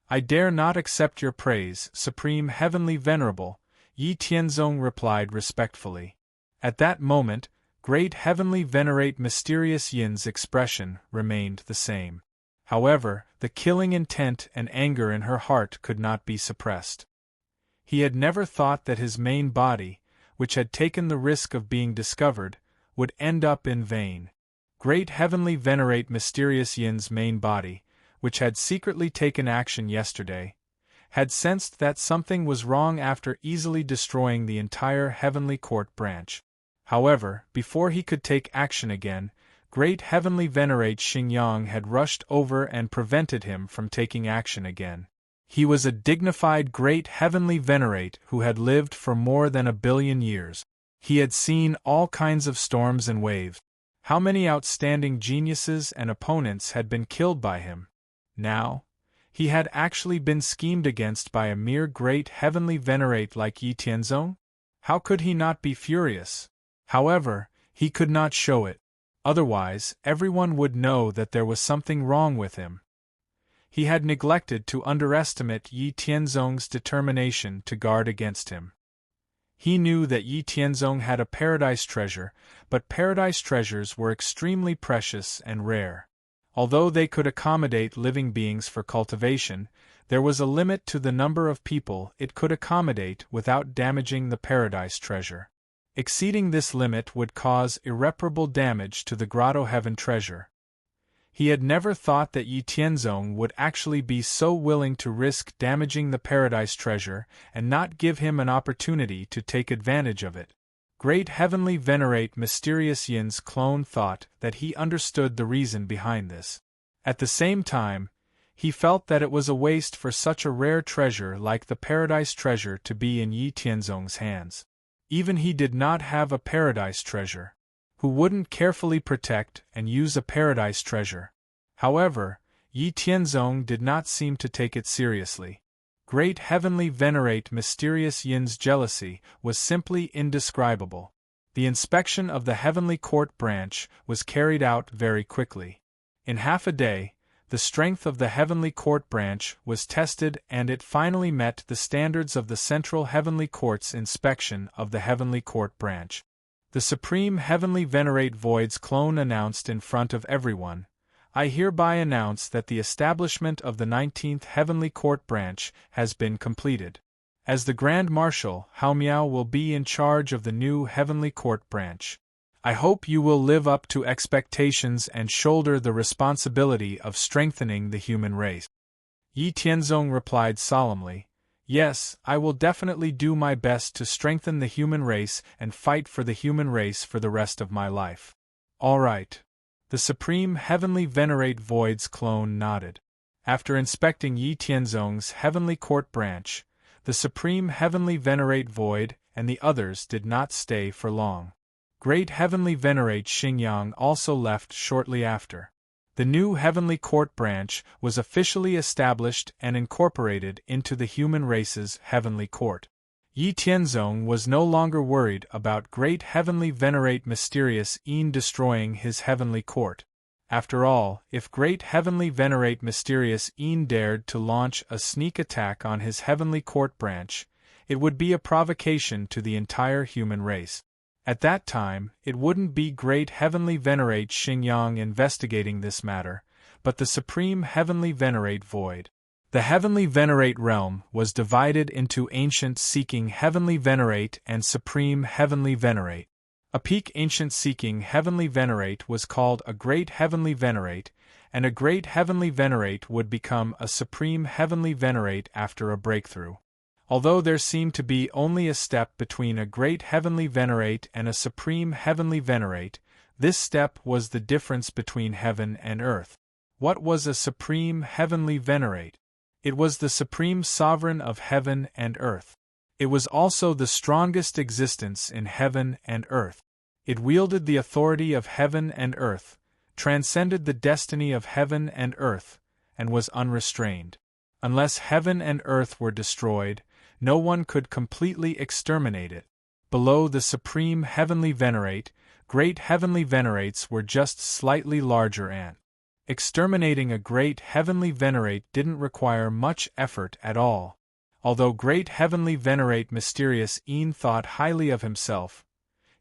I dare not accept your praise, Supreme Heavenly Venerable, Yi Tianzong replied respectfully. At that moment, Great Heavenly Venerate Mysterious Yin's expression remained the same. However, the killing intent and anger in her heart could not be suppressed. He had never thought that his main body, which had taken the risk of being discovered, would end up in vain. Great Heavenly Venerate Mysterious Yin's main body, which had secretly taken action yesterday, had sensed that something was wrong after easily destroying the entire Heavenly Court branch. However, before he could take action again, Great Heavenly Venerate Xingyang had rushed over and prevented him from taking action again. He was a dignified Great Heavenly Venerate who had lived for more than 1,000,000,000 years. He had seen all kinds of storms and waves. How many outstanding geniuses and opponents had been killed by him? Now, he had actually been schemed against by a mere Great Heavenly Venerate like Yi Tianzong? How could he not be furious? However, he could not show it. Otherwise, everyone would know that there was something wrong with him. He had neglected to underestimate Yi Tianzong's determination to guard against him. He knew that Yi Tianzong had a paradise treasure, but paradise treasures were extremely precious and rare. Although they could accommodate living beings for cultivation, there was a limit to the number of people it could accommodate without damaging the paradise treasure. Exceeding this limit would cause irreparable damage to the Grotto Heaven treasure. He had never thought that Yi Tianzong would actually be so willing to risk damaging the paradise treasure and not give him an opportunity to take advantage of it. Great Heavenly Venerate Mysterious Yin's clone thought that he understood the reason behind this. At the same time, he felt that it was a waste for such a rare treasure like the paradise treasure to be in Yi Tianzong's hands. Even he did not have a paradise treasure. Who wouldn't carefully protect and use a paradise treasure? However, Yi Tianzong did not seem to take it seriously. Great Heavenly Venerate Mysterious Yin's jealousy was simply indescribable. The inspection of the Heavenly Court branch was carried out very quickly. In half a day, the strength of the Heavenly Court branch was tested and it finally met the standards of the Central Heavenly Court's inspection of the Heavenly Court branch. The Supreme Heavenly Venerate Void's clone announced in front of everyone, "I hereby announce that the establishment of the 19th Heavenly Court branch has been completed. As the Grand Marshal, Hao Miao will be in charge of the new Heavenly Court branch. I hope you will live up to expectations and shoulder the responsibility of strengthening the human race." Yi Tianzong replied solemnly, "Yes, I will definitely do my best to strengthen the human race and fight for the human race for the rest of my life." "All right." The Supreme Heavenly Venerate Void's clone nodded. After inspecting Yi Tianzong's Heavenly Court branch, the Supreme Heavenly Venerate Void and the others did not stay for long. Great Heavenly Venerate Xingyang also left shortly after. The new Heavenly Court branch was officially established and incorporated into the human race's Heavenly Court. Yi Tianzong was no longer worried about Great Heavenly Venerate Mysterious Yin destroying his Heavenly Court. After all, if Great Heavenly Venerate Mysterious Yin dared to launch a sneak attack on his Heavenly Court branch, it would be a provocation to the entire human race. At that time, it wouldn't be Great Heavenly Venerate Xingyang investigating this matter, but the Supreme Heavenly Venerate Void. The Heavenly Venerate realm was divided into Ancient Seeking Heavenly Venerate and Supreme Heavenly Venerate. A peak Ancient Seeking Heavenly Venerate was called a Great Heavenly Venerate, and a Great Heavenly Venerate would become a Supreme Heavenly Venerate after a breakthrough. Although there seemed to be only a step between a Great Heavenly Venerate and a Supreme Heavenly Venerate, this step was the difference between heaven and earth. What was a Supreme Heavenly Venerate? It was the Supreme Sovereign of heaven and earth. It was also the strongest existence in heaven and earth. It wielded the authority of heaven and earth, transcended the destiny of heaven and earth, and was unrestrained. Unless heaven and earth were destroyed, no one could completely exterminate it. Below the Supreme Heavenly Venerate, Great Heavenly Venerates were just slightly larger and exterminating a Great Heavenly Venerate didn't require much effort at all. Although Great Heavenly Venerate Mysterious Yin thought highly of himself,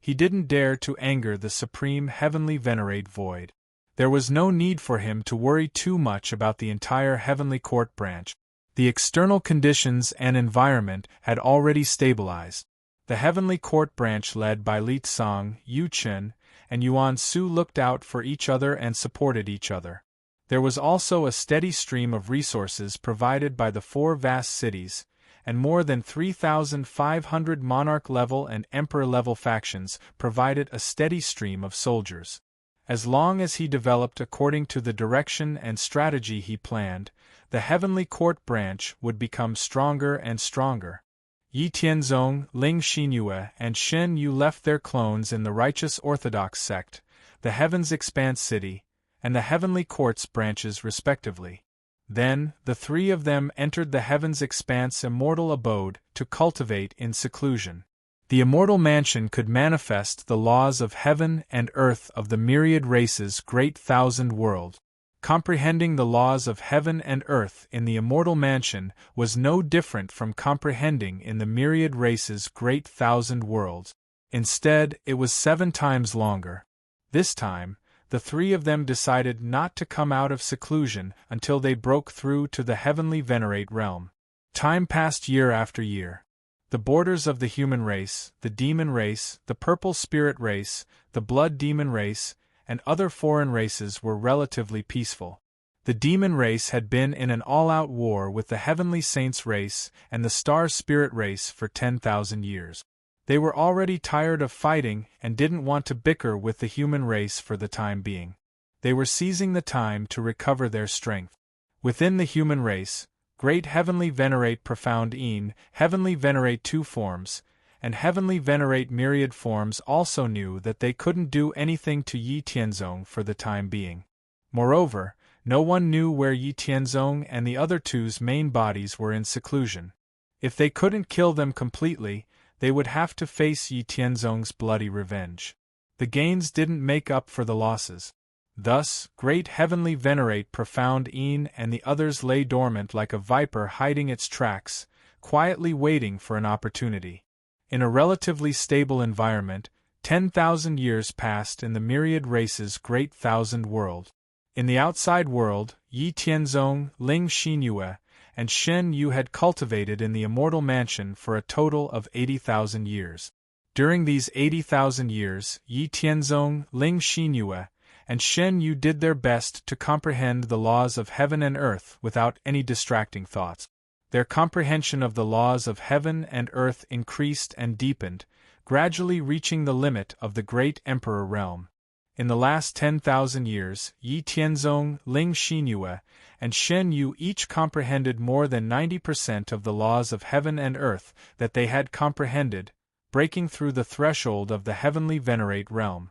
he didn't dare to anger the Supreme Heavenly Venerate Void. There was no need for him to worry too much about the entire Heavenly Court branch. The external conditions and environment had already stabilized. The Heavenly Court branch led by Li Tsang, Yu Chen, and Yuan Su looked out for each other and supported each other. There was also a steady stream of resources provided by the 4 vast cities, and more than 3,500 monarch-level and emperor-level factions provided a steady stream of soldiers. As long as he developed according to the direction and strategy he planned, the heavenly court branch would become stronger and stronger. Yi Tianzong, Ling Xinyue, and Shen Yu left their clones in the righteous Orthodox sect, the Heavens Expanse City, and the heavenly courts branches respectively. Then, the three of them entered the Heavens Expanse immortal abode to cultivate in seclusion. The immortal mansion could manifest the laws of heaven and earth of the myriad races' great thousand world. Comprehending the laws of heaven and earth in the immortal mansion was no different from comprehending in the myriad races' great thousand worlds. Instead, it was 7 times longer. This time, the three of them decided not to come out of seclusion until they broke through to the heavenly venerate realm. Time passed year after year. The borders of the human race, the demon race, the purple spirit race, the blood demon race, and other foreign races were relatively peaceful. The demon race had been in an all-out war with the heavenly saints race and the star spirit race for 10,000 years. They were already tired of fighting and didn't want to bicker with the human race for the time being. They were seizing the time to recover their strength. Within the human race, Great Heavenly Venerate Profound Een, Heavenly Venerate Two Forms, and Heavenly Venerate Myriad Forms also knew that they couldn't do anything to Yi Tianzong for the time being. Moreover, no one knew where Yi Tianzong and the other two's main bodies were in seclusion. If they couldn't kill them completely, they would have to face Yi Tianzong's bloody revenge. The gains didn't make up for the losses. Thus, Great Heavenly Venerate Profound Een and the others lay dormant like a viper hiding its tracks, quietly waiting for an opportunity. In a relatively stable environment, 10,000 years passed in the myriad races' great thousand world. In the outside world, Yi Tianzong, Ling Xinyue, and Shen Yu had cultivated in the immortal mansion for a total of 80,000 years. During these 80,000 years, Yi Tianzong, Ling Xinyue, and Shen Yu did their best to comprehend the laws of heaven and earth without any distracting thoughts. Their comprehension of the laws of heaven and earth increased and deepened, gradually reaching the limit of the great emperor realm. In the last 10,000 years, Yi Tianzong, Ling Xinyue, and Shen Yu each comprehended more than 90% of the laws of heaven and earth that they had comprehended, breaking through the threshold of the heavenly venerate realm.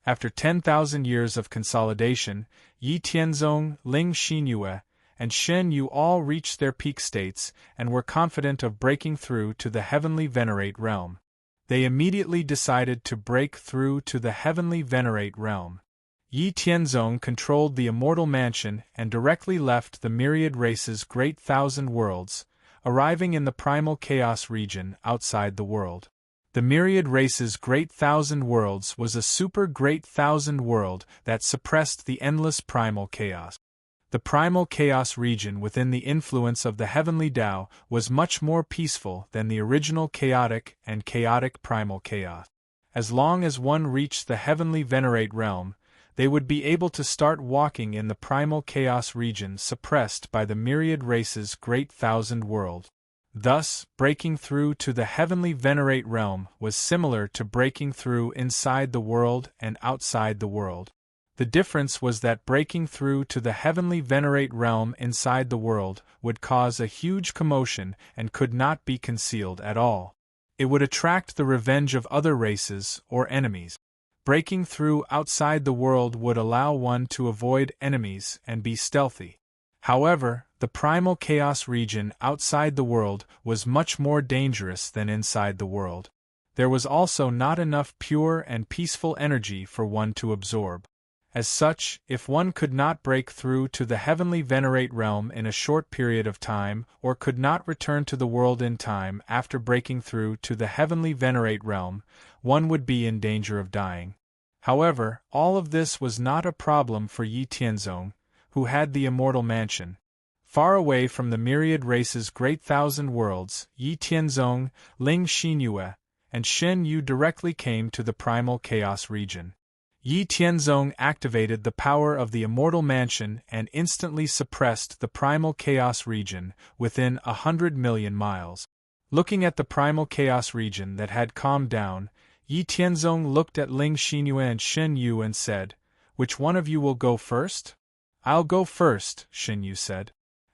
After 10,000 years of consolidation, Yi Tianzong, Ling Xinyue, and Shen Yu all reached their peak states and were confident of breaking through to the heavenly venerate realm. They immediately decided to break through to the heavenly venerate realm. Yi Tianzong controlled the immortal mansion and directly left the myriad races' great thousand worlds, arriving in the primal chaos region outside the world. The myriad races' great thousand worlds was a super great thousand world that suppressed the endless primal chaos. The primal chaos region within the influence of the heavenly Tao was much more peaceful than the original chaotic and chaotic primal chaos. As long as one reached the heavenly venerate realm, they would be able to start walking in the primal chaos region suppressed by the myriad races' great thousand world. Thus, breaking through to the heavenly venerate realm was similar to breaking through inside the world and outside the world. The difference was that breaking through to the heavenly venerate realm inside the world would cause a huge commotion and could not be concealed at all. It would attract the revenge of other races or enemies. Breaking through outside the world would allow one to avoid enemies and be stealthy. However, the primal chaos region outside the world was much more dangerous than inside the world. There was also not enough pure and peaceful energy for one to absorb. As such, if one could not break through to the heavenly venerate realm in a short period of time or could not return to the world in time after breaking through to the heavenly venerate realm, one would be in danger of dying. However, all of this was not a problem for Yi Tianzong, who had the immortal mansion. Far away from the myriad races' great thousand worlds, Yi Tianzong, Ling Xinyue, and Shen Yu directly came to the primal chaos region. Yi Tianzong activated the power of the immortal mansion and instantly suppressed the primal chaos region within 100 million miles. Looking at the primal chaos region that had calmed down, Yi Tianzong looked at Ling Xinyue and Shen Yu and said, Which one of you will go first? I'll go first, Shin Yu said.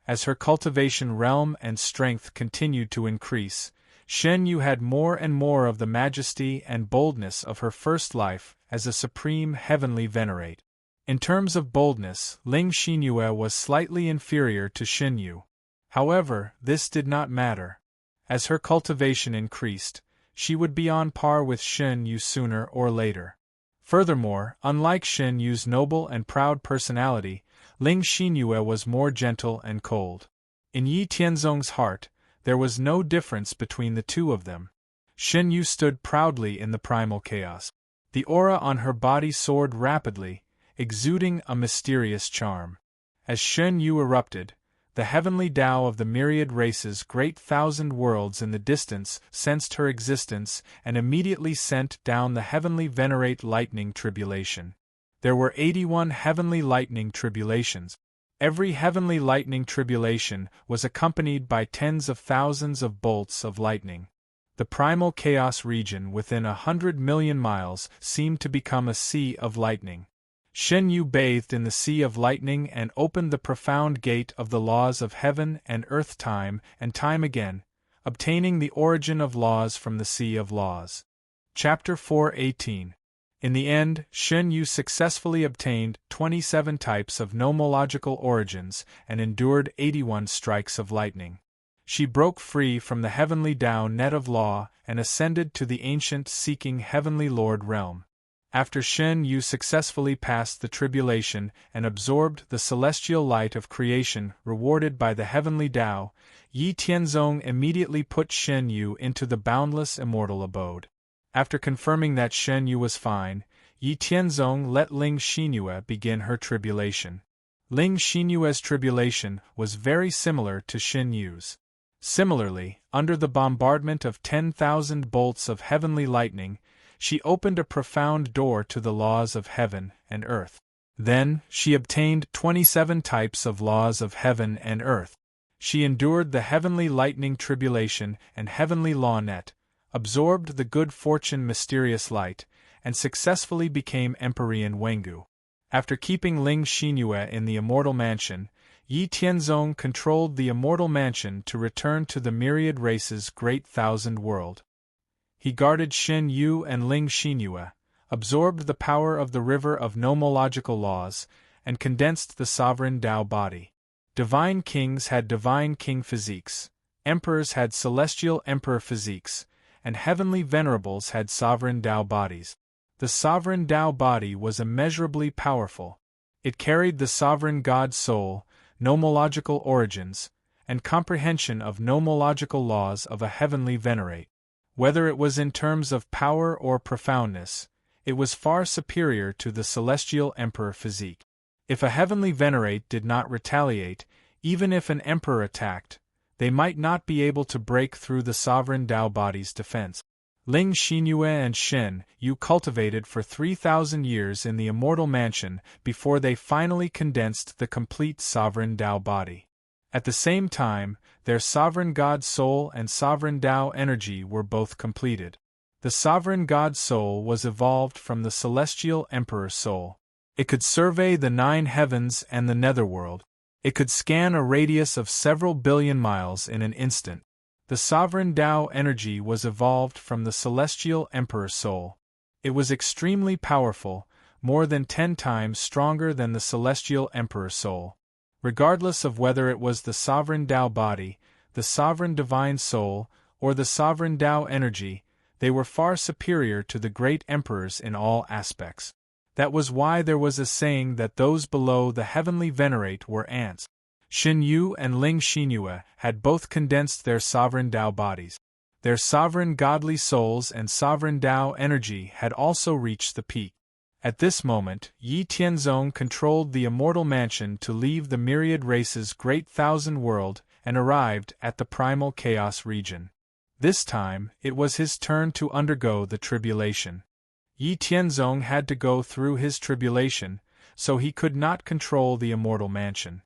As her cultivation realm and strength continued to increase, Shen Yu had more and more of the majesty and boldness of her first life as a supreme heavenly venerate. In terms of boldness, Ling Xinyue was slightly inferior to Shin Yu. However, this did not matter. As her cultivation increased, she would be on par with Shin Yu sooner or later. Furthermore, unlike Shin Yu's noble and proud personality, Ling Xinyue was more gentle and cold. In Yi Tianzong's heart, there was no difference between the two of them. Shin Yu stood proudly in the primal chaos. The aura on her body soared rapidly, exuding a mysterious charm. As Shen Yu erupted, the heavenly Tao of the myriad races, great thousand worlds in the distance, sensed her existence and immediately sent down the heavenly venerate lightning tribulation. There were 81 heavenly lightning tribulations. Every heavenly lightning tribulation was accompanied by tens of thousands of bolts of lightning. The primal chaos region within 100 million miles seemed to become a sea of lightning. Shen Yu bathed in the sea of lightning and opened the profound gate of the laws of heaven and earth time and time again, obtaining the origin of laws from the sea of laws. Chapter 4:18. In the end, Shen Yu successfully obtained 27 types of nomological origins and endured 81 strikes of lightning. She broke free from the heavenly Tao net of law and ascended to the ancient seeking heavenly Lord realm. After Shen Yu successfully passed the tribulation and absorbed the celestial light of creation rewarded by the heavenly Tao, Yi Tianzong immediately put Shen Yu into the boundless immortal abode. After confirming that Shen Yu was fine, Yi Tianzong let Ling Xinyue begin her tribulation. Ling Xinyue's tribulation was very similar to Shen Yu's. Similarly, under the bombardment of 10,000 bolts of heavenly lightning, she opened a profound door to the laws of heaven and earth. Then, she obtained 27 types of laws of heaven and earth. She endured the heavenly lightning tribulation and heavenly law net, absorbed the good fortune mysterious light, and successfully became Empyrean Wengu. After keeping Ling Xinyue in the immortal mansion, Yi Tianzong controlled the immortal mansion to return to the myriad races' great thousand world. He guarded Shen Yu and Ling Xinyue, absorbed the power of the river of nomological laws, and condensed the sovereign Tao body. Divine kings had divine king physiques, emperors had celestial emperor physiques, and heavenly venerables had sovereign Tao bodies. The sovereign Tao body was immeasurably powerful. It carried the sovereign God soul, nomological origins, and comprehension of nomological laws of a heavenly venerate. Whether it was in terms of power or profoundness, it was far superior to the celestial emperor physique. If a heavenly venerate did not retaliate, even if an emperor attacked, they might not be able to break through the sovereign Tao body's defense. Ling Xinyue and Shen Yu cultivated for 3,000 years in the immortal mansion before they finally condensed the complete sovereign Tao body. At the same time, their sovereign God soul and sovereign Tao energy were both completed. The sovereign God soul was evolved from the celestial emperor soul. It could survey the 9 heavens and the netherworld. It could scan a radius of several billion miles in an instant. The sovereign Tao energy was evolved from the celestial emperor soul. It was extremely powerful, more than 10 times stronger than the celestial emperor soul. Regardless of whether it was the sovereign Tao body, the sovereign divine soul, or the sovereign Tao energy, they were far superior to the great emperors in all aspects. That was why there was a saying that those below the heavenly venerate were ants. Shen Yu and Ling Xinyue had both condensed their sovereign Tao bodies. Their sovereign godly souls and sovereign Tao energy had also reached the peak. At this moment, Yi Tianzong controlled the immortal mansion to leave the myriad races' great thousand world and arrived at the primal chaos region. This time, it was his turn to undergo the tribulation. Yi Tianzong had to go through his tribulation, so he could not control the immortal mansion.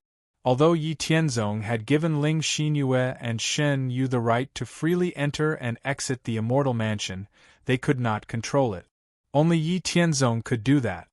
Although Yi Tianzong had given Ling Xinyue and Shen Yu the right to freely enter and exit the immortal mansion, they could not control it. Only Yi Tianzong could do that.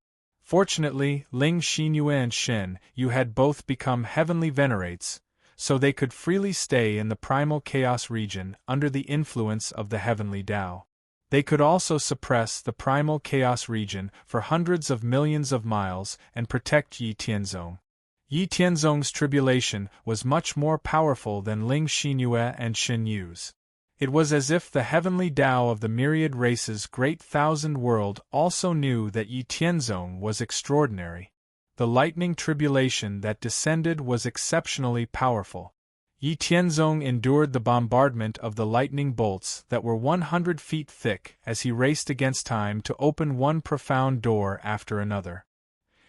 Fortunately, Ling Xinyue and Shen Yu had both become heavenly venerates, so they could freely stay in the primal chaos region under the influence of the heavenly Tao. They could also suppress the primal chaos region for hundreds of millions of miles and protect Yi Tianzong. Yi Tianzong's tribulation was much more powerful than Ling Xinyue and Shen Yu's. It was as if the heavenly Tao of the myriad races' great thousand world also knew that Yi Tianzong was extraordinary. The lightning tribulation that descended was exceptionally powerful. Yi Tianzong endured the bombardment of the lightning bolts that were 100 feet thick as he raced against time to open one profound door after another.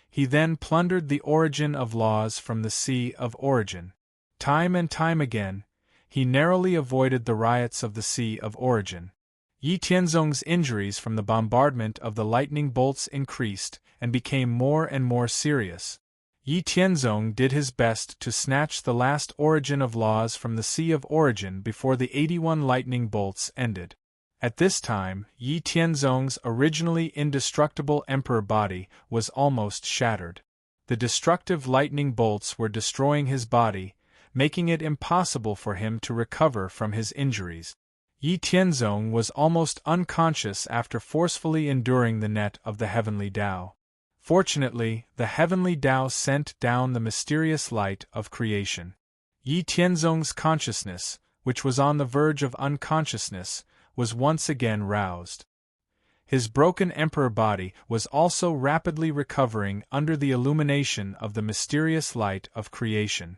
He then plundered the origin of laws from the Sea of Origin. Time and time again, he narrowly avoided the riots of the Sea of Origin. Yi Tianzong's injuries from the bombardment of the lightning bolts increased and became more and more serious. Yi Tianzong did his best to snatch the last origin of laws from the Sea of Origin before the 81 lightning bolts ended. At this time, Yi Tianzong's originally indestructible emperor body was almost shattered. The destructive lightning bolts were destroying his body, making it impossible for him to recover from his injuries. Yi Tianzong was almost unconscious after forcefully enduring the net of the heavenly Tao. Fortunately, the heavenly Tao sent down the mysterious light of creation. Yi Tianzong's consciousness, which was on the verge of unconsciousness, was once again roused. His broken emperor body was also rapidly recovering under the illumination of the mysterious light of creation.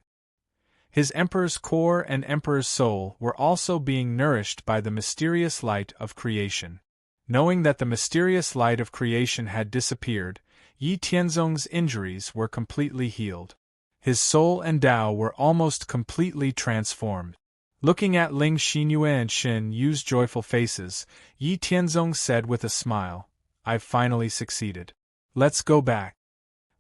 His emperor's core and emperor's soul were also being nourished by the mysterious light of creation. Knowing that the mysterious light of creation had disappeared, Yi Tianzong's injuries were completely healed. His soul and Tao were almost completely transformed. Looking at Ling Xinyue and Shen Yu's joyful faces, Yi Tianzong said with a smile, "I've finally succeeded. Let's go back."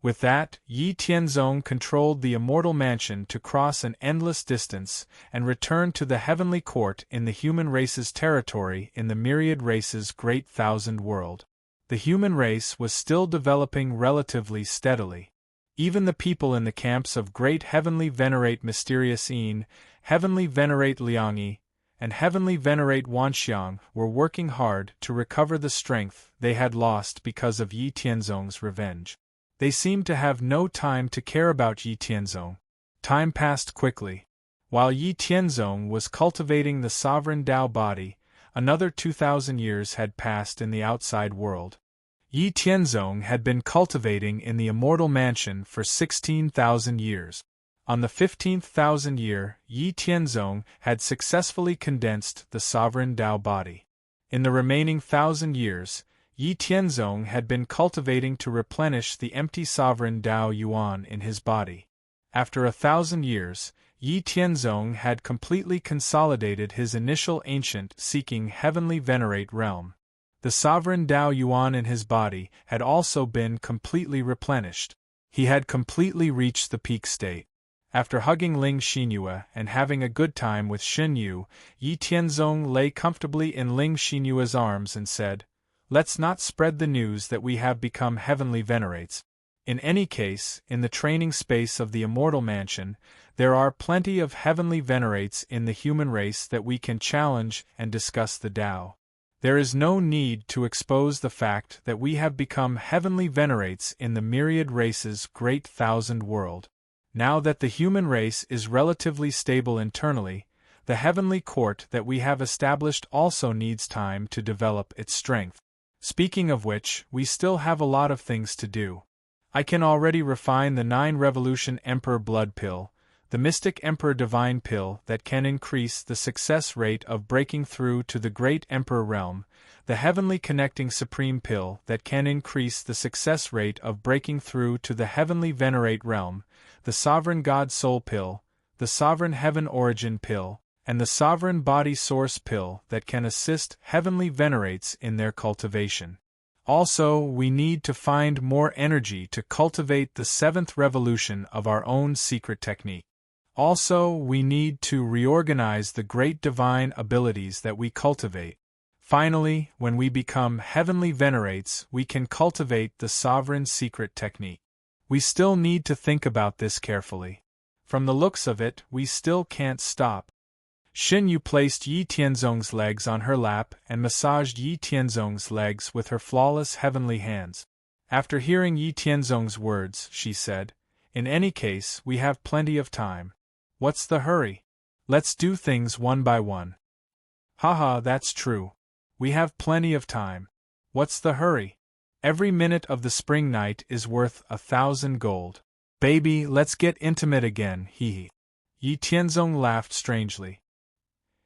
With that, Yi Tianzong controlled the immortal mansion to cross an endless distance and return to the heavenly court in the human race's territory in the myriad race's great thousand world. The human race was still developing relatively steadily. Even the people in the camps of Great Heavenly Venerate Mysterious Yin, Heavenly Venerate Liangyi, and Heavenly Venerate Wanxiang were working hard to recover the strength they had lost because of Yi Tianzong's revenge. They seemed to have no time to care about Yi Tianzong. Time passed quickly. While Yi Tianzong was cultivating the sovereign Tao body, another 2,000 years had passed in the outside world. Yi Tianzong had been cultivating in the immortal mansion for 16,000 years. On the 15,000th year, Yi Tianzong had successfully condensed the sovereign Tao body. In the remaining 1,000 years, Yi Tianzong had been cultivating to replenish the empty sovereign Tao Yuan in his body. After 1,000 years, Yi Tianzong had completely consolidated his initial ancient-seeking heavenly venerate realm. The sovereign Tao Yuan in his body had also been completely replenished. He had completely reached the peak state. After hugging Ling Xinyue and having a good time with Shen Yu, Yi Tianzong lay comfortably in Ling Xinyue's arms and said, "Let's not spread the news that we have become heavenly venerates. In any case, in the training space of the immortal mansion, there are plenty of heavenly venerates in the human race that we can challenge and discuss the Tao. There is no need to expose the fact that we have become heavenly venerates in the myriad race's great thousand world. Now that the human race is relatively stable internally, the heavenly court that we have established also needs time to develop its strength. Speaking of which, we still have a lot of things to do. I can already refine the 9 Revolution Emperor Blood Pill, the Mystic Emperor Divine Pill that can increase the success rate of breaking through to the Great Emperor Realm, the Heavenly Connecting Supreme Pill that can increase the success rate of breaking through to the Heavenly Venerate Realm, the Sovereign God Soul Pill, the Sovereign Heaven Origin Pill, and the Sovereign Body Source Pill that can assist heavenly venerates in their cultivation. Also, we need to find more energy to cultivate the 7th revolution of our own secret technique. Also, we need to reorganize the great divine abilities that we cultivate. Finally, when we become heavenly venerates, we can cultivate the sovereign secret technique. We still need to think about this carefully. From the looks of it, we still can't stop. Xin Yu placed Yi Tianzong's legs on her lap and massaged Yi Tianzong's legs with her flawless heavenly hands. After hearing Yi Tianzong's words, she said, "In any case, we have plenty of time. What's the hurry? Let's do things one by one." "Haha, that's true. We have plenty of time. What's the hurry? Every minute of the spring night is worth 1,000 gold. Baby, let's get intimate again, hee. Yi Tianzong laughed strangely.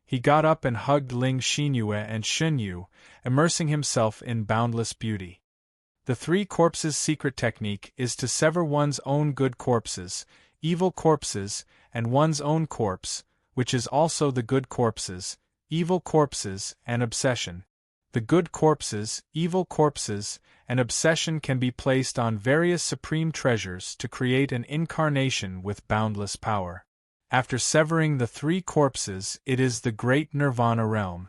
He got up and hugged Ling Xinyue and Xin Yu, immersing himself in boundless beauty. The three corpses secret technique is to sever one's own good corpses, evil corpses, and one's own corpse, which is also the good corpses, evil corpses, and obsession. The good corpses, evil corpses, and obsession can be placed on various supreme treasures to create an incarnation with boundless power. After severing the three corpses, it is the great nirvana realm.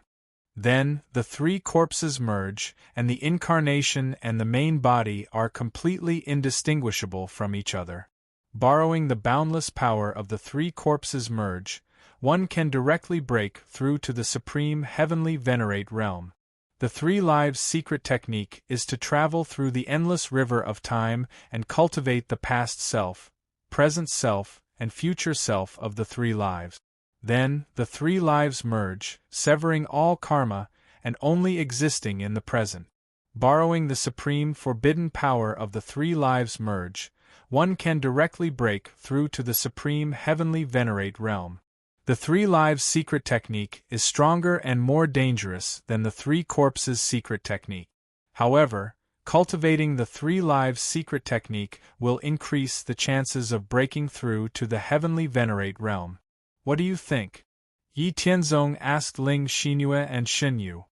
Then, the three corpses merge, and the incarnation and the main body are completely indistinguishable from each other. Borrowing the boundless power of the three corpses merge, one can directly break through to the supreme heavenly venerate realm. The three lives secret technique is to travel through the endless river of time and cultivate the past self, present self, and future self of the three lives. Then, the three lives merge, severing all karma, and only existing in the present. Borrowing the supreme forbidden power of the three lives merge, one can directly break through to the supreme heavenly venerate realm. The three lives secret technique is stronger and more dangerous than the three corpses secret technique. However, cultivating the three lives secret technique will increase the chances of breaking through to the heavenly venerate realm. What do you think? Yi Tianzong asked Ling Xinyue and Xin Yu.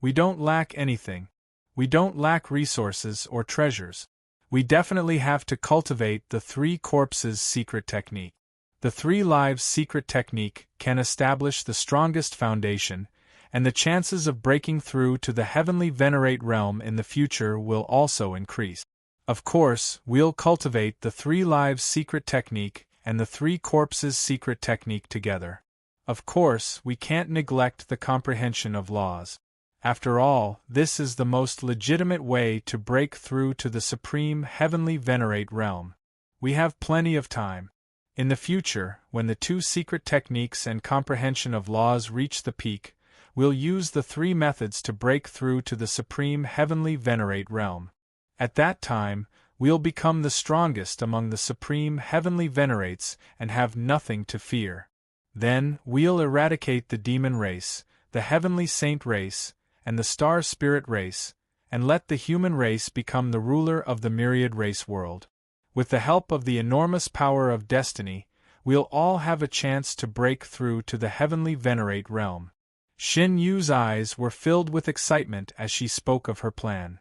We don't lack anything. We don't lack resources or treasures. We definitely have to cultivate the three corpses secret technique. The three lives secret technique can establish the strongest foundation, and the chances of breaking through to the heavenly venerate realm in the future will also increase. Of course, we'll cultivate the three lives secret technique and the three corpses secret technique together. Of course, we can't neglect the comprehension of laws. After all, this is the most legitimate way to break through to the supreme heavenly venerate realm. We have plenty of time. In the future, when the two secret techniques and comprehension of laws reach the peak, we'll use the three methods to break through to the supreme heavenly venerate realm. At that time, we'll become the strongest among the supreme heavenly venerates and have nothing to fear. Then, we'll eradicate the demon race, the heavenly saint race, and the star spirit race, and let the human race become the ruler of the myriad race world. With the help of the enormous power of destiny, we'll all have a chance to break through to the heavenly venerate realm. Xin Yu's eyes were filled with excitement as she spoke of her plan.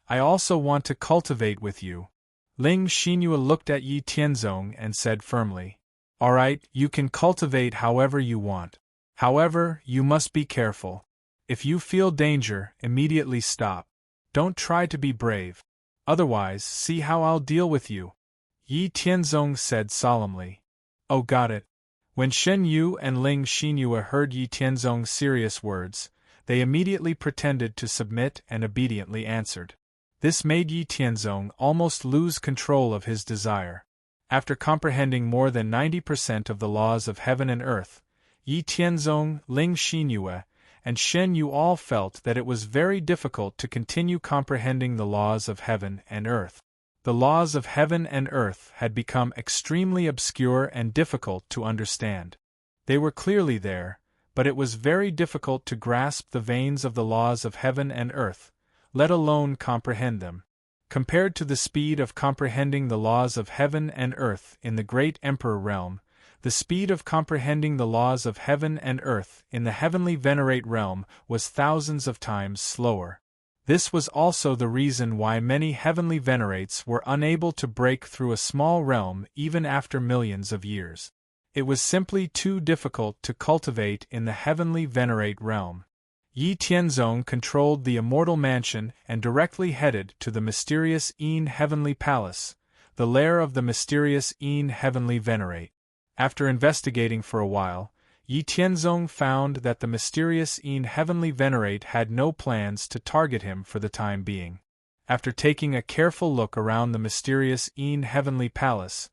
I also want to cultivate with you. Ling Xinyue looked at Yi Tianzong and said firmly, All right, you can cultivate however you want. However, you must be careful. If you feel danger, immediately stop. Don't try to be brave. Otherwise, see how I'll deal with you. Yi Tianzong said solemnly. Oh, got it. When Shen Yu and Ling Xinyue heard Yi Tianzong's serious words, they immediately pretended to submit and obediently answered. This made Yi Tianzong almost lose control of his desire. After comprehending more than 90% of the laws of heaven and earth, Yi Tianzong, Ling Xinyue, and Shen Yu all felt that it was very difficult to continue comprehending the laws of heaven and earth. The laws of heaven and earth had become extremely obscure and difficult to understand. They were clearly there, but it was very difficult to grasp the veins of the laws of heaven and earth, let alone comprehend them. Compared to the speed of comprehending the laws of heaven and earth in the great Emperor realm, the speed of comprehending the laws of heaven and earth in the heavenly venerate realm was thousands of times slower. This was also the reason why many heavenly venerates were unable to break through a small realm even after millions of years. It was simply too difficult to cultivate in the heavenly venerate realm. Yi Tianzong controlled the immortal mansion and directly headed to the mysterious Een Heavenly Palace, the lair of the mysterious Een Heavenly Venerate. After investigating for a while, Yi Tianzong found that the mysterious Een Heavenly Venerate had no plans to target him for the time being. After taking a careful look around the mysterious Een Heavenly Palace,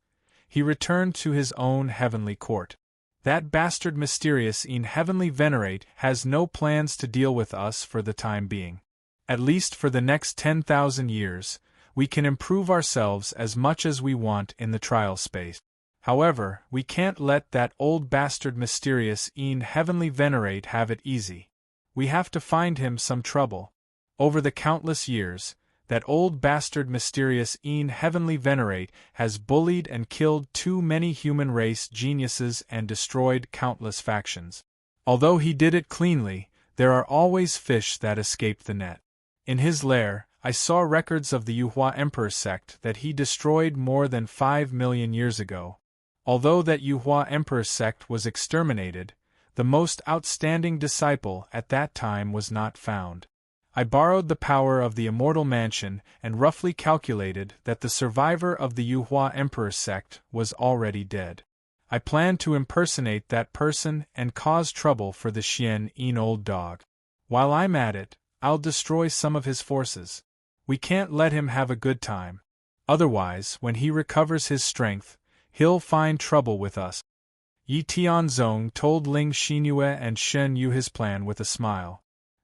he returned to his own heavenly court. That bastard mysterious Een Heavenly Venerate has no plans to deal with us for the time being. At least for the next 10,000 years, we can improve ourselves as much as we want in the trial space. However, we can't let that old bastard mysterious Een Heavenly Venerate have it easy. We have to find him some trouble. Over the countless years, that old bastard mysterious Een Heavenly Venerate has bullied and killed too many human race geniuses and destroyed countless factions. Although he did it cleanly, there are always fish that escape the net. In his lair, I saw records of the Yuhua Emperor sect that he destroyed more than 5 million years ago. Although that Yuhua Emperor sect was exterminated, the most outstanding disciple at that time was not found. I borrowed the power of the immortal mansion and roughly calculated that the survivor of the Yuhua Emperor sect was already dead. I planned to impersonate that person and cause trouble for the Xian Een old dog. While I'm at it, I'll destroy some of his forces. We can't let him have a good time. Otherwise, when he recovers his strength, he'll find trouble with us. Yi Tianzong told Ling Xinyue and Shen Yu his plan with a smile.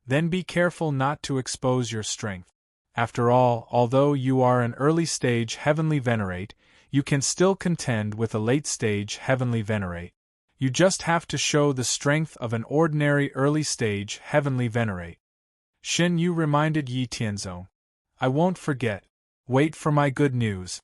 Then be careful not to expose your strength. After all, although you are an early-stage Heavenly Venerate, you can still contend with a late-stage Heavenly Venerate. You just have to show the strength of an ordinary early-stage Heavenly Venerate. Shen Yu reminded Yi Tianzong. I won't forget. Wait for my good news.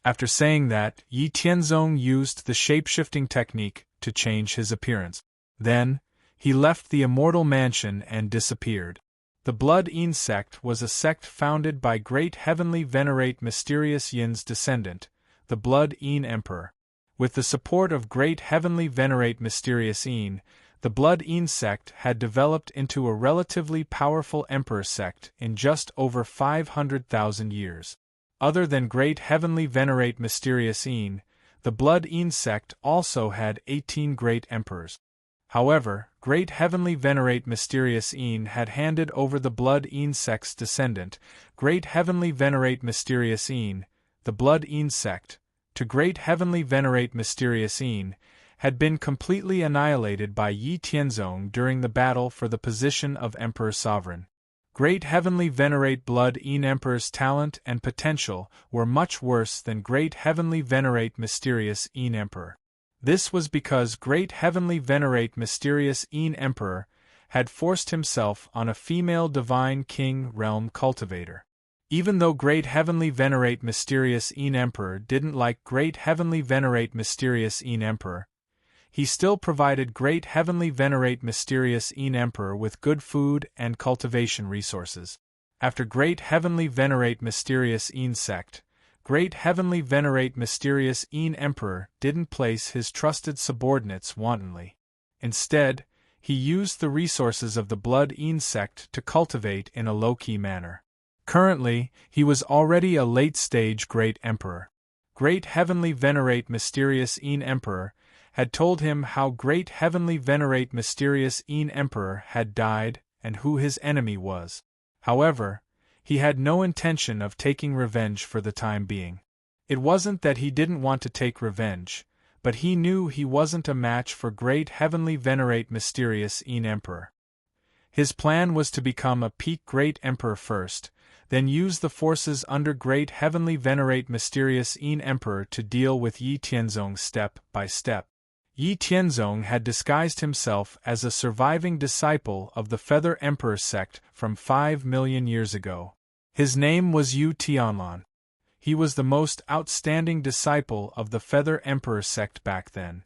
After saying that, Yi Tianzong used the shape-shifting technique to change his appearance. Then, he left the immortal mansion and disappeared. The Blood Een sect was a sect founded by great Heavenly Venerate Mysterious Yin's descendant, the Blood Een Emperor. With the support of great Heavenly Venerate Mysterious Een, the Blood Een sect had developed into a relatively powerful emperor sect in just over 500,000 years. Other than great Heavenly Venerate Mysterious Een, the Blood Een sect also had 18 great emperors. However, great Heavenly Venerate Mysterious Een had handed over the Blood Een sect's descendant, great Heavenly Venerate Mysterious Een, the Blood Een sect, to great Heavenly Venerate Mysterious Een, had been completely annihilated by Yi Tianzong during the battle for the position of Emperor Sovereign. Great Heavenly Venerate Blood Een Emperor's talent and potential were much worse than Great Heavenly Venerate Mysterious Een Emperor. This was because Great Heavenly Venerate Mysterious Een Emperor had forced himself on a female divine king realm cultivator. Even though Great Heavenly Venerate Mysterious Een Emperor didn't like Great Heavenly Venerate Mysterious Een Emperor, he still provided Great Heavenly Venerate Mysterious Een Emperor with good food and cultivation resources. After Great Heavenly Venerate Mysterious Een sect, Great Heavenly Venerate Mysterious Een Emperor didn't place his trusted subordinates wantonly. Instead, he used the resources of the Blood Een sect to cultivate in a low-key manner. Currently, he was already a late-stage Great Emperor. Great Heavenly Venerate Mysterious Een Emperor had told him how Great Heavenly Venerate Mysterious Een Emperor had died and who his enemy was. However, he had no intention of taking revenge for the time being. It wasn't that he didn't want to take revenge, but he knew he wasn't a match for Great Heavenly Venerate Mysterious Een Emperor. His plan was to become a peak Great Emperor first, then use the forces under Great Heavenly Venerate Mysterious Een Emperor to deal with Yi Tianzong step by step. Yi Tianzong had disguised himself as a surviving disciple of the Feather Emperor sect from 5 million years ago. His name was Yu Tianlan. He was the most outstanding disciple of the Feather Emperor sect back then.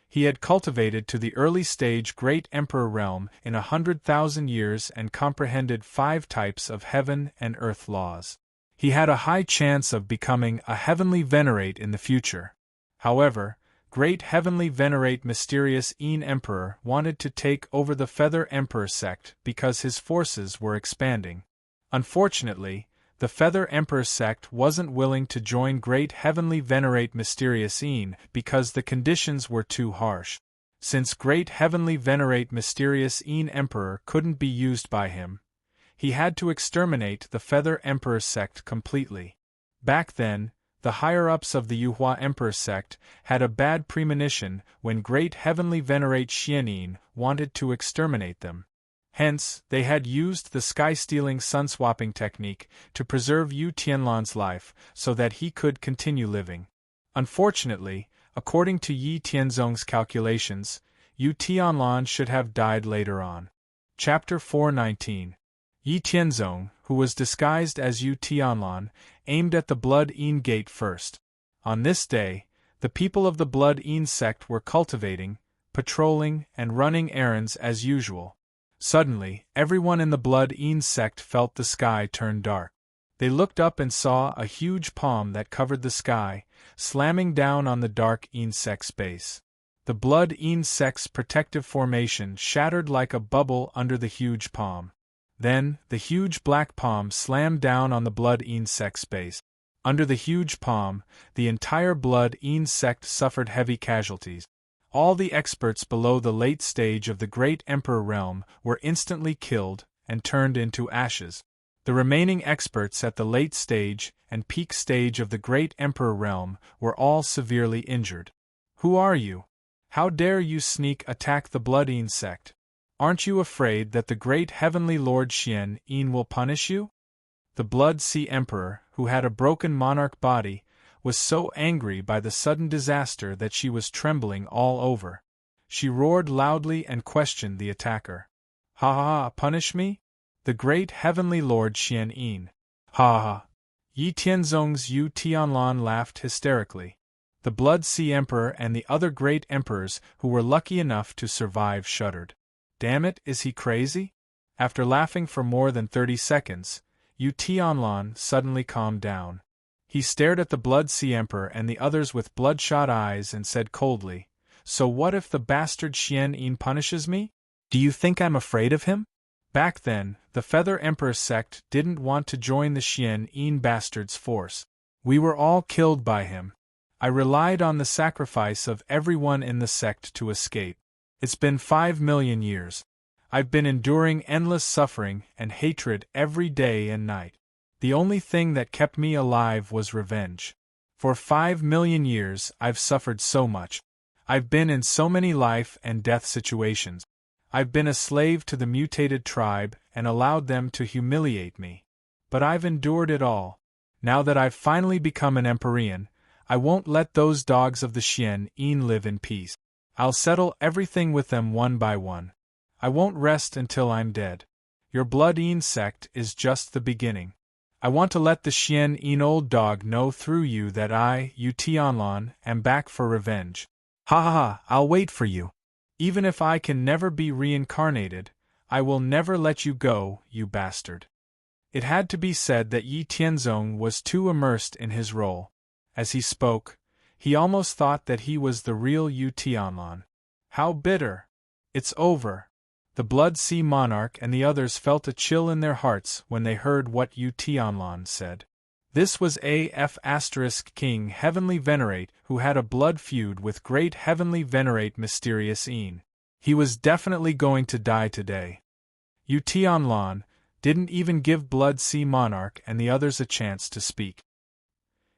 He had cultivated to the early stage Great Emperor realm in 100,000 years and comprehended 5 types of heaven and earth laws. He had a high chance of becoming a Heavenly Venerate in the future. However, great heavenly venerate mysterious Een Emperor wanted to take over the Feather Emperor sect because his forces were expanding. Unfortunately, the Feather Emperor sect wasn't willing to join Great Heavenly Venerate Mysterious Een because the conditions were too harsh. Since Great Heavenly Venerate Mysterious Een Emperor couldn't be used by him, he had to exterminate the Feather Emperor sect completely. Back then, the higher-ups of the Yuhua Emperor sect had a bad premonition when Great Heavenly Venerate Xianyin wanted to exterminate them. Hence, they had used the sky-stealing sun-swapping technique to preserve Yu Tianlan's life so that he could continue living. Unfortunately, according to Yi Tianzong's calculations, Yu Tianlan should have died later on. Chapter 419. Yi Tianzong, who was disguised as Yu Tianlan, aimed at the Blood Een Gate first. On this day, the people of the Blood Een sect were cultivating, patrolling, and running errands as usual. Suddenly, everyone in the Blood Een sect felt the sky turn dark. They looked up and saw a huge palm that covered the sky, slamming down on the dark Een sect's base. The Blood Een sect's protective formation shattered like a bubble under the huge palm. Then, the huge black palm slammed down on the Blood Een sect's base. Under the huge palm, the entire Blood Een sect suffered heavy casualties. All the experts below the late stage of the Great Emperor realm were instantly killed and turned into ashes. The remaining experts at the late stage and peak stage of the Great Emperor realm were all severely injured. Who are you? How dare you sneak attack the Blood Een sect? Aren't you afraid that the great heavenly Lord Xian Een will punish you? The Blood Sea Emperor, who had a broken monarch body, was so angry by the sudden disaster that she was trembling all over. She roared loudly and questioned the attacker. Ha ha ha, punish me? The great heavenly Lord Xian Een. Ha ha. Yi Tianzong's Yu Tianlan laughed hysterically. The Blood Sea Emperor and the other great emperors who were lucky enough to survive shuddered. Damn it, is he crazy? After laughing for more than 30 seconds, Yu Tianlan suddenly calmed down. He stared at the Blood Sea Emperor and the others with bloodshot eyes and said coldly, "So what if the bastard Xian Een punishes me? Do you think I'm afraid of him?" Back then, the Feather Emperor sect didn't want to join the Xian Een bastard's force. We were all killed by him. I relied on the sacrifice of everyone in the sect to escape. It's been 5 million years. I've been enduring endless suffering and hatred every day and night. The only thing that kept me alive was revenge. For 5 million years I've suffered so much. I've been in so many life and death situations. I've been a slave to the mutated tribe and allowed them to humiliate me. But I've endured it all. Now that I've finally become an Empyrean, I won't let those dogs of the Xian Een live in peace. I'll settle everything with them one by one. I won't rest until I'm dead. Your Blood Een sect is just the beginning. I want to let the Xian Een old dog know through you that I, Yu Tianlan, am back for revenge. Ha ha ha, I'll wait for you. Even if I can never be reincarnated, I will never let you go, you bastard. It had to be said that Yi Tianzong was too immersed in his role. As he spoke, he almost thought that he was the real Yu Tianlan. How bitter! It's over. The Blood Sea Monarch and the others felt a chill in their hearts when they heard what Yu Tianlan said. This was A.F. King Heavenly Venerate who had a blood feud with Great Heavenly Venerate Mysterious Een. He was definitely going to die today. Yu Tianlan didn't even give Blood Sea Monarch and the others a chance to speak.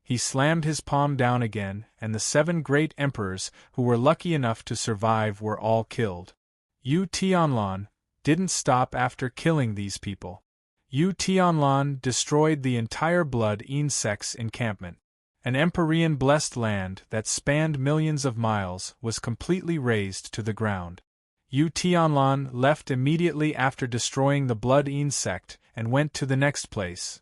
He slammed his palm down again, and the 7 great emperors who were lucky enough to survive were all killed. Yu Tianlan didn't stop after killing these people. Yu Tianlan destroyed the entire Blood Een sect's encampment. An Empyrean blessed land that spanned millions of miles was completely razed to the ground. Yu Tianlan left immediately after destroying the Blood Een sect and went to the next place,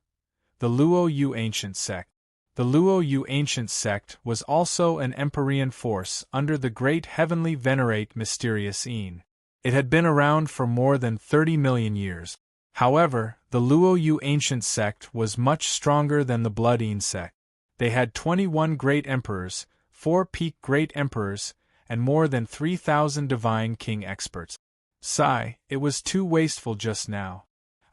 the Luo Yu Ancient sect. The Luo Yu Ancient sect was also an Empyrean force under the Great Heavenly Venerate Mysterious Een. It had been around for more than 30 million years. However, the Luo Yu Ancient sect was much stronger than the Blood Een sect. They had 21 great emperors, 4 peak great emperors, and more than 3,000 divine king experts. Sigh, it was too wasteful just now.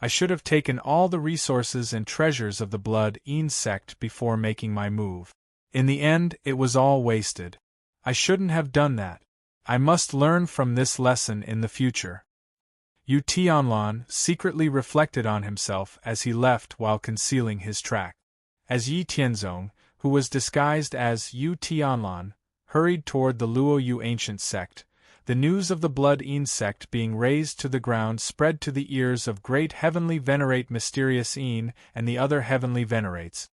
I should have taken all the resources and treasures of the Blood-Een sect before making my move. In the end, it was all wasted. I shouldn't have done that. I must learn from this lesson in the future. Yu Tianlan secretly reflected on himself as he left while concealing his track. As Yi Tianzong, who was disguised as Yu Tianlan, hurried toward the Luo Yu ancient sect, the news of the Blood-Een sect being razed to the ground spread to the ears of great heavenly venerate mysterious Een and the other heavenly venerates.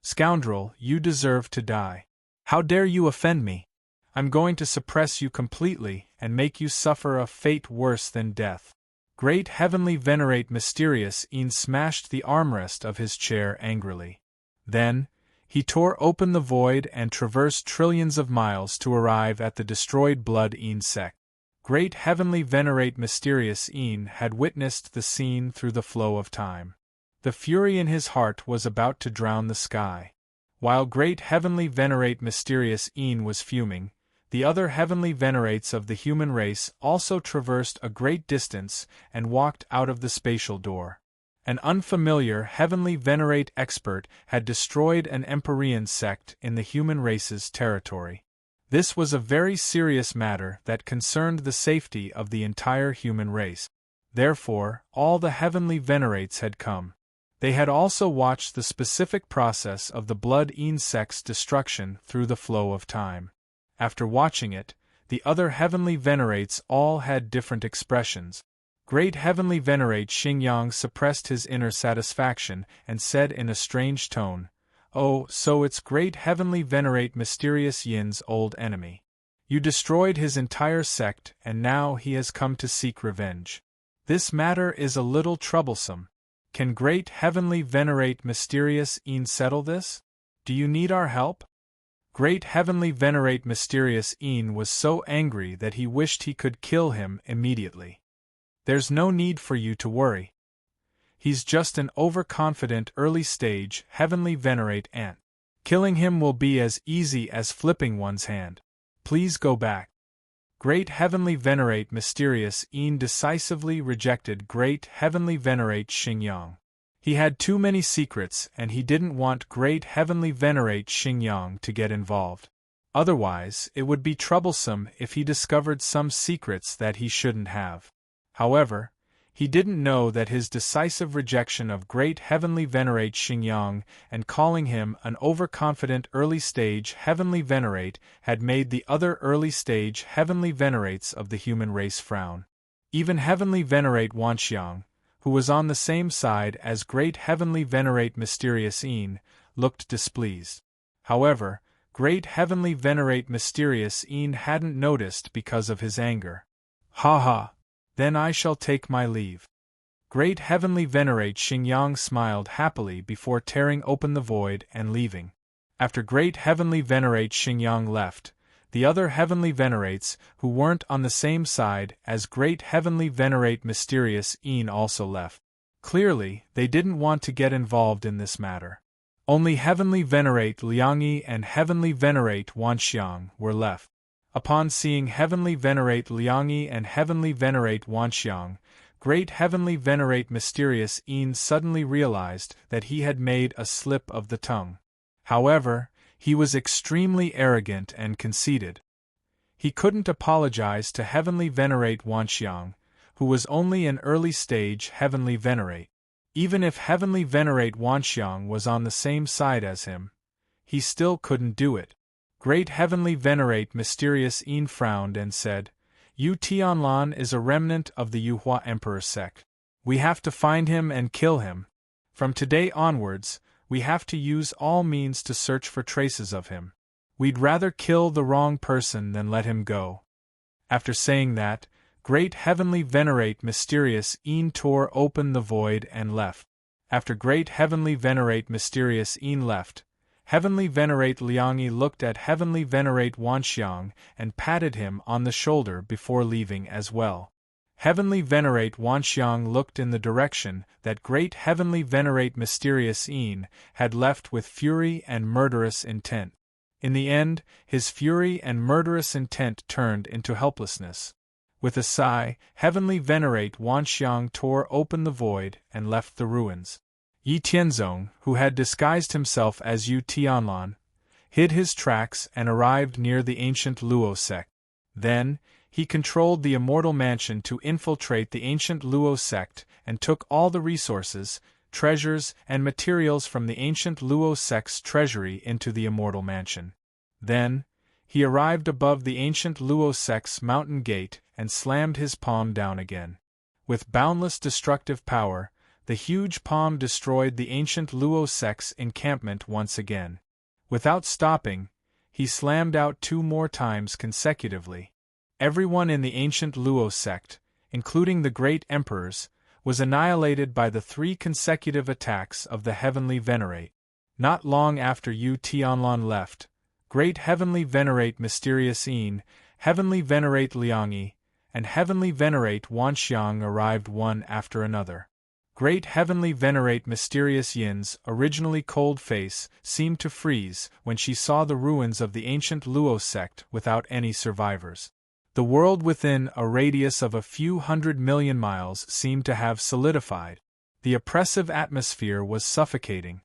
Scoundrel, you deserve to die. How dare you offend me? I'm going to suppress you completely and make you suffer a fate worse than death. Great heavenly venerate mysterious Een smashed the armrest of his chair angrily. Then, he tore open the void and traversed trillions of miles to arrive at the destroyed Blood-Een sect. Great heavenly venerate mysterious Een had witnessed the scene through the flow of time. The fury in his heart was about to drown the sky. While great heavenly venerate mysterious Een was fuming, the other heavenly venerates of the human race also traversed a great distance and walked out of the spatial door. An unfamiliar heavenly venerate expert had destroyed an Empyrean sect in the human race's territory. This was a very serious matter that concerned the safety of the entire human race. Therefore, all the heavenly venerates had come. They had also watched the specific process of the Blood-Een sect's destruction through the flow of time. After watching it, the other heavenly venerates all had different expressions. Great heavenly venerate Xingyang suppressed his inner satisfaction and said in a strange tone, "Oh, so it's great heavenly venerate mysterious Yin's old enemy. You destroyed his entire sect and now he has come to seek revenge. This matter is a little troublesome. Can great heavenly venerate mysterious Een settle this? Do you need our help?" Great heavenly venerate mysterious Een was so angry that he wished he could kill him immediately. "There's no need for you to worry. He's just an overconfident early-stage heavenly venerate ant. Killing him will be as easy as flipping one's hand. Please go back." Great heavenly venerate mysterious Een decisively rejected great heavenly venerate Xingyang. He had too many secrets and he didn't want great heavenly venerate Xingyang to get involved. Otherwise, it would be troublesome if he discovered some secrets that he shouldn't have. However, he didn't know that his decisive rejection of great heavenly venerate Xingyang and calling him an overconfident early-stage heavenly venerate had made the other early-stage heavenly venerates of the human race frown. Even heavenly venerate Wanxiang, who was on the same side as great heavenly venerate mysterious Een, looked displeased. However, great heavenly venerate mysterious Een hadn't noticed because of his anger. "Ha ha! Then I shall take my leave." Great heavenly venerate Xingyang smiled happily before tearing open the void and leaving. After great heavenly venerate Xingyang left, the other heavenly venerates who weren't on the same side as great heavenly venerate mysterious Een also left. Clearly, they didn't want to get involved in this matter. Only heavenly venerate Liangyi and heavenly venerate Wanxiang were left. Upon seeing heavenly venerate Liangyi and heavenly venerate Wanxiang, great heavenly venerate mysterious Een suddenly realized that he had made a slip of the tongue. However, he was extremely arrogant and conceited. He couldn't apologize to heavenly venerate Wanxiang, who was only an early-stage heavenly venerate. Even if heavenly venerate Wanxiang was on the same side as him, he still couldn't do it. Great heavenly venerate mysterious Een frowned and said, "Yu Tianlan is a remnant of the Yuhua Emperor sect. We have to find him and kill him. From today onwards, we have to use all means to search for traces of him. We'd rather kill the wrong person than let him go." After saying that, great heavenly venerate mysterious Een tore open the void and left. After great heavenly venerate mysterious Een left, heavenly venerate Liangyi looked at heavenly venerate Wanxiang and patted him on the shoulder before leaving as well. Heavenly venerate Wanxiang looked in the direction that great heavenly venerate mysterious Een had left with fury and murderous intent. In the end, his fury and murderous intent turned into helplessness. With a sigh, Heavenly Venerate Wanxiang tore open the void and left the ruins. Yi Tianzong, who had disguised himself as Yu Tianlan, hid his tracks and arrived near the ancient Luo sect. Then, he controlled the immortal mansion to infiltrate the ancient Luo sect and took all the resources, treasures, and materials from the ancient Luo sect's treasury into the immortal mansion. Then, he arrived above the ancient Luo sect's mountain gate and slammed his palm down again. With boundless destructive power, the huge palm destroyed the ancient Luo sect's encampment once again. Without stopping, he slammed out 2 more times consecutively. Everyone in the ancient Luo sect, including the great emperors, was annihilated by the 3 consecutive attacks of the Heavenly Venerate. Not long after Yu Tianlan left, Great Heavenly Venerate Mysterious Yin, Heavenly Venerate Liangyi, and Heavenly Venerate Wanxiang arrived one after another. Great Heavenly Venerate Mysterious Yin's originally cold face seemed to freeze when she saw the ruins of the ancient Luo sect without any survivors. The world within a radius of a few 100 million miles seemed to have solidified. The oppressive atmosphere was suffocating.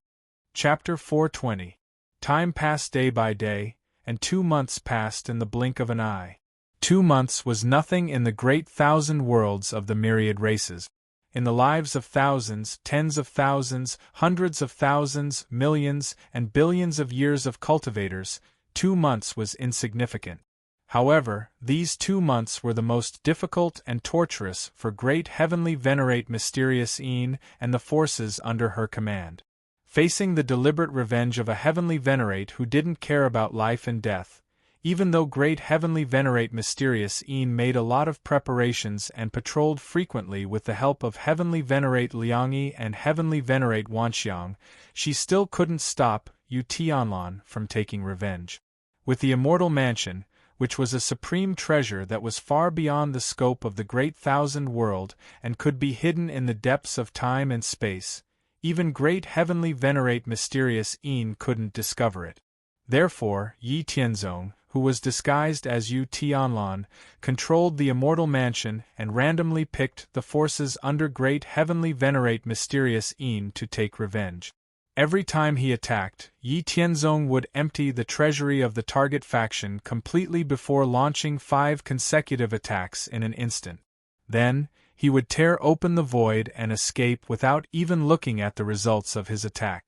Chapter 420. Time passed day by day, and 2 months passed in the blink of an eye. 2 months was nothing in the great 1,000 worlds of the myriad races. In the lives of thousands, tens of thousands, hundreds of thousands, millions, and billions of years of cultivators, 2 months was insignificant. However, these 2 months were the most difficult and torturous for Great Heavenly Venerate Mysterious Yin and the forces under her command. Facing the deliberate revenge of a Heavenly Venerate who didn't care about life and death, even though Great Heavenly Venerate Mysterious Yin made a lot of preparations and patrolled frequently with the help of Heavenly Venerate Liangyi and Heavenly Venerate Wanxiang, she still couldn't stop Yu Tianlan from taking revenge. With the Immortal Mansion, which was a supreme treasure that was far beyond the scope of the Great 1,000 world and could be hidden in the depths of time and space, even Great Heavenly Venerate Mysterious Yin couldn't discover it. Therefore, Yi Tianzong, who was disguised as Yu Tianlan, controlled the Immortal Mansion and randomly picked the forces under Great Heavenly Venerate Mysterious Yin to take revenge. Every time he attacked, Yi Tianzong would empty the treasury of the target faction completely before launching 5 consecutive attacks in an instant. Then, he would tear open the void and escape without even looking at the results of his attack.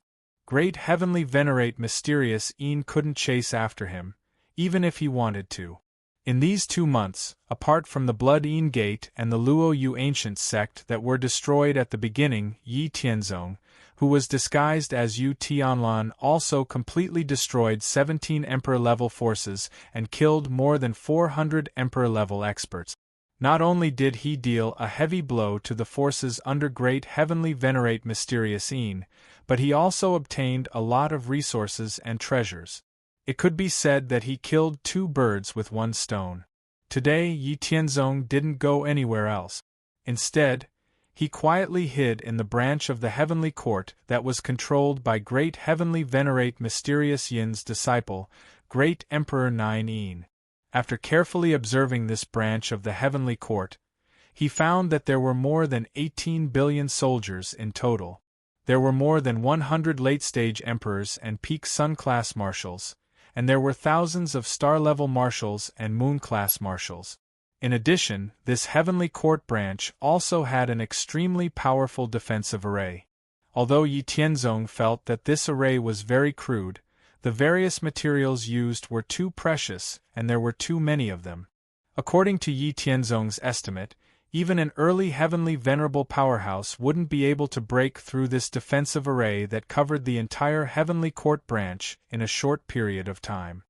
Great Heavenly Venerate Mysterious Yin couldn't chase after him, even if he wanted to. In these 2 months, apart from the Blood Yin Gate and the Luo Yu Ancient Sect that were destroyed at the beginning, Yi Tianzong, who was disguised as Yu Tianlan, also completely destroyed 17 Emperor-level forces and killed more than 400 Emperor-level experts. Not only did he deal a heavy blow to the forces under Great Heavenly Venerate Mysterious Yin, but he also obtained a lot of resources and treasures. It could be said that he killed 2 birds with 1 stone. Today, Yi Tianzong didn't go anywhere else. Instead, he quietly hid in the branch of the Heavenly Court that was controlled by Great Heavenly Venerate Mysterious Yin's disciple, Great Emperor Nine Yin. After carefully observing this branch of the Heavenly Court, he found that there were more than 18 billion soldiers in total. There were more than 100 late-stage emperors and peak sun-class marshals, and there were thousands of star-level marshals and moon-class marshals. In addition, this Heavenly Court branch also had an extremely powerful defensive array. Although Yi Tianzong felt that this array was very crude, the various materials used were too precious and there were too many of them. According to Yi Tianzong's estimate, even an early Heavenly Venerable powerhouse wouldn't be able to break through this defensive array that covered the entire Heavenly Court branch in a short period of time.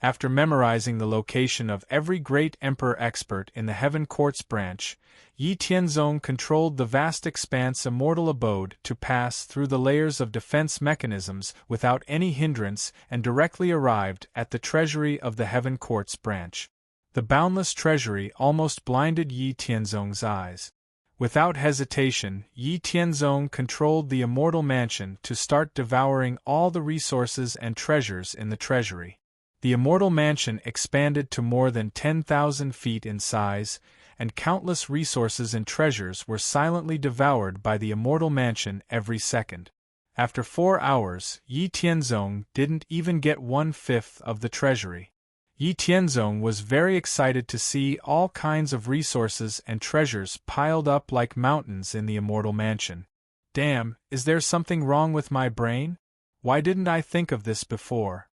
After memorizing the location of every great emperor expert in the Heaven Court's branch, Yi Tianzong controlled the vast expanse immortal abode to pass through the layers of defense mechanisms without any hindrance and directly arrived at the treasury of the Heaven Court's branch. The boundless treasury almost blinded Yi Tianzong's eyes. Without hesitation, Yi Tianzong controlled the immortal mansion to start devouring all the resources and treasures in the treasury. The immortal mansion expanded to more than 10,000 feet in size, and countless resources and treasures were silently devoured by the immortal mansion every second. After 4 hours, Yi Tianzong didn't even get 1/5 of the treasury. Yi Tianzong was very excited to see all kinds of resources and treasures piled up like mountains in the immortal mansion. Damn, is there something wrong with my brain? Why didn't I think of this before?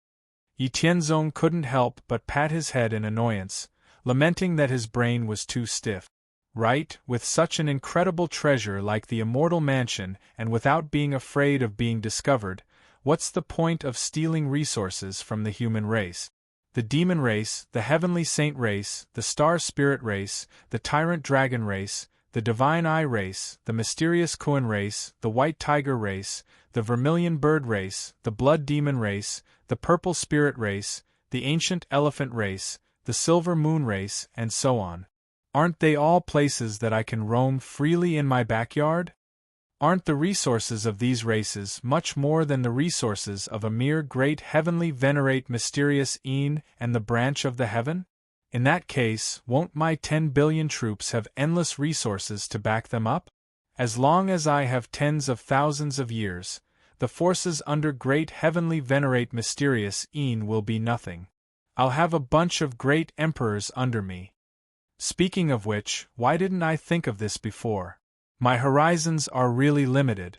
Yi Tianzong couldn't help but pat his head in annoyance, lamenting that his brain was too stiff. Right, with such an incredible treasure like the immortal mansion and without being afraid of being discovered, what's the point of stealing resources from the human race? The demon race, the heavenly saint race, the star spirit race, the tyrant dragon race, the divine eye race, the mysterious Kuan race, the white tiger race, the vermilion bird race, the blood demon race, the purple spirit race, the ancient elephant race, the silver moon race, and so on. Aren't they all places that I can roam freely in my backyard? Aren't the resources of these races much more than the resources of a mere great heavenly venerate mysterious Een and the branch of the heaven? In that case, won't my 10 billion troops have endless resources to back them up? As long as I have tens of thousands of years, the forces under great heavenly venerate mysterious Een will be nothing. I'll have a bunch of great emperors under me. Speaking of which, why didn't I think of this before? My horizons are really limited.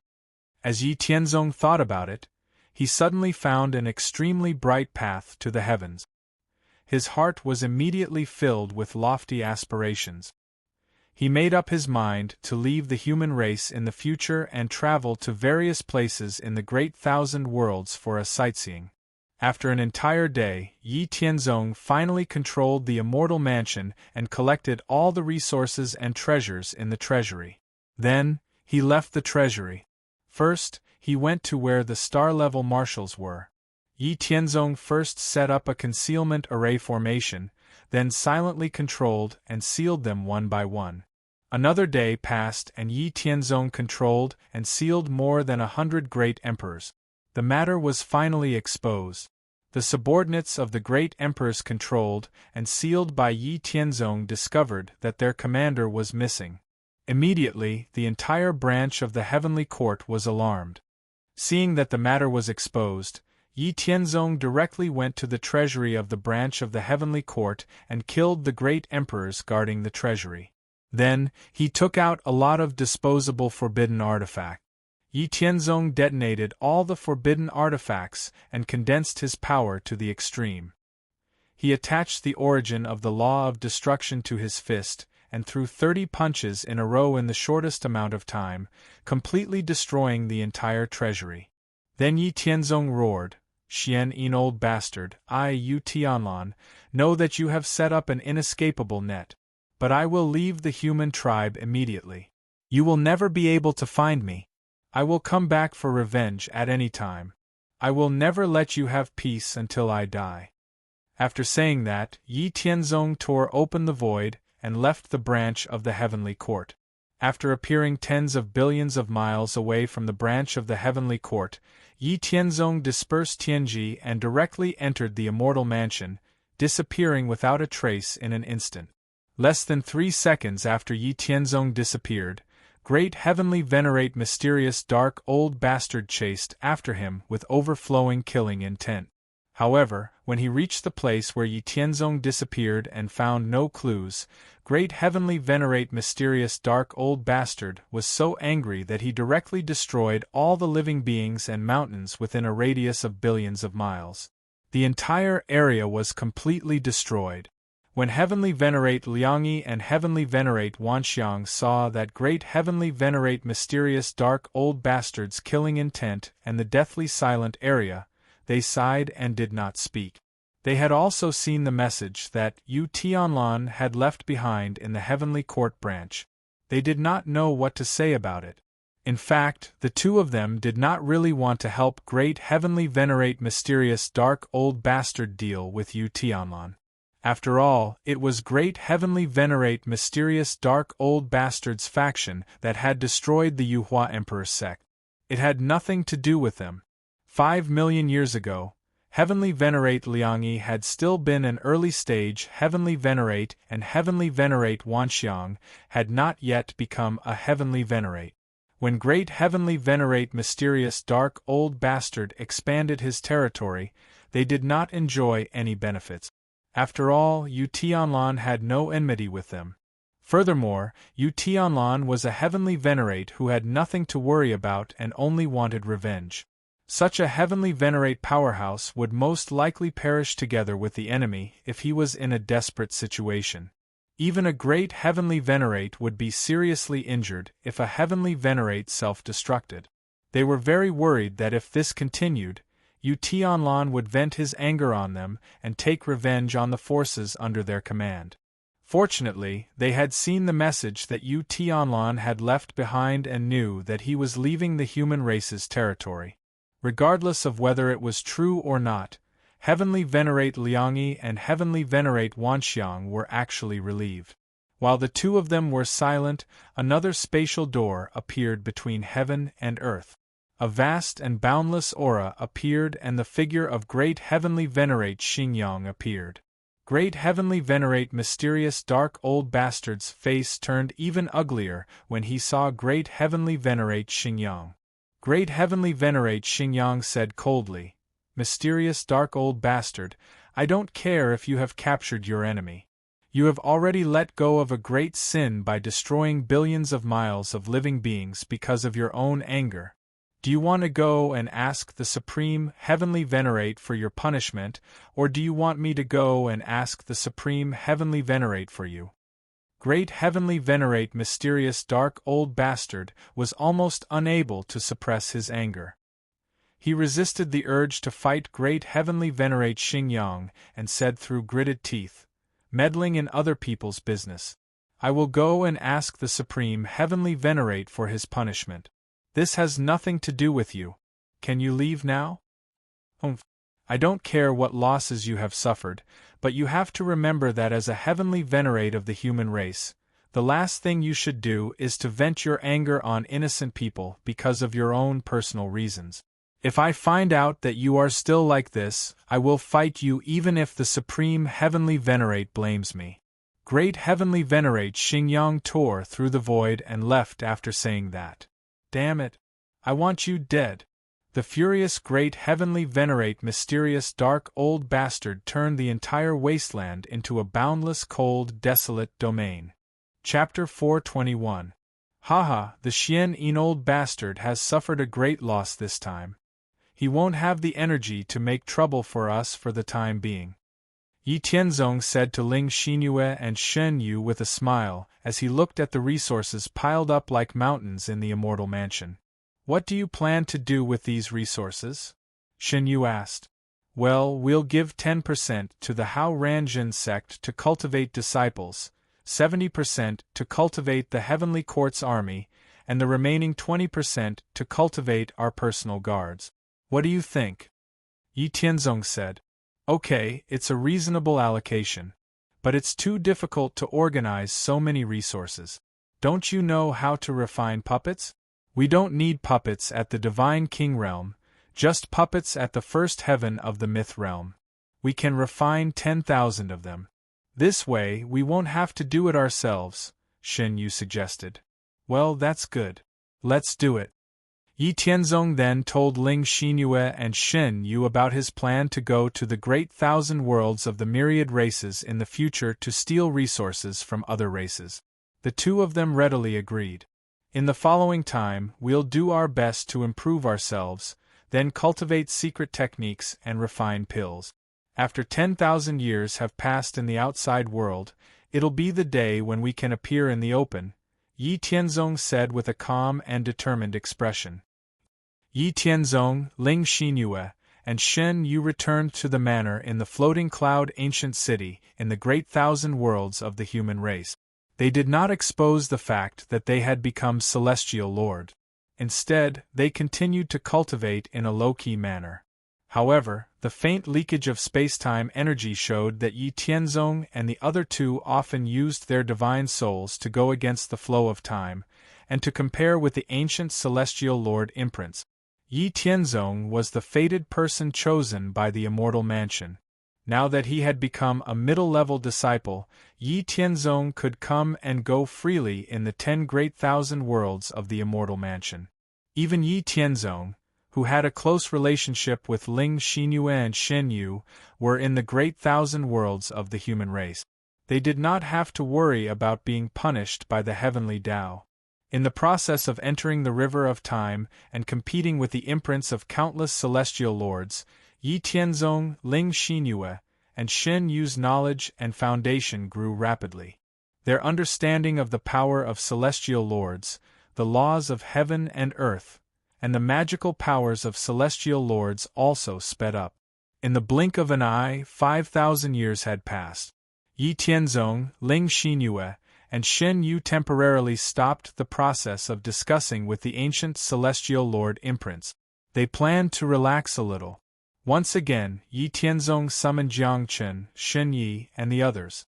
As Yi Tianzong thought about it, he suddenly found an extremely bright path to the heavens. His heart was immediately filled with lofty aspirations. He made up his mind to leave the human race in the future and travel to various places in the great thousand worlds for a sightseeing. After an entire day, Yi Tianzong finally controlled the immortal mansion and collected all the resources and treasures in the treasury. Then, he left the treasury. First, he went to where the star-level marshals were. Yi Tianzong first set up a concealment array formation, then silently controlled and sealed them one by one. Another day passed and Yi Tianzong controlled and sealed more than 100 great emperors. The matter was finally exposed. The subordinates of the great emperors controlled and sealed by Yi Tianzong discovered that their commander was missing. Immediately, the entire branch of the heavenly court was alarmed. Seeing that the matter was exposed, Yi Tianzong directly went to the treasury of the branch of the heavenly court and killed the great emperors guarding the treasury. Then, he took out a lot of disposable forbidden artifacts. Yi Tianzong detonated all the forbidden artifacts and condensed his power to the extreme. He attached the origin of the law of destruction to his fist and threw 30 punches in a row in the shortest amount of time, completely destroying the entire treasury. Then Yi Tianzong roared, "Xian Yin old bastard, Yu Tianlan, know that you have set up an inescapable net. But I will leave the human tribe immediately. You will never be able to find me. I will come back for revenge at any time. I will never let you have peace until I die." After saying that, Yi Tianzong tore open the void and left the branch of the heavenly court. After appearing tens of billions of miles away from the branch of the heavenly court, Yi Tianzong dispersed Tianji and directly entered the immortal mansion, disappearing without a trace in an instant. Less than 3 seconds after Yi Tianzong disappeared, great heavenly venerate mysterious dark old bastard chased after him with overflowing killing intent. However, when he reached the place where Yi Tianzong disappeared and found no clues, great heavenly venerate mysterious dark old bastard was so angry that he directly destroyed all the living beings and mountains within a radius of billions of miles. The entire area was completely destroyed. When heavenly venerate Liangyi and heavenly venerate Wanxiang saw that great heavenly venerate mysterious dark old bastard's killing intent and the deathly silent area, they sighed and did not speak. They had also seen the message that Yu Tianlan had left behind in the heavenly court branch. They did not know what to say about it. In fact, the two of them did not really want to help great heavenly venerate mysterious dark old bastard deal with Yu Tianlan. After all, it was great heavenly venerate mysterious dark old bastard's faction that had destroyed the Yuhua Emperor sect. It had nothing to do with them. 5 million years ago, Heavenly Venerate Liangyi had still been an early stage Heavenly Venerate, and Heavenly Venerate Wanxiang had not yet become a Heavenly Venerate. When Great Heavenly Venerate Mysterious Dark Old Bastard expanded his territory, they did not enjoy any benefits. After all, Yu Tianlan had no enmity with them. Furthermore, Yu Tianlan was a Heavenly Venerate who had nothing to worry about and only wanted revenge. Such a Heavenly Venerate powerhouse would most likely perish together with the enemy if he was in a desperate situation. Even a great Heavenly Venerate would be seriously injured if a Heavenly Venerate self-destructed. They were very worried that if this continued, Yu Tianlan would vent his anger on them and take revenge on the forces under their command. Fortunately, they had seen the message that Yu Tianlan had left behind and knew that he was leaving the human race's territory. Regardless of whether it was true or not, Heavenly Venerate Liangyi and Heavenly Venerate Wanxiang were actually relieved. While the two of them were silent, another spatial door appeared between heaven and earth. A vast and boundless aura appeared and the figure of Great Heavenly Venerate Xingyang appeared. Great Heavenly Venerate Mysterious Dark Old Bastard's face turned even uglier when he saw Great Heavenly Venerate Xingyang. Great Heavenly Venerate Xingyang said coldly, "Mysterious Dark Old Bastard, I don't care if you have captured your enemy. You have already let go of a great sin by destroying billions of miles of living beings because of your own anger. Do you want to go and ask the Supreme Heavenly Venerate for your punishment, or do you want me to go and ask the Supreme Heavenly Venerate for you?" Great Heavenly Venerate Mysterious Dark Old Bastard was almost unable to suppress his anger. He resisted the urge to fight Great Heavenly Venerate Xingyang and said through gritted teeth, "Meddling in other people's business. I will go and ask the Supreme Heavenly Venerate for his punishment. This has nothing to do with you. Can you leave now?" I don't care what losses you have suffered, but you have to remember that as a Heavenly Venerate of the human race, the last thing you should do is to vent your anger on innocent people because of your own personal reasons. If I find out that you are still like this, I will fight you even if the Supreme Heavenly Venerate blames me. Great Heavenly Venerate Xingyang tore through the void and left after saying that. Damn it! I want you dead. The furious Great Heavenly Venerate Mysterious Dark Old Bastard turned the entire wasteland into a boundless cold desolate domain. Chapter 421. Haha, the Xian Old Bastard has suffered a great loss this time. He won't have the energy to make trouble for us for the time being. Yi Tianzong said to Ling Xinyue and Shen Yu with a smile as he looked at the resources piled up like mountains in the immortal mansion. "What do you plan to do with these resources?" Shen Yu asked. "Well, we'll give 10% to the Hao Ranjin sect to cultivate disciples, 70% to cultivate the Heavenly Court's army, and the remaining 20% to cultivate our personal guards. What do you think?" Yi Tianzong said. "Okay, it's a reasonable allocation. But it's too difficult to organize so many resources. Don't you know how to refine puppets? We don't need puppets at the Divine King realm, just puppets at the first heaven of the myth realm. We can refine 10,000 of them. This way we won't have to do it ourselves," Shen Yu suggested. "Well, that's good. Let's do it." Yi Tianzong then told Ling Xinyue and Shen Yu about his plan to go to the great thousand worlds of the myriad races in the future to steal resources from other races. The two of them readily agreed. "In the following time, we'll do our best to improve ourselves, then cultivate secret techniques and refine pills. After 10,000 years have passed in the outside world, it'll be the day when we can appear in the open," Yi Tianzong said with a calm and determined expression. Yi Tianzong, Ling Xinyue, and Shen Yu returned to the manor in the floating cloud ancient city in the great thousand worlds of the human race. They did not expose the fact that they had become celestial lord. Instead, they continued to cultivate in a low-key manner. However, the faint leakage of spacetime energy showed that Yi Tianzong and the other two often used their divine souls to go against the flow of time, and to compare with the ancient celestial lord imprints. Yi Tianzong was the fated person chosen by the immortal mansion. Now that he had become a middle-level disciple, Yi Tianzong could come and go freely in the 10 great thousand worlds of the immortal mansion. Even Yi Tianzong, who had a close relationship with Ling Xinyue and Shen Yu, were in the great thousand worlds of the human race. They did not have to worry about being punished by the heavenly Tao. In the process of entering the river of time and competing with the imprints of countless celestial lords, Yi Tianzong, Ling Xinyue, and Shen Yu's knowledge and foundation grew rapidly. Their understanding of the power of celestial lords, the laws of heaven and earth, and the magical powers of celestial lords also sped up. In the blink of an eye, 5,000 years had passed. Yi Tianzong, Ling Xinyue, and Shen Yu temporarily stopped the process of discussing with the ancient celestial lord imprints. They planned to relax a little. Once again, Yi Tianzong summoned Jiang Chen, Shen Yi, and the others.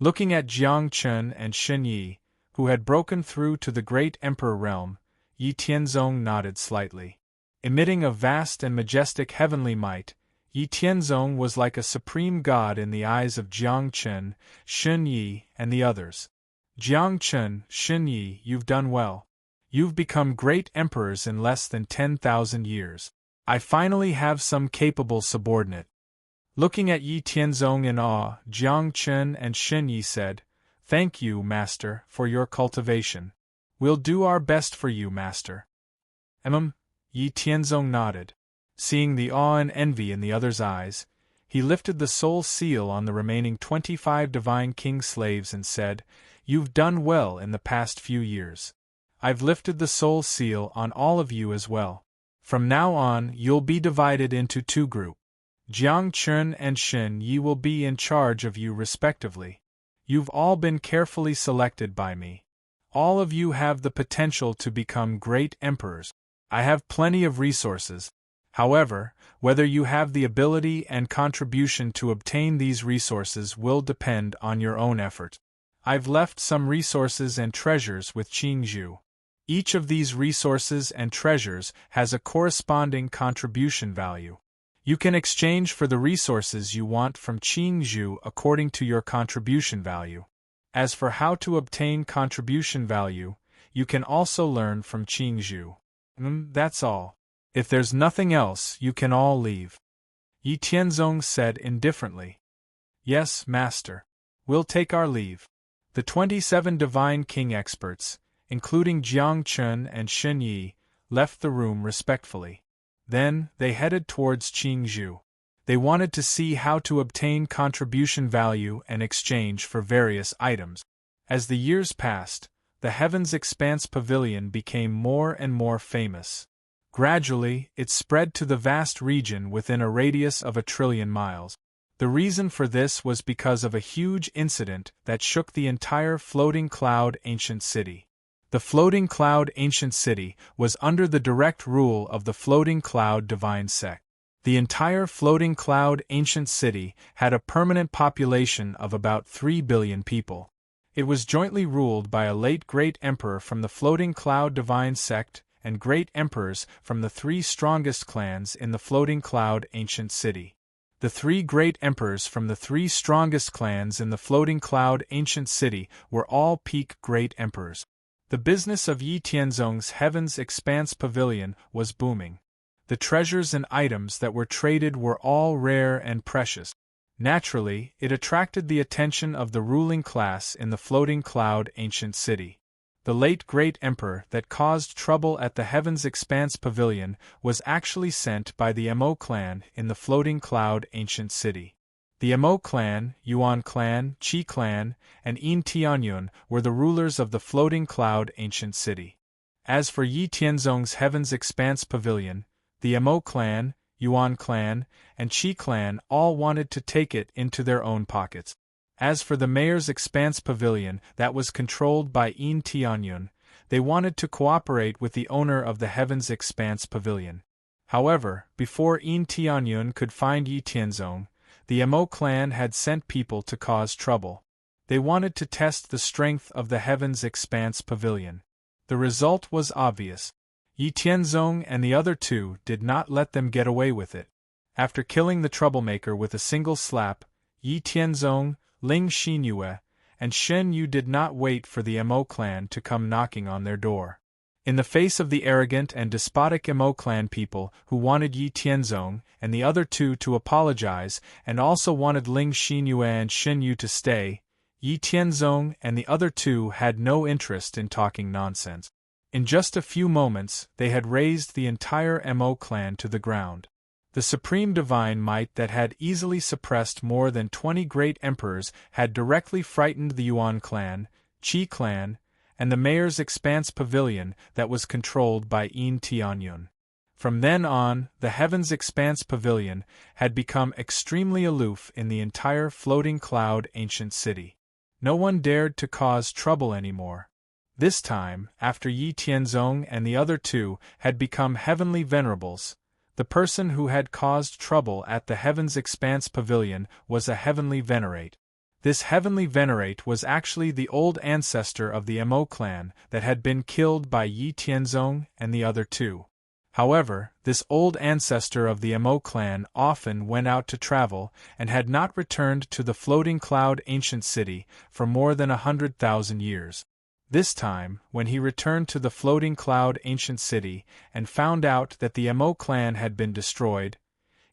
Looking at Jiang Chen and Shen Yi, who had broken through to the great emperor realm, Yi Tianzong nodded slightly. Emitting a vast and majestic heavenly might, Yi Tianzong was like a supreme god in the eyes of Jiang Chen, Shen Yi, and the others. Jiang Chen, Shen Yi, you've done well. You've become great emperors in less than 10,000 years. I finally have some capable subordinate. Looking at Yi Tianzong in awe, Jiang Chen and Shen Yi said, "Thank you, Master, for your cultivation. We'll do our best for you, Master." Yi Tianzong nodded. Seeing the awe and envy in the other's eyes, he lifted the soul seal on the remaining 25 divine king slaves and said, "You've done well in the past few years. I've lifted the soul seal on all of you as well. From now on, you'll be divided into 2 groups. Jiang Chen and Shen Yi will be in charge of you respectively. You've all been carefully selected by me. All of you have the potential to become great emperors. I have plenty of resources. However, whether you have the ability and contribution to obtain these resources will depend on your own effort. I've left some resources and treasures with Qingzhu. Each of these resources and treasures has a corresponding contribution value. You can exchange for the resources you want from Qingzhu according to your contribution value. As for how to obtain contribution value, you can also learn from Qingzhu. That's all. If there's nothing else, you can all leave." Yi Tianzong said indifferently. "Yes, Master. We'll take our leave." The 27 divine king experts, including Jiang Chen and Shen Yi, left the room respectfully. Then, they headed towards Qingzhu. They wanted to see how to obtain contribution value and exchange for various items. As the years passed, the Heavens Expanse Pavilion became more and more famous. Gradually, it spread to the vast region within a radius of 1 trillion miles. The reason for this was because of a huge incident that shook the entire Floating Cloud Ancient City. The Floating Cloud Ancient City was under the direct rule of the Floating Cloud Divine Sect. The entire Floating Cloud Ancient City had a permanent population of about 3 billion people. It was jointly ruled by a late great emperor from the Floating Cloud Divine Sect and great emperors from the 3 strongest clans in the Floating Cloud Ancient City. The 3 great emperors from the 3 strongest clans in the Floating Cloud Ancient City were all peak great emperors. The business of Yi Tianzong's Heavens Expanse Pavilion was booming. The treasures and items that were traded were all rare and precious. Naturally, it attracted the attention of the ruling class in the Floating Cloud Ancient City. The late great emperor that caused trouble at the Heavens Expanse Pavilion was actually sent by the Mo clan in the Floating Cloud Ancient City. The Mo clan, Yuan clan, Qi clan, and Yin Tianyun were the rulers of the Floating Cloud Ancient City. As for Yi Tianzong's Heavens Expanse Pavilion, the Mo clan, Yuan clan, and Qi clan all wanted to take it into their own pockets. As for the Mayor's Expanse Pavilion that was controlled by Yin Tianyun, they wanted to cooperate with the owner of the Heavens Expanse Pavilion. However, before Yin Tianyun could find Yi Tianzong, the Mo clan had sent people to cause trouble. They wanted to test the strength of the Heavens Expanse Pavilion. The result was obvious. Yi Tianzong and the other two did not let them get away with it. After killing the troublemaker with a single slap, Yi Tianzong, Ling Xinyue, and Shen Yu did not wait for the Mo clan to come knocking on their door. In the face of the arrogant and despotic Mo clan people who wanted Yi Tianzong and the other two to apologize and also wanted Ling Xinyue and Shen Yu to stay, Yi Tianzong and the other two had no interest in talking nonsense. In just a few moments, they had razed the entire Mo clan to the ground. The supreme divine might that had easily suppressed more than 20 great emperors had directly frightened the Yuan clan, Qi clan, and the mayor's expanse pavilion that was controlled by Yin Tianyun. From then on, the Heaven's Expanse Pavilion had become extremely aloof in the entire floating cloud ancient city. No one dared to cause trouble anymore. This time, after Yi Tianzong and the other two had become heavenly venerables, the person who had caused trouble at the Heaven's Expanse Pavilion was a heavenly venerate. This heavenly venerate was actually the old ancestor of the Mo clan that had been killed by Yi Tianzong and the other two. However, this old ancestor of the Mo clan often went out to travel and had not returned to the floating cloud ancient city for more than 100,000 years. This time, when he returned to the floating cloud ancient city and found out that the Mo clan had been destroyed,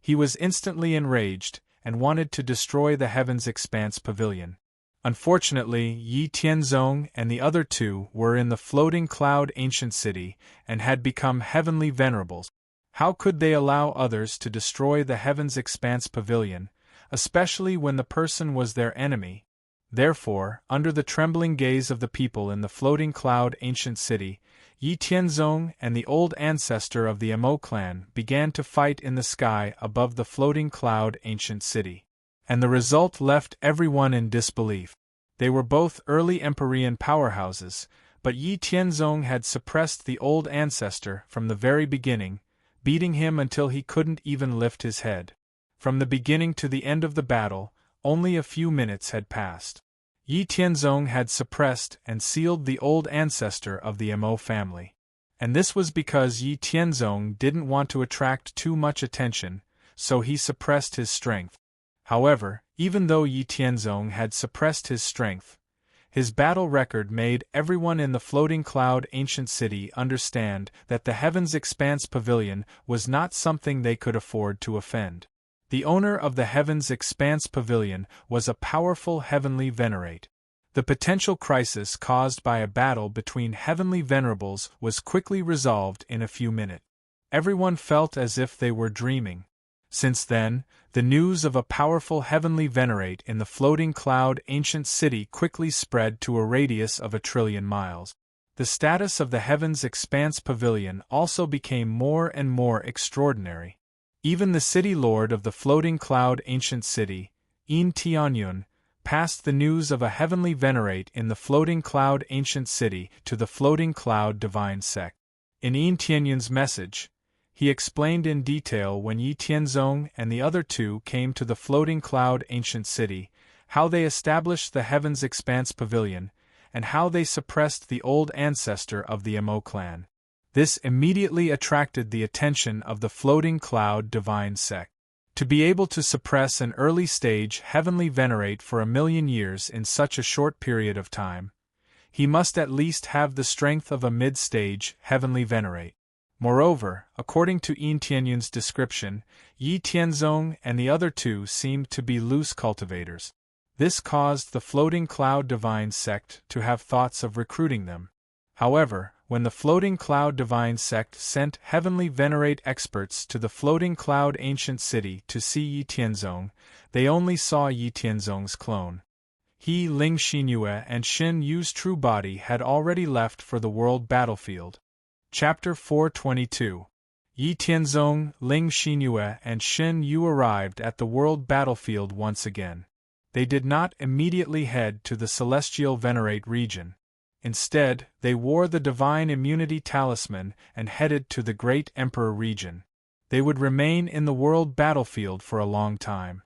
he was instantly enraged and wanted to destroy the Heaven's Expanse Pavilion. Unfortunately, Yi Tianzong and the other two were in the floating cloud ancient city and had become heavenly venerables. How could they allow others to destroy the Heaven's Expanse Pavilion, especially when the person was their enemy? Therefore, under the trembling gaze of the people in the floating cloud ancient city, Yi Tianzong and the old ancestor of the Mo clan began to fight in the sky above the floating cloud ancient city. And the result left everyone in disbelief. They were both early Empyrean powerhouses, but Yi Tianzong had suppressed the old ancestor from the very beginning, beating him until he couldn't even lift his head. From the beginning to the end of the battle, only a few minutes had passed. Yi Tianzong had suppressed and sealed the old ancestor of the Mo family. And this was because Yi Tianzong didn't want to attract too much attention, so he suppressed his strength. However, even though Yi Tianzong had suppressed his strength, his battle record made everyone in the floating cloud ancient city understand that the Heaven's Expanse Pavilion was not something they could afford to offend. The owner of the Heaven's Expanse Pavilion was a powerful heavenly venerate. The potential crisis caused by a battle between heavenly venerables was quickly resolved in a few minutes. Everyone felt as if they were dreaming. Since then, the news of a powerful heavenly venerate in the floating cloud ancient city quickly spread to a radius of 1 trillion miles. The status of the Heaven's Expanse Pavilion also became more and more extraordinary. Even the city lord of the floating cloud ancient city, Yin Tianyun, passed the news of a heavenly venerate in the floating cloud ancient city to the floating cloud divine sect. In Yin Tianyun's message, he explained in detail when Yi Tianzong and the other two came to the floating cloud ancient city, how they established the Heaven's Expanse Pavilion, and how they suppressed the old ancestor of the Mo clan. This immediately attracted the attention of the floating cloud divine sect. To be able to suppress an early-stage heavenly venerate for 1,000,000 years in such a short period of time, he must at least have the strength of a mid-stage heavenly venerate. Moreover, according to Yin Tianyun's description, Yi Tianzong and the other two seemed to be loose cultivators. This caused the floating cloud divine sect to have thoughts of recruiting them. However, when the floating cloud divine sect sent heavenly venerate experts to the floating cloud ancient city to see Yi Tianzong, they only saw Yi Tianzong's clone. He, Ling Xinyue, and Shen Yu's true body had already left for the world battlefield. Chapter 422. Yi Tianzong, Ling Xinyue, and Shen Yu arrived at the world battlefield once again. They did not immediately head to the celestial venerate region. Instead, they wore the divine immunity talisman and headed to the great emperor region. They would remain in the world battlefield for a long time.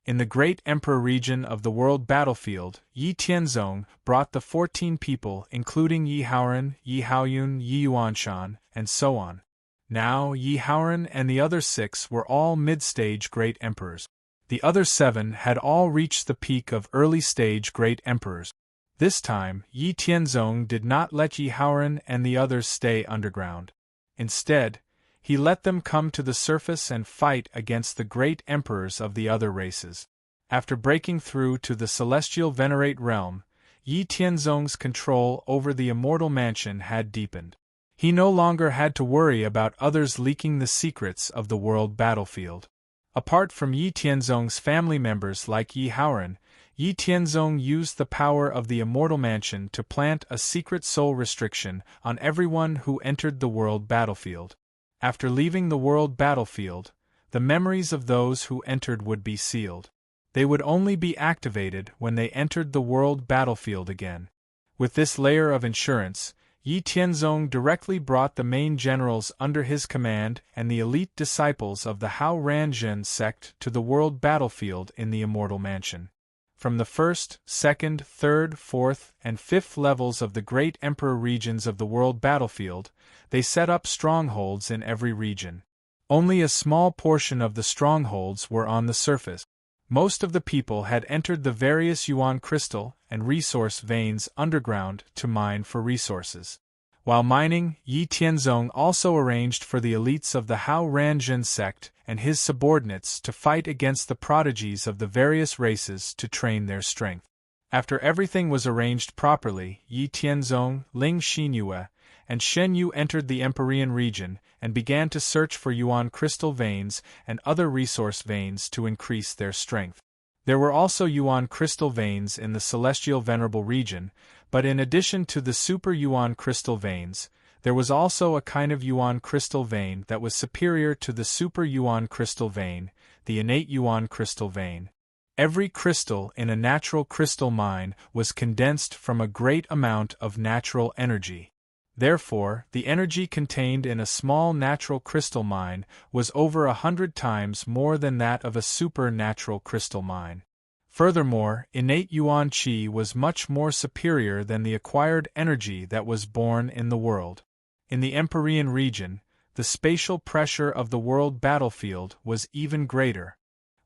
In the great emperor region of the world battlefield, Yi Tianzong brought the 14 people including Yi Haoran, Yi Haoyun, Yi Yuanshan, and so on. Now Yi Haoran and the other 6 were all mid-stage great emperors. The other 7 had all reached the peak of early-stage great emperors. This time, Yi Tianzong did not let Yi Haoran and the others stay underground. Instead, he let them come to the surface and fight against the great emperors of the other races. After breaking through to the celestial venerate realm, Yi Tianzong's control over the immortal mansion had deepened. He no longer had to worry about others leaking the secrets of the world battlefield. Apart from Yi Tianzong's family members like Yi Haoran, Yi Tianzong used the power of the immortal mansion to plant a secret soul restriction on everyone who entered the world battlefield. After leaving the world battlefield, the memories of those who entered would be sealed. They would only be activated when they entered the world battlefield again. With this layer of insurance, Yi Tianzong directly brought the main generals under his command and the elite disciples of the Hao Ranzhen sect to the world battlefield in the Immortal Mansion. From the 1st, 2nd, 3rd, 4th, and 5th levels of the Great Emperor regions of the world battlefield, they set up strongholds in every region. Only a small portion of the strongholds were on the surface. Most of the people had entered the various yuan crystal and resource veins underground to mine for resources. While mining, Yi Tianzong also arranged for the elites of the Hao Ranzhen sect and his subordinates to fight against the prodigies of the various races to train their strength. After everything was arranged properly, Yi Tianzong, Ling Xinyue, and Shen Yu entered the Empyrean region and began to search for yuan crystal veins and other resource veins to increase their strength. There were also yuan crystal veins in the celestial venerable region, but in addition to the super yuan crystal veins, there was also a kind of yuan crystal vein that was superior to the super yuan crystal vein, the innate yuan crystal vein. Every crystal in a natural crystal mine was condensed from a great amount of natural energy. Therefore, the energy contained in a small natural crystal mine was over 100 times more than that of a supernatural crystal mine. Furthermore, innate yuan qi was much more superior than the acquired energy that was born in the world. In the Empyrean region, the spatial pressure of the world battlefield was even greater.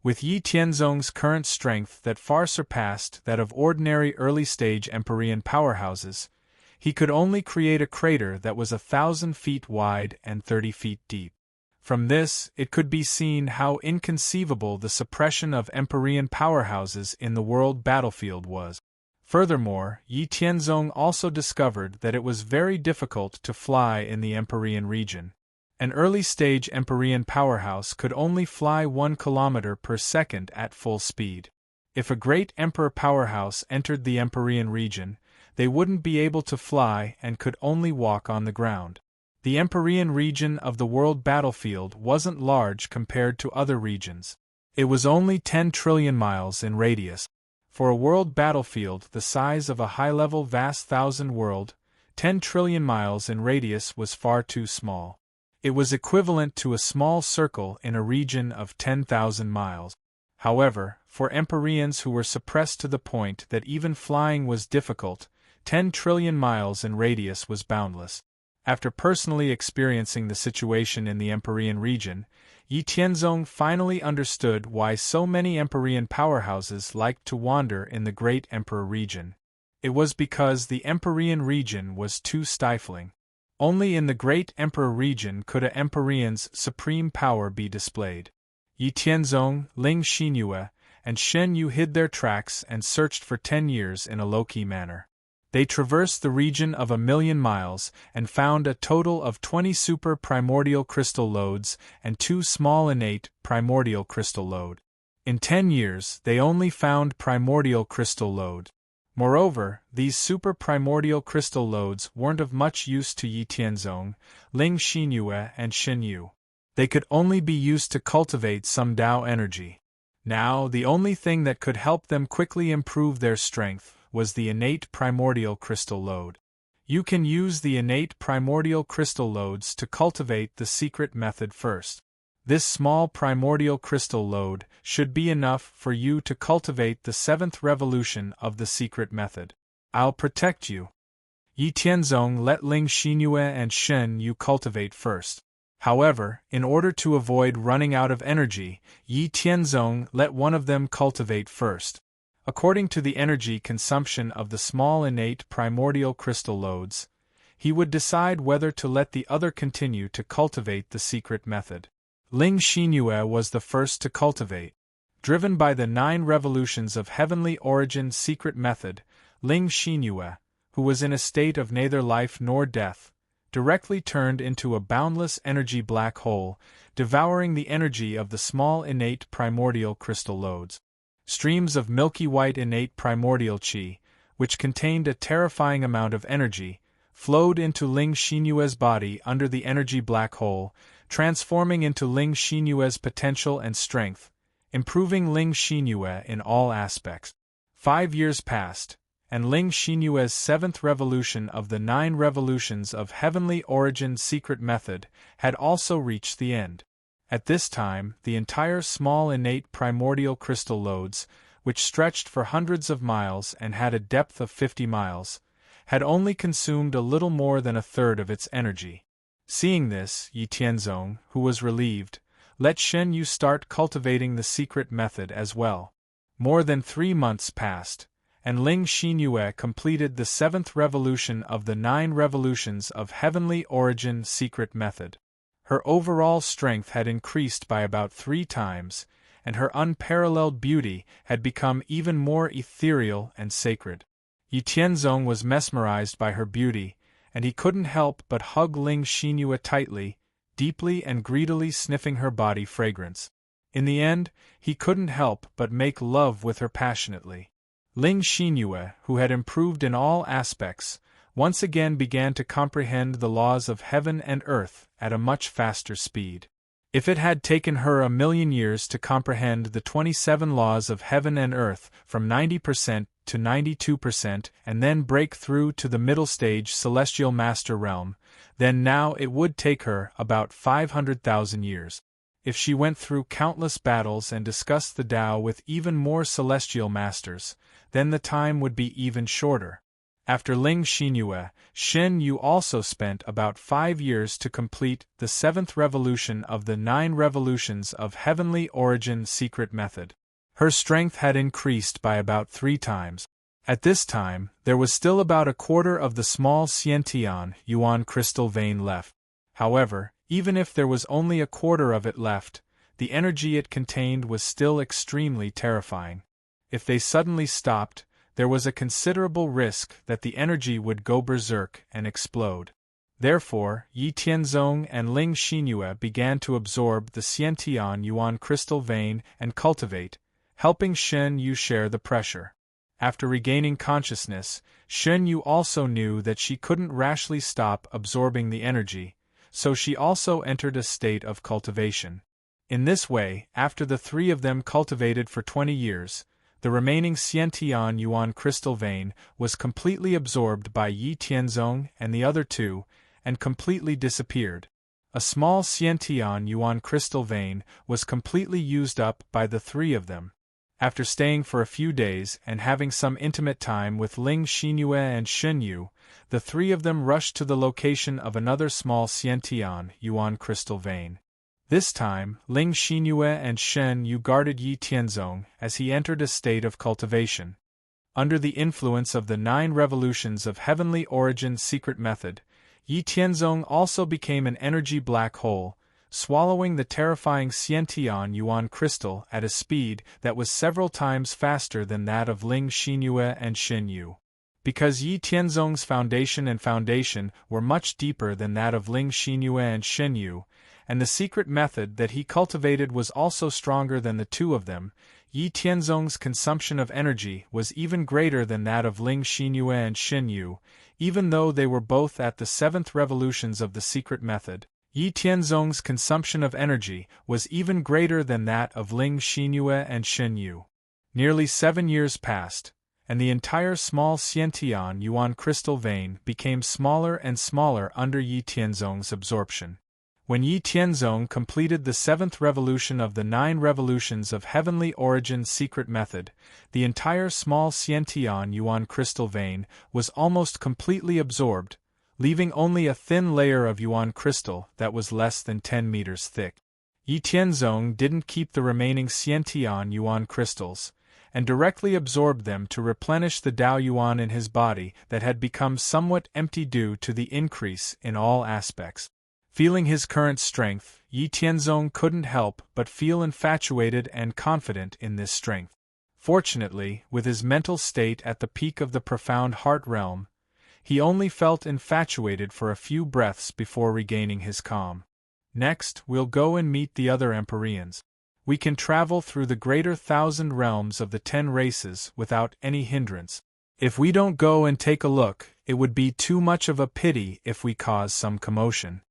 With Yi Tianzong's current strength that far surpassed that of ordinary early-stage Empyrean powerhouses, he could only create a crater that was 1,000 feet wide and 30 feet deep. From this, it could be seen how inconceivable the suppression of Empyrean powerhouses in the world battlefield was. Furthermore, Yi Tianzong also discovered that it was very difficult to fly in the Empyrean region. An early-stage Empyrean powerhouse could only fly 1 kilometer per second at full speed. If a great Emperor powerhouse entered the Empyrean region, they wouldn't be able to fly and could only walk on the ground. The Empyrean region of the world battlefield wasn't large compared to other regions. It was only 10 trillion miles in radius. For a world battlefield the size of a high-level vast thousand world, 10 trillion miles in radius was far too small. It was equivalent to a small circle in a region of 10,000 miles. However, for Empyreans who were suppressed to the point that even flying was difficult, 10 trillion miles in radius was boundless. After personally experiencing the situation in the Empyrean region, Yi Tianzong finally understood why so many Empyrean powerhouses liked to wander in the Great Emperor region. It was because the Empyrean region was too stifling. Only in the Great Emperor region could a Empyrean's supreme power be displayed. Yi Tianzong, Ling Xinyue, and Shen Yu hid their tracks and searched for 10 years in a low-key manner. They traversed the region of 1,000,000 miles and found a total of 20 super primordial crystal lodes and 2 small innate primordial crystal lode. In 10 years, they only found primordial crystal lode. Moreover, these super primordial crystal lodes weren't of much use to Yi Tianzong, Ling Xinyue, and Shen Yu. They could only be used to cultivate some Tao energy. Now, the only thing that could help them quickly improve their strength was the innate primordial crystal lode. You can use the innate primordial crystal lodes to cultivate the secret method first. This small primordial crystal load should be enough for you to cultivate the 7th revolution of the secret method. I'll protect you. Yi Tianzong let Ling Xinyue and Shen Yu cultivate first. However, in order to avoid running out of energy, Yi Tianzong let one of them cultivate first. According to the energy consumption of the small innate primordial crystal loads, he would decide whether to let the other continue to cultivate the secret method. Ling Xinyue was the first to cultivate. Driven by the 9 revolutions of heavenly origin secret method, Ling Xinyue, who was in a state of neither life nor death, directly turned into a boundless energy black hole, devouring the energy of the small innate primordial crystal loads. Streams of milky white innate primordial qi, which contained a terrifying amount of energy, flowed into Ling Xinyue's body under the energy black hole, transforming into Ling Xinyue's potential and strength, improving Ling Xinyue in all aspects. 5 years passed, and Ling Xinyue's 7th revolution of the 9 revolutions of heavenly origin secret method had also reached the end. At this time, the entire small innate primordial crystal loads, which stretched for hundreds of miles and had a depth of 50 miles, had only consumed a little more than a third of its energy. Seeing this, Yi Tianzong, who was relieved, let Shen Yu start cultivating the secret method as well. More than 3 months passed, and Ling Xinyue completed the 7th revolution of the 9 revolutions of heavenly origin secret method. Her overall strength had increased by about 3 times, and her unparalleled beauty had become even more ethereal and sacred. Yi Tianzong was mesmerized by her beauty, and he couldn't help but hug Ling Xinyue tightly, deeply and greedily sniffing her body fragrance. In the end, he couldn't help but make love with her passionately. Ling Xinyue, who had improved in all aspects, once again began to comprehend the laws of heaven and earth at a much faster speed. If it had taken her 1,000,000 years to comprehend the 27 laws of heaven and earth from 90% to 92% and then break through to the middle stage celestial master realm, then now it would take her about 500,000 years. If she went through countless battles and discussed the Tao with even more celestial masters, then the time would be even shorter. After Ling Xinyue, Shen Yu also spent about 5 years to complete the 7th revolution of the 9 revolutions of heavenly origin secret method. Her strength had increased by about 3 times. At this time, there was still about a quarter of the small Xiantian yuan crystal vein left. However, even if there was only a quarter of it left, the energy it contained was still extremely terrifying. If they suddenly stopped, there was a considerable risk that the energy would go berserk and explode. Therefore, Yi Tianzong and Ling Xinyue began to absorb the Xiantian yuan crystal vein and cultivate, helping Shen Yu share the pressure. After regaining consciousness, Shen Yu also knew that she couldn't rashly stop absorbing the energy, so she also entered a state of cultivation. In this way, after the 3 of them cultivated for 20 years, the remaining Xiantian yuan crystal vein was completely absorbed by Yi Tianzong and the other 2, and completely disappeared. A small Xiantian yuan crystal vein was completely used up by the 3 of them. After staying for a few days and having some intimate time with Ling Xinyue and Shen Yu, the 3 of them rushed to the location of another small Xiantian yuan crystal vein. This time, Ling Xinyue and Shen Yu guarded Yi Tianzong as he entered a state of cultivation. Under the influence of the 9 revolutions of heavenly origin secret method, Yi Tianzong also became an energy black hole, swallowing the terrifying Xiantian yuan crystal at a speed that was several times faster than that of Ling Xinyue and Shen Yu. Because Yi Tianzong's foundation were much deeper than that of Ling Xinyue and Shen Yu, and the secret method that he cultivated was also stronger than the 2 of them, Yi Tianzong's consumption of energy was even greater than that of Ling Xinyue and Shen Yu, even though they were both at the 7th revolutions of the secret method. Yi Tianzong's consumption of energy was even greater than that of Ling Xinyue and Shen Yu. Nearly 7 years passed, and the entire small Xiantian yuan crystal vein became smaller and smaller under Yi Tianzong's absorption. When Yi Tianzong completed the 7th revolution of the 9 revolutions of Heavenly Origin secret method, the entire small Xiantian Yuan crystal vein was almost completely absorbed, leaving only a thin layer of Yuan crystal that was less than 10 meters thick. Yi Tianzong didn't keep the remaining Xiantian Yuan crystals, and directly absorbed them to replenish the Dao Yuan in his body that had become somewhat empty due to the increase in all aspects. Feeling his current strength, Yi Tianzong couldn't help but feel infatuated and confident in this strength. Fortunately, with his mental state at the peak of the profound heart realm, he only felt infatuated for a few breaths before regaining his calm. Next, we'll go and meet the other Empyreans. We can travel through the greater 1,000 realms of the 10 races without any hindrance. If we don't go and take a look, it would be too much of a pity if we cause some commotion.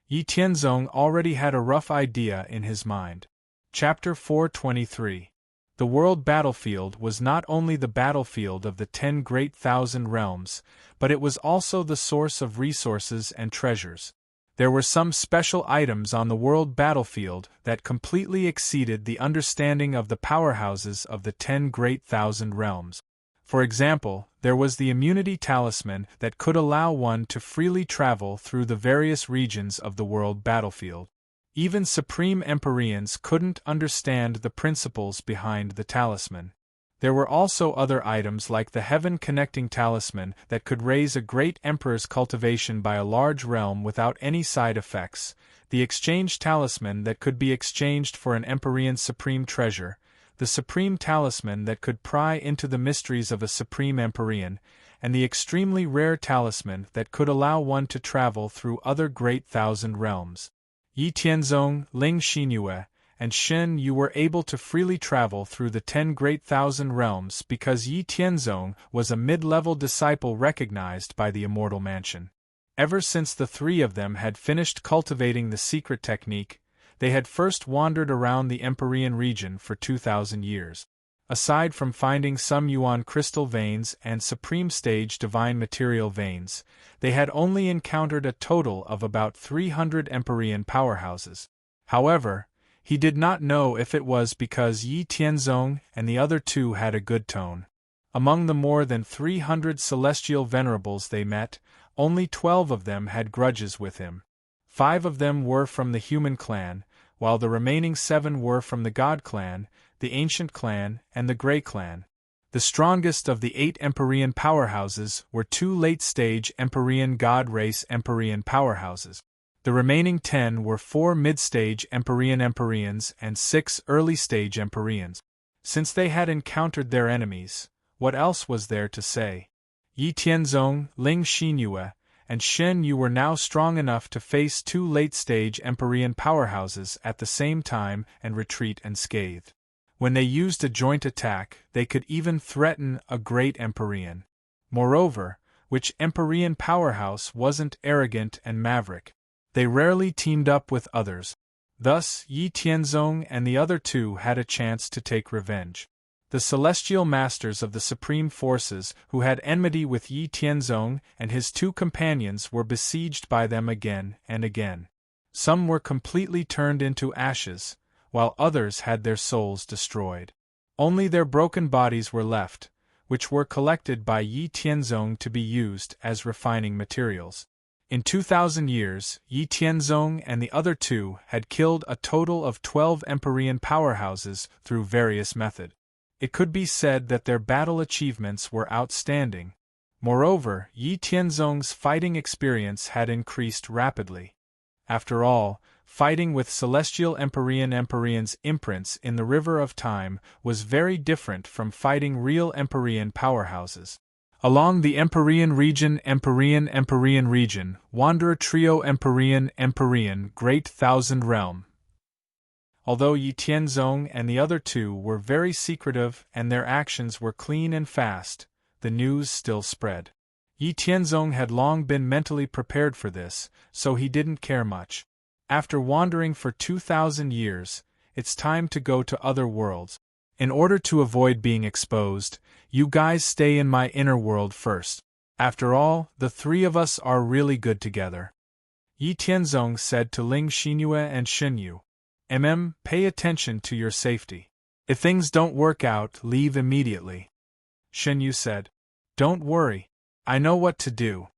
Yi Tianzong already had a rough idea in his mind. Chapter 423. The world battlefield was not only the battlefield of the 10 great 1,000 realms, but it was also the source of resources and treasures. There were some special items on the world battlefield that completely exceeded the understanding of the powerhouses of the 10 great 1,000 realms. For example, there was the immunity talisman that could allow one to freely travel through the various regions of the world battlefield. Even Supreme Empyreans couldn't understand the principles behind the talisman. There were also other items like the heaven-connecting talisman that could raise a great emperor's cultivation by a large realm without any side effects, the exchange talisman that could be exchanged for an Empyrean's supreme treasure, the supreme talisman that could pry into the mysteries of a supreme Empyrean, and the extremely rare talisman that could allow one to travel through other great 1,000 realms. Yi Tianzong, Ling Xinyue, and Shen Yu were able to freely travel through the 10 great 1,000 realms because Yi Tianzong was a mid-level disciple recognized by the Immortal Mansion. Ever since the 3 of them had finished cultivating the secret technique, they had first wandered around the Empyrean region for 2,000 years. Aside from finding some Yuan crystal veins and supreme stage divine material veins, they had only encountered a total of about 300 Empyrean powerhouses. However, he did not know if it was because Yi Tianzong and the other 2 had a good tone. Among the more than 300 celestial venerables they met, only 12 of them had grudges with him. 5 of them were from the human clan, while the remaining 7 were from the God clan, the ancient clan, and the Grey clan. The strongest of the 8 Empyrean powerhouses were 2 late-stage Empyrean God race Empyrean powerhouses. The remaining 10 were 4 mid-stage Empyreans and 6 early-stage Empyreans. Since they had encountered their enemies, what else was there to say? Yi Tianzong, Ling Xinyue, and Shen Yu were now strong enough to face 2 late-stage Empyrean powerhouses at the same time and retreat unscathed. When they used a joint attack, they could even threaten a great Empyrean. Moreover, which Empyrean powerhouse wasn't arrogant and maverick? They rarely teamed up with others. Thus, Yi Tianzong and the other 2 had a chance to take revenge. The celestial masters of the supreme forces who had enmity with Yi Tianzong and his 2 companions were besieged by them again and again. Some were completely turned into ashes, while others had their souls destroyed. Only their broken bodies were left, which were collected by Yi Tianzong to be used as refining materials. In 2,000 years, Yi Tianzong and the other 2 had killed a total of 12 Empyrean powerhouses through various methods. It could be said that their battle achievements were outstanding. Moreover, Yi Tianzong's fighting experience had increased rapidly. After all, fighting with celestial Empyreans' imprints in the river of time was very different from fighting real Empyrean powerhouses. Along the Empyrean region, wander a trio Empyrean, great 1,000 realm. Although Yi Tianzong and the other 2 were very secretive and their actions were clean and fast, the news still spread. Yi Tianzong had long been mentally prepared for this, so he didn't care much. After wandering for 2,000 years, it's time to go to other worlds. In order to avoid being exposed, you guys stay in my inner world first. After all, the 3 of us are really good together. Yi Tianzong said to Ling Xinyue and Shen Yu. Pay attention to your safety. If things don't work out, leave immediately. Shen Yu said. Don't worry. I know what to do.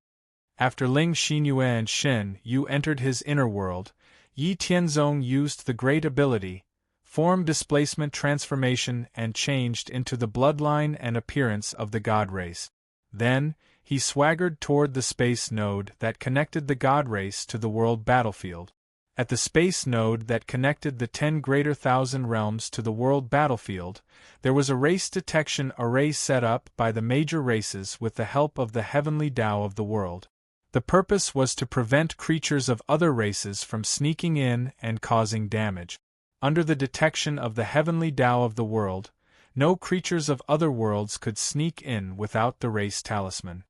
After Ling Xinyue and Shen Yu entered his inner world, Yi Tianzong used the great ability, form displacement transformation, and changed into the bloodline and appearance of the god race. Then, he swaggered toward the space node that connected the god race to the world battlefield. At the space node that connected the 10 greater thousand realms to the world battlefield, there was a race detection array set up by the major races with the help of the heavenly Tao of the world. The purpose was to prevent creatures of other races from sneaking in and causing damage. Under the detection of the heavenly Tao of the world, no creatures of other worlds could sneak in without the race talisman.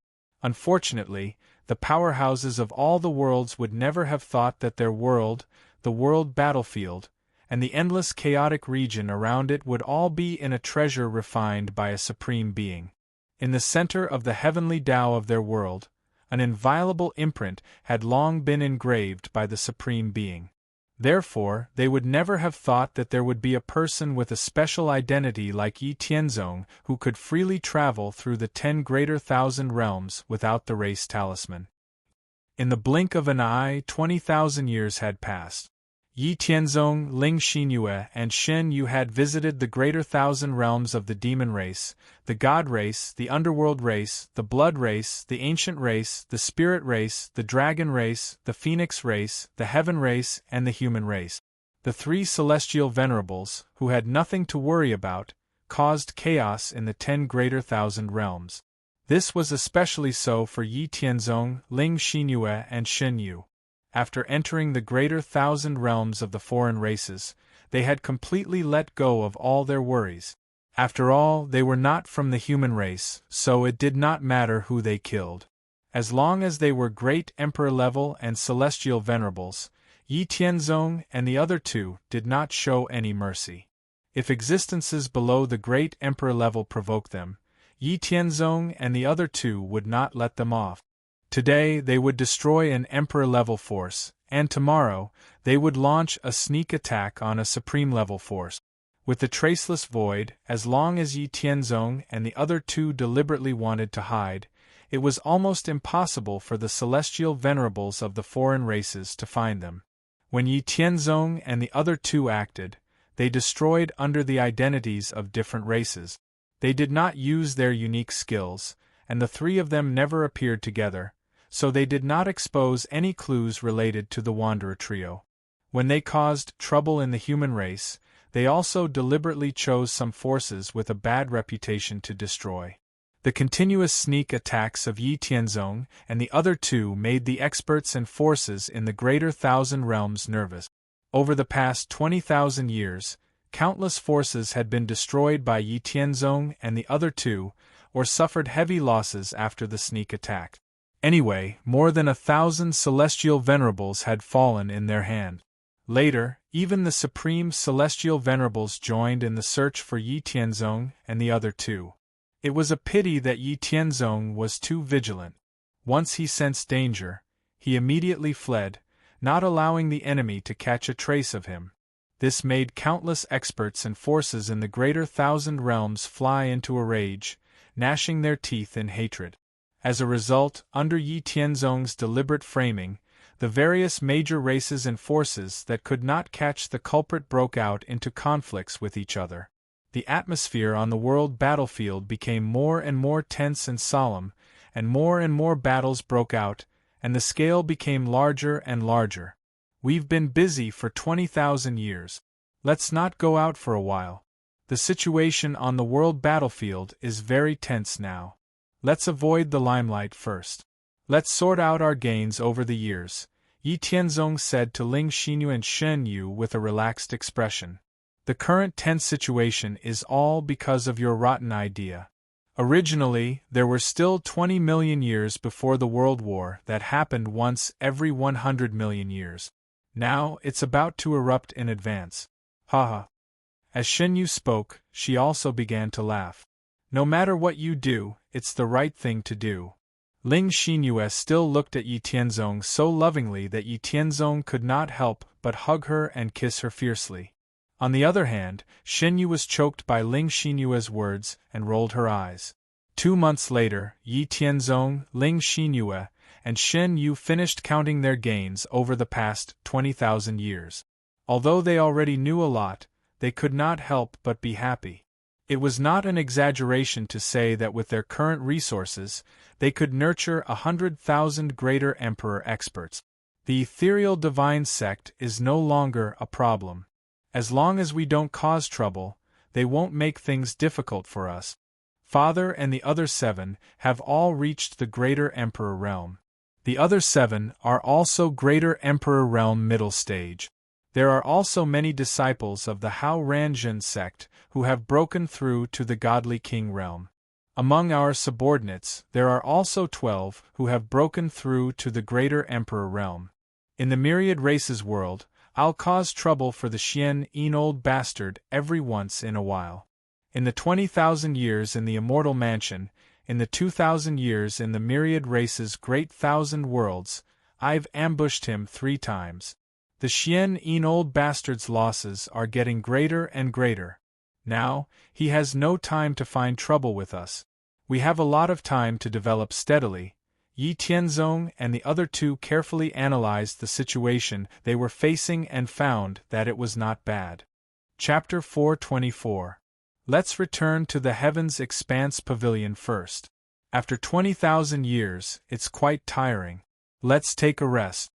Unfortunately, the powerhouses of all the worlds would never have thought that their world, the world battlefield, and the endless chaotic region around it would all be in a treasure refined by a supreme being. In the center of the heavenly Tao of their world, an inviolable imprint had long been engraved by the supreme being. Therefore, they would never have thought that there would be a person with a special identity like Yi Tianzong who could freely travel through the 10 greater thousand realms without the race talisman. In the blink of an eye, 20,000 years had passed. Yi Tianzong, Ling Xinyue, and Shen Yu had visited the greater thousand realms of the demon race, the god race, the underworld race, the blood race, the ancient race, the spirit race, the dragon race, the phoenix race, the heaven race, and the human race. The 3 celestial venerables, who had nothing to worry about, caused chaos in the 10 greater thousand realms. This was especially so for Yi Tianzong, Ling Xinyue, and Shen Yu. After entering the greater thousand realms of the foreign races, they had completely let go of all their worries. After all, they were not from the human race, so it did not matter who they killed. As long as they were great emperor level and celestial venerables, Yi Tianzong and the other 2 did not show any mercy. If existences below the great emperor level provoked them, Yi Tianzong and the other 2 would not let them off. Today they would destroy an emperor-level force, and tomorrow they would launch a sneak attack on a supreme-level force. With the traceless void, as long as Yi Tianzong and the other 2 deliberately wanted to hide, it was almost impossible for the celestial venerables of the foreign races to find them. When Yi Tianzong and the other 2 acted, they destroyed under the identities of different races. They did not use their unique skills, and the 3 of them never appeared together, so they did not expose any clues related to the Wanderer trio. When they caused trouble in the human race, they also deliberately chose some forces with a bad reputation to destroy. The continuous sneak attacks of Yi Tianzong and the other 2 made the experts and forces in the greater thousand realms nervous. Over the past 20,000 years, countless forces had been destroyed by Yi Tianzong and the other 2, or suffered heavy losses after the sneak attack. Anyway, more than 1,000 celestial venerables had fallen in their hand. Later, even the supreme celestial venerables joined in the search for Yi Tianzong and the other 2. It was a pity that Yi Tianzong was too vigilant. Once he sensed danger, he immediately fled, not allowing the enemy to catch a trace of him. This made countless experts and forces in the greater thousand realms fly into a rage, gnashing their teeth in hatred. As a result, under Yi Tianzong's deliberate framing, the various major races and forces that could not catch the culprit broke out into conflicts with each other. The atmosphere on the world battlefield became more and more tense and solemn, and more battles broke out, and the scale became larger and larger. We've been busy for 20,000 years. Let's not go out for a while. The situation on the world battlefield is very tense now. Let's avoid the limelight first. Let's sort out our gains over the years, Yi Tianzong said to Ling Xinyu and Shen Yu with a relaxed expression. The current tense situation is all because of your rotten idea. Originally, there were still 20 million years before the World War that happened once every 100 million years. Now, it's about to erupt in advance. Haha. As Shen Yu spoke, she also began to laugh. No matter what you do, it's the right thing to do. Ling Xinyue still looked at Yi Tianzong so lovingly that Yi Tianzong could not help but hug her and kiss her fiercely. On the other hand, Xinyu was choked by Ling Xinyue's words and rolled her eyes. 2 months later, Yi Tianzong, Ling Xinyue, and Shen Yu finished counting their gains over the past 20,000 years. Although they already knew a lot, they could not help but be happy. It was not an exaggeration to say that with their current resources, they could nurture 100,000 greater emperor experts. The ethereal divine sect is no longer a problem. As long as we don't cause trouble, they won't make things difficult for us. Father and the other 7 have all reached the greater emperor realm. The other 7 are also greater emperor realm middle stage. There are also many disciples of the Hao Ranjun sect who have broken through to the godly king realm. Among our subordinates, there are also 12 who have broken through to the greater emperor realm. In the myriad races world, I'll cause trouble for the Xian Yin old bastard every once in a while. In the 20,000 years in the immortal mansion, in the 2,000 years in the myriad races great thousand worlds, I've ambushed him 3 times. The Xian Yin old bastard's losses are getting greater and greater. Now, he has no time to find trouble with us. We have a lot of time to develop steadily. Yi Tianzong and the other 2 carefully analyzed the situation they were facing and found that it was not bad. Chapter 424. Let's return to the Heavens Expanse Pavilion first. After 20,000 years, it's quite tiring. Let's take a rest.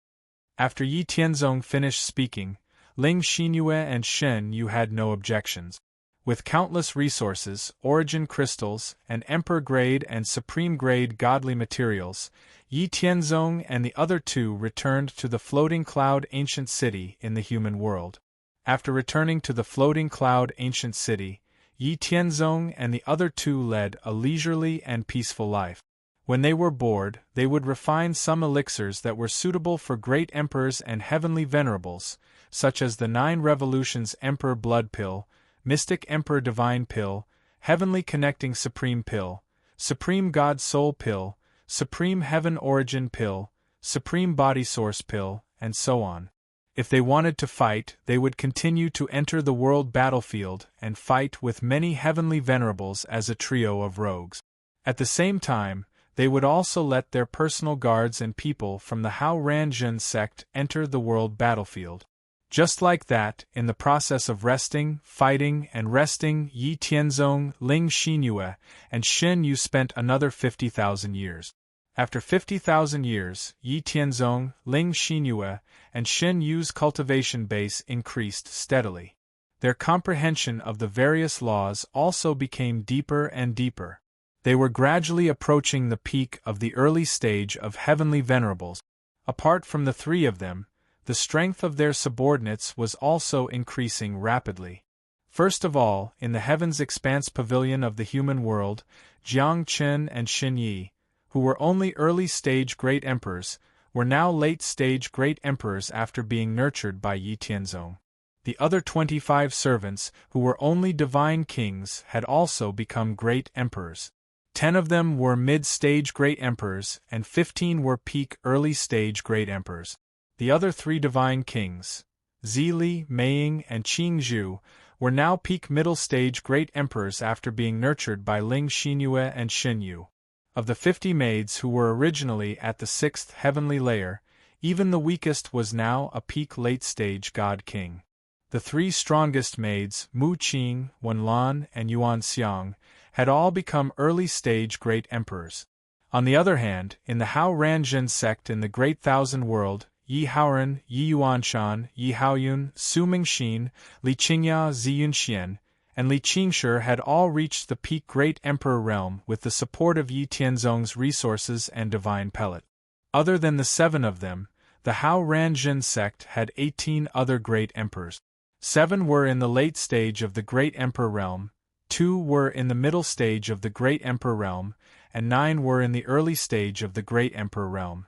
After Yi Tianzong finished speaking, Ling Xinyue and Shen Yu had no objections. With countless resources, origin crystals, and emperor-grade and supreme-grade godly materials, Yi Tianzong and the other 2 returned to the floating cloud ancient city in the human world. After returning to the floating cloud ancient city, Yi Tianzong and the other 2 led a leisurely and peaceful life. When they were bored, they would refine some elixirs that were suitable for great emperors and heavenly venerables, such as the 9 Revolutions Emperor Blood Pill, Mystic Emperor Divine Pill, Heavenly Connecting Supreme Pill, Supreme God Soul Pill, Supreme Heaven Origin Pill, Supreme Body Source Pill, and so on. If they wanted to fight, they would continue to enter the world battlefield and fight with many heavenly venerables as a trio of rogues. At the same time, they would also let their personal guards and people from the Hao Ranjun sect enter the world battlefield. Just like that, in the process of resting, fighting, and resting, Yi Tianzong, Ling Xinyue, and Shen Yu spent another 50,000 years. After 50,000 years, Yi Tianzong, Ling Xinyue, and Shen Yu's cultivation base increased steadily. Their comprehension of the various laws also became deeper and deeper. They were gradually approaching the peak of the early stage of heavenly venerables. Apart from the 3 of them, the strength of their subordinates was also increasing rapidly. First of all, in the Heavens Expanse Pavilion of the human world, Jiang Chen and Xin Yi, who were only early-stage great emperors, were now late-stage great emperors after being nurtured by Yi Tianzong. The other 25 servants, who were only divine kings, had also become great emperors. 10 of them were mid-stage great emperors, and 15 were peak early-stage great emperors. The other 3 divine kings, Zili, Meiying, and Qingzhu, were now peak middle-stage great emperors after being nurtured by Ling Xinyue and Shen Yu. Of the 50 maids who were originally at the 6th heavenly layer, even the weakest was now a peak late-stage god-king. The 3 strongest maids, Mu Qing, Wenlan, and Yuan Xiang, had all become early-stage great emperors. On the other hand, in the Hao Ranjun sect in the Great Thousand World, Yi Haoren, Yi Yuanshan, Yi Haoyun, Su Mingxin, Li Qingya, Zi Yunxian, and Li Qingshi had all reached the peak Great Emperor realm with the support of Yi Tianzong's resources and divine pellet. Other than the 7 of them, the Hao Ranjun sect had 18 other great emperors. 7 were in the late stage of the Great Emperor realm, 2 were in the middle stage of the Great Emperor realm, and 9 were in the early stage of the Great Emperor realm.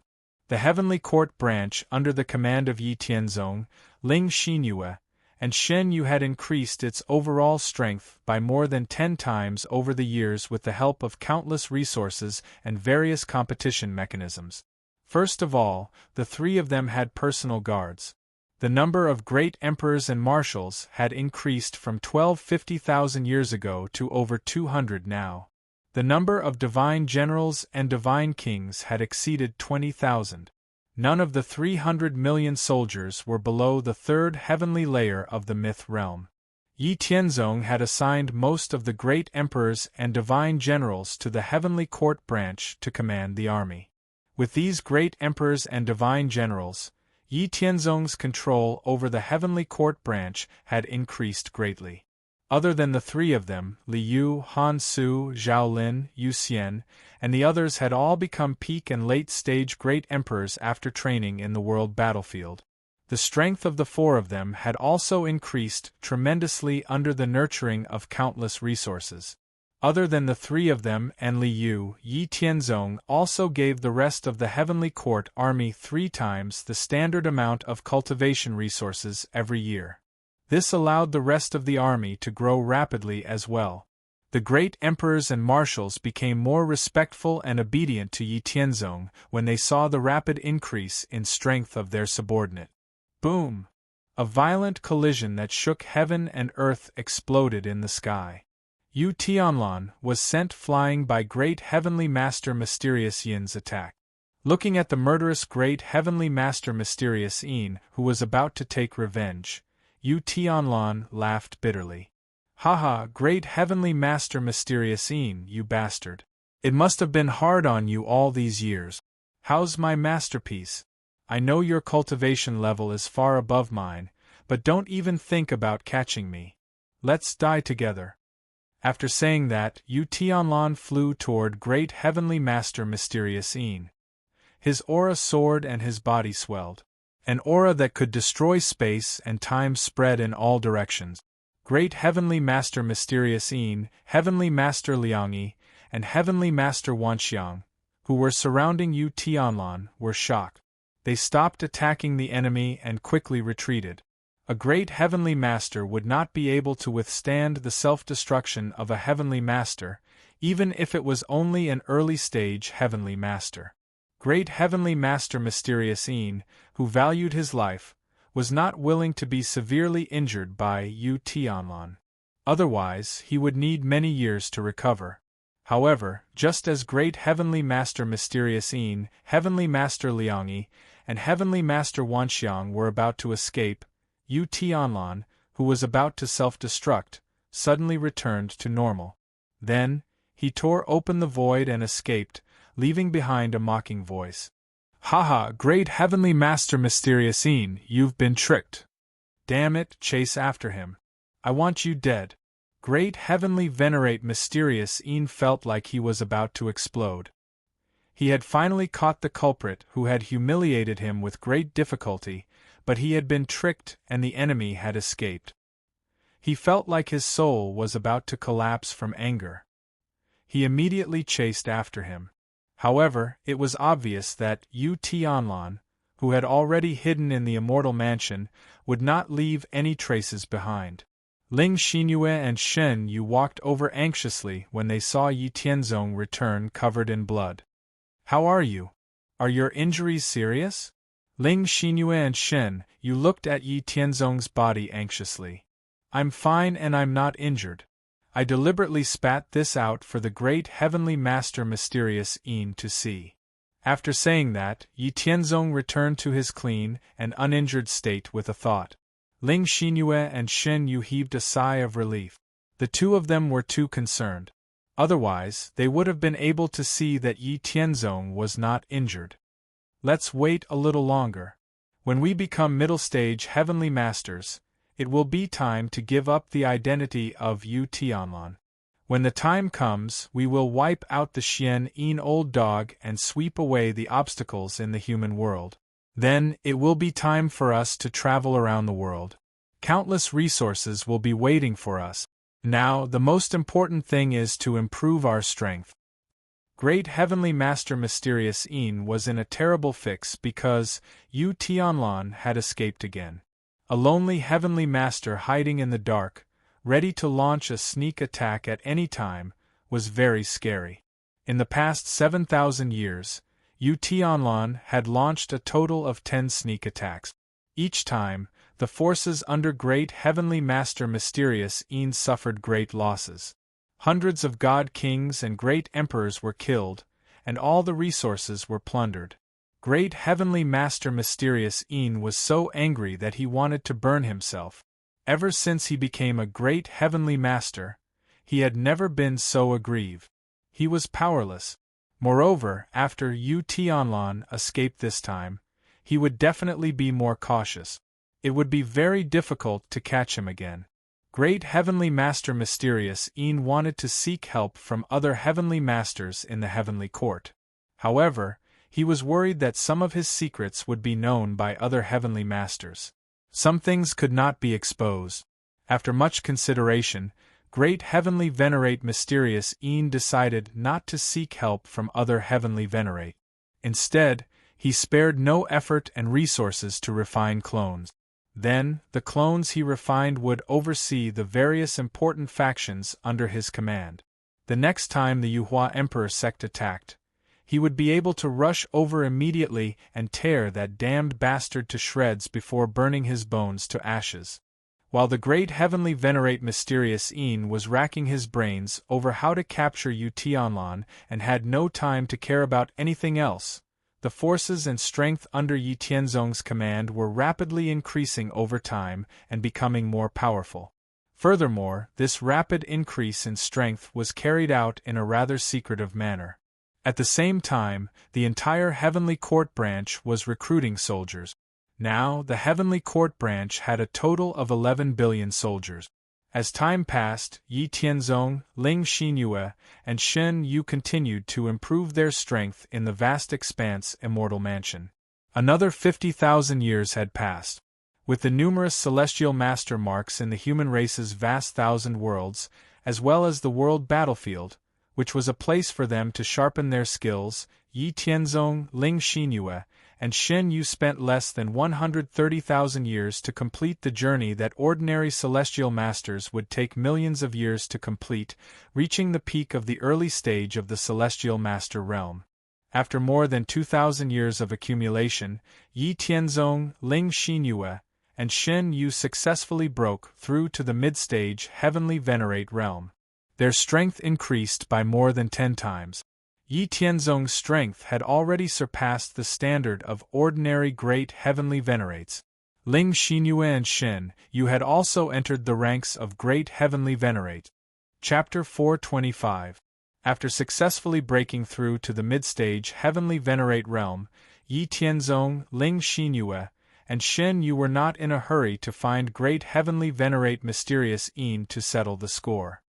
The Heavenly Court branch under the command of Yi Tianzong, Ling Xinyue, and Shen Yu had increased its overall strength by more than 10 times over the years with the help of countless resources and various competition mechanisms. First of all, the three of them had personal guards. The number of great emperors and marshals had increased from 50,000 years ago to over 200 now. The number of divine generals and divine kings had exceeded 20,000. None of the 300 million soldiers were below the third heavenly layer of the myth realm. Yi Tianzong had assigned most of the great emperors and divine generals to the heavenly court branch to command the army. With these great emperors and divine generals, Yi Tianzong's control over the heavenly court branch had increased greatly. Other than the three of them, Li Yu, Han Su, Zhao Lin, Yu Xian, and the others had all become peak and late-stage great emperors after training in the world battlefield. The strength of the four of them had also increased tremendously under the nurturing of countless resources. Other than the three of them and Li Yu, Yi Tianzong also gave the rest of the heavenly court army 3 times the standard amount of cultivation resources every year. This allowed the rest of the army to grow rapidly as well. The great emperors and marshals became more respectful and obedient to Yi Tianzong when they saw the rapid increase in strength of their subordinate. Boom! A violent collision that shook heaven and earth exploded in the sky. Yu Tianlan was sent flying by Great Heavenly Master Mysterious Yin's attack. Looking at the murderous Great Heavenly Master Mysterious Yin, who was about to take revenge, Yu Tianlan laughed bitterly. Haha, Great Heavenly Master Mysterious Yin, you bastard. It must have been hard on you all these years. How's my masterpiece? I know your cultivation level is far above mine, but don't even think about catching me. Let's die together. After saying that, Yu Tianlan flew toward Great Heavenly Master Mysterious Yin. His aura soared and his body swelled. An aura that could destroy space and time spread in all directions. Great Heavenly Master Mysterious Yin, Heavenly Master Liangyi, and Heavenly Master Wanxiang, who were surrounding Yu Tianlan, were shocked. They stopped attacking the enemy and quickly retreated. A great heavenly master would not be able to withstand the self-destruction of a heavenly master, even if it was only an early-stage heavenly master. Great Heavenly Master Mysterious Yin, who valued his life, was not willing to be severely injured by Yu Tianlan. Otherwise, he would need many years to recover. However, just as Great Heavenly Master Mysterious Yin, Heavenly Master Liangyi, and Heavenly Master Wanxiang were about to escape, Yu Tianlan, who was about to self-destruct, suddenly returned to normal. Then, he tore open the void and escaped, leaving behind a mocking voice. Haha, Great Heavenly Master Mysterious Yin, you've been tricked. Damn it, chase after him. I want you dead. Great Heavenly Venerate Mysterious Yin felt like he was about to explode. He had finally caught the culprit who had humiliated him with great difficulty, but he had been tricked and the enemy had escaped. He felt like his soul was about to collapse from anger. He immediately chased after him. However, it was obvious that Yu Tianlan, who had already hidden in the immortal mansion, would not leave any traces behind. Ling Xinyue and Shen Yu walked over anxiously when they saw Yi Tianzong return covered in blood. How are you? Are your injuries serious? Ling Xinyue and Shen Yu looked at Yi Tianzong's body anxiously. I'm fine and I'm not injured. I deliberately spat this out for the Great Heavenly Master Mysterious Yin to see. After saying that, Yi Tianzong returned to his clean and uninjured state with a thought. Ling Xinyue and Shen Yu heaved a sigh of relief. The two of them were too concerned. Otherwise, they would have been able to see that Yi Tianzong was not injured. Let's wait a little longer. When we become middle-stage heavenly masters, it will be time to give up the identity of Yu Tianlan. When the time comes, we will wipe out the Xian Yin old dog and sweep away the obstacles in the human world. Then, it will be time for us to travel around the world. Countless resources will be waiting for us. Now, the most important thing is to improve our strength. Great Heavenly Master Mysterious Yin was in a terrible fix because Yu Tianlan had escaped again. A lonely heavenly master hiding in the dark, ready to launch a sneak attack at any time, was very scary. In the past 7,000 years, Yu Tianlan had launched a total of 10 sneak attacks. Each time, the forces under Great Heavenly Master Mysterious Een suffered great losses. Hundreds of god kings and great emperors were killed, and all the resources were plundered. Great Heavenly Master Mysterious Een was so angry that he wanted to burn himself. Ever since he became a Great Heavenly Master, he had never been so aggrieved. He was powerless. Moreover, after Yu Tianlan escaped this time, he would definitely be more cautious. It would be very difficult to catch him again. Great Heavenly Master Mysterious Een wanted to seek help from other Heavenly Masters in the Heavenly Court. However, he was worried that some of his secrets would be known by other Heavenly Masters. Some things could not be exposed. After much consideration, Great Heavenly Venerate Mysterious Een decided not to seek help from other Heavenly Venerate. Instead, he spared no effort and resources to refine clones. Then, the clones he refined would oversee the various important factions under his command. The next time the Yuhua Emperor sect attacked, he would be able to rush over immediately and tear that damned bastard to shreds before burning his bones to ashes. While the Great Heavenly Venerate Mysterious Een was racking his brains over how to capture Yu Tianlan and had no time to care about anything else, the forces and strength under Yi Tianzong's command were rapidly increasing over time and becoming more powerful. Furthermore, this rapid increase in strength was carried out in a rather secretive manner. At the same time, the entire Heavenly Court branch was recruiting soldiers. Now, the Heavenly Court branch had a total of 11 billion soldiers. As time passed, Yi Tianzong, Ling Xinyue, and Shen Yu continued to improve their strength in the vast expanse Immortal Mansion. Another 50,000 years had passed. With the numerous celestial master marks in the human race's vast thousand worlds, as well as the world battlefield, which was a place for them to sharpen their skills, Yi Tianzong, Ling Xinyue, and Shen Yu spent less than 130,000 years to complete the journey that ordinary celestial masters would take millions of years to complete, reaching the peak of the early stage of the celestial master realm. After more than 2,000 years of accumulation, Yi Tianzong, Ling Xinyue, and Shen Yu successfully broke through to the mid-stage Heavenly Venerate realm. Their strength increased by more than 10 times. Yi Tianzong's strength had already surpassed the standard of ordinary Great Heavenly Venerates. Ling Xinyue and Shen Yu had also entered the ranks of Great Heavenly Venerate. Chapter 425. After successfully breaking through to the mid-stage Heavenly Venerate realm, Yi Tianzong, Ling Xinyue, and Shen Yu were not in a hurry to find Great Heavenly Venerate Mysterious Een to settle the score.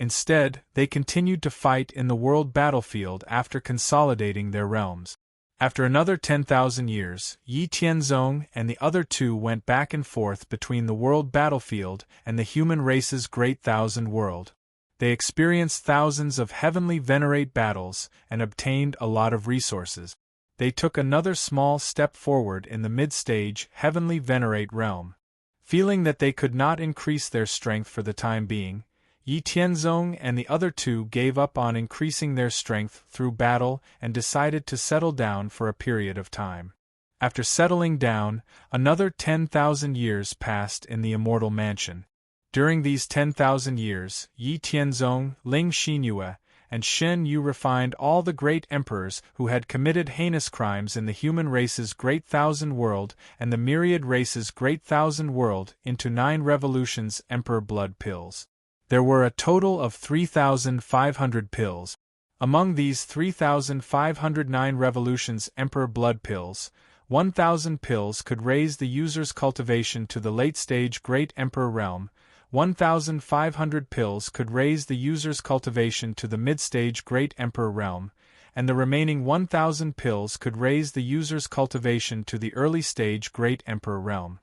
Instead, they continued to fight in the world battlefield after consolidating their realms. After another 10,000 years, Yi Tianzong and the other two went back and forth between the world battlefield and the human race's great thousand world. They experienced thousands of heavenly venerate battles and obtained a lot of resources. They took another small step forward in the mid-stage heavenly venerate realm. Feeling that they could not increase their strength for the time being, Yi Tianzong and the other two gave up on increasing their strength through battle and decided to settle down for a period of time. After settling down, another 10,000 years passed in the Immortal Mansion. During these 10,000 years, Yi Tianzong, Ling Xinyue, and Shen Yu refined all the great emperors who had committed heinous crimes in the human race's great thousand world and the myriad race's great thousand world into 9 revolutions Emperor Blood Pills. There were a total of 3,500 pills. Among these 3,509 revolutions Emperor Blood Pills, 1,000 pills could raise the user's cultivation to the late-stage Great Emperor realm, 1,500 pills could raise the user's cultivation to the mid-stage Great Emperor realm, and the remaining 1,000 pills could raise the user's cultivation to the early-stage Great Emperor realm.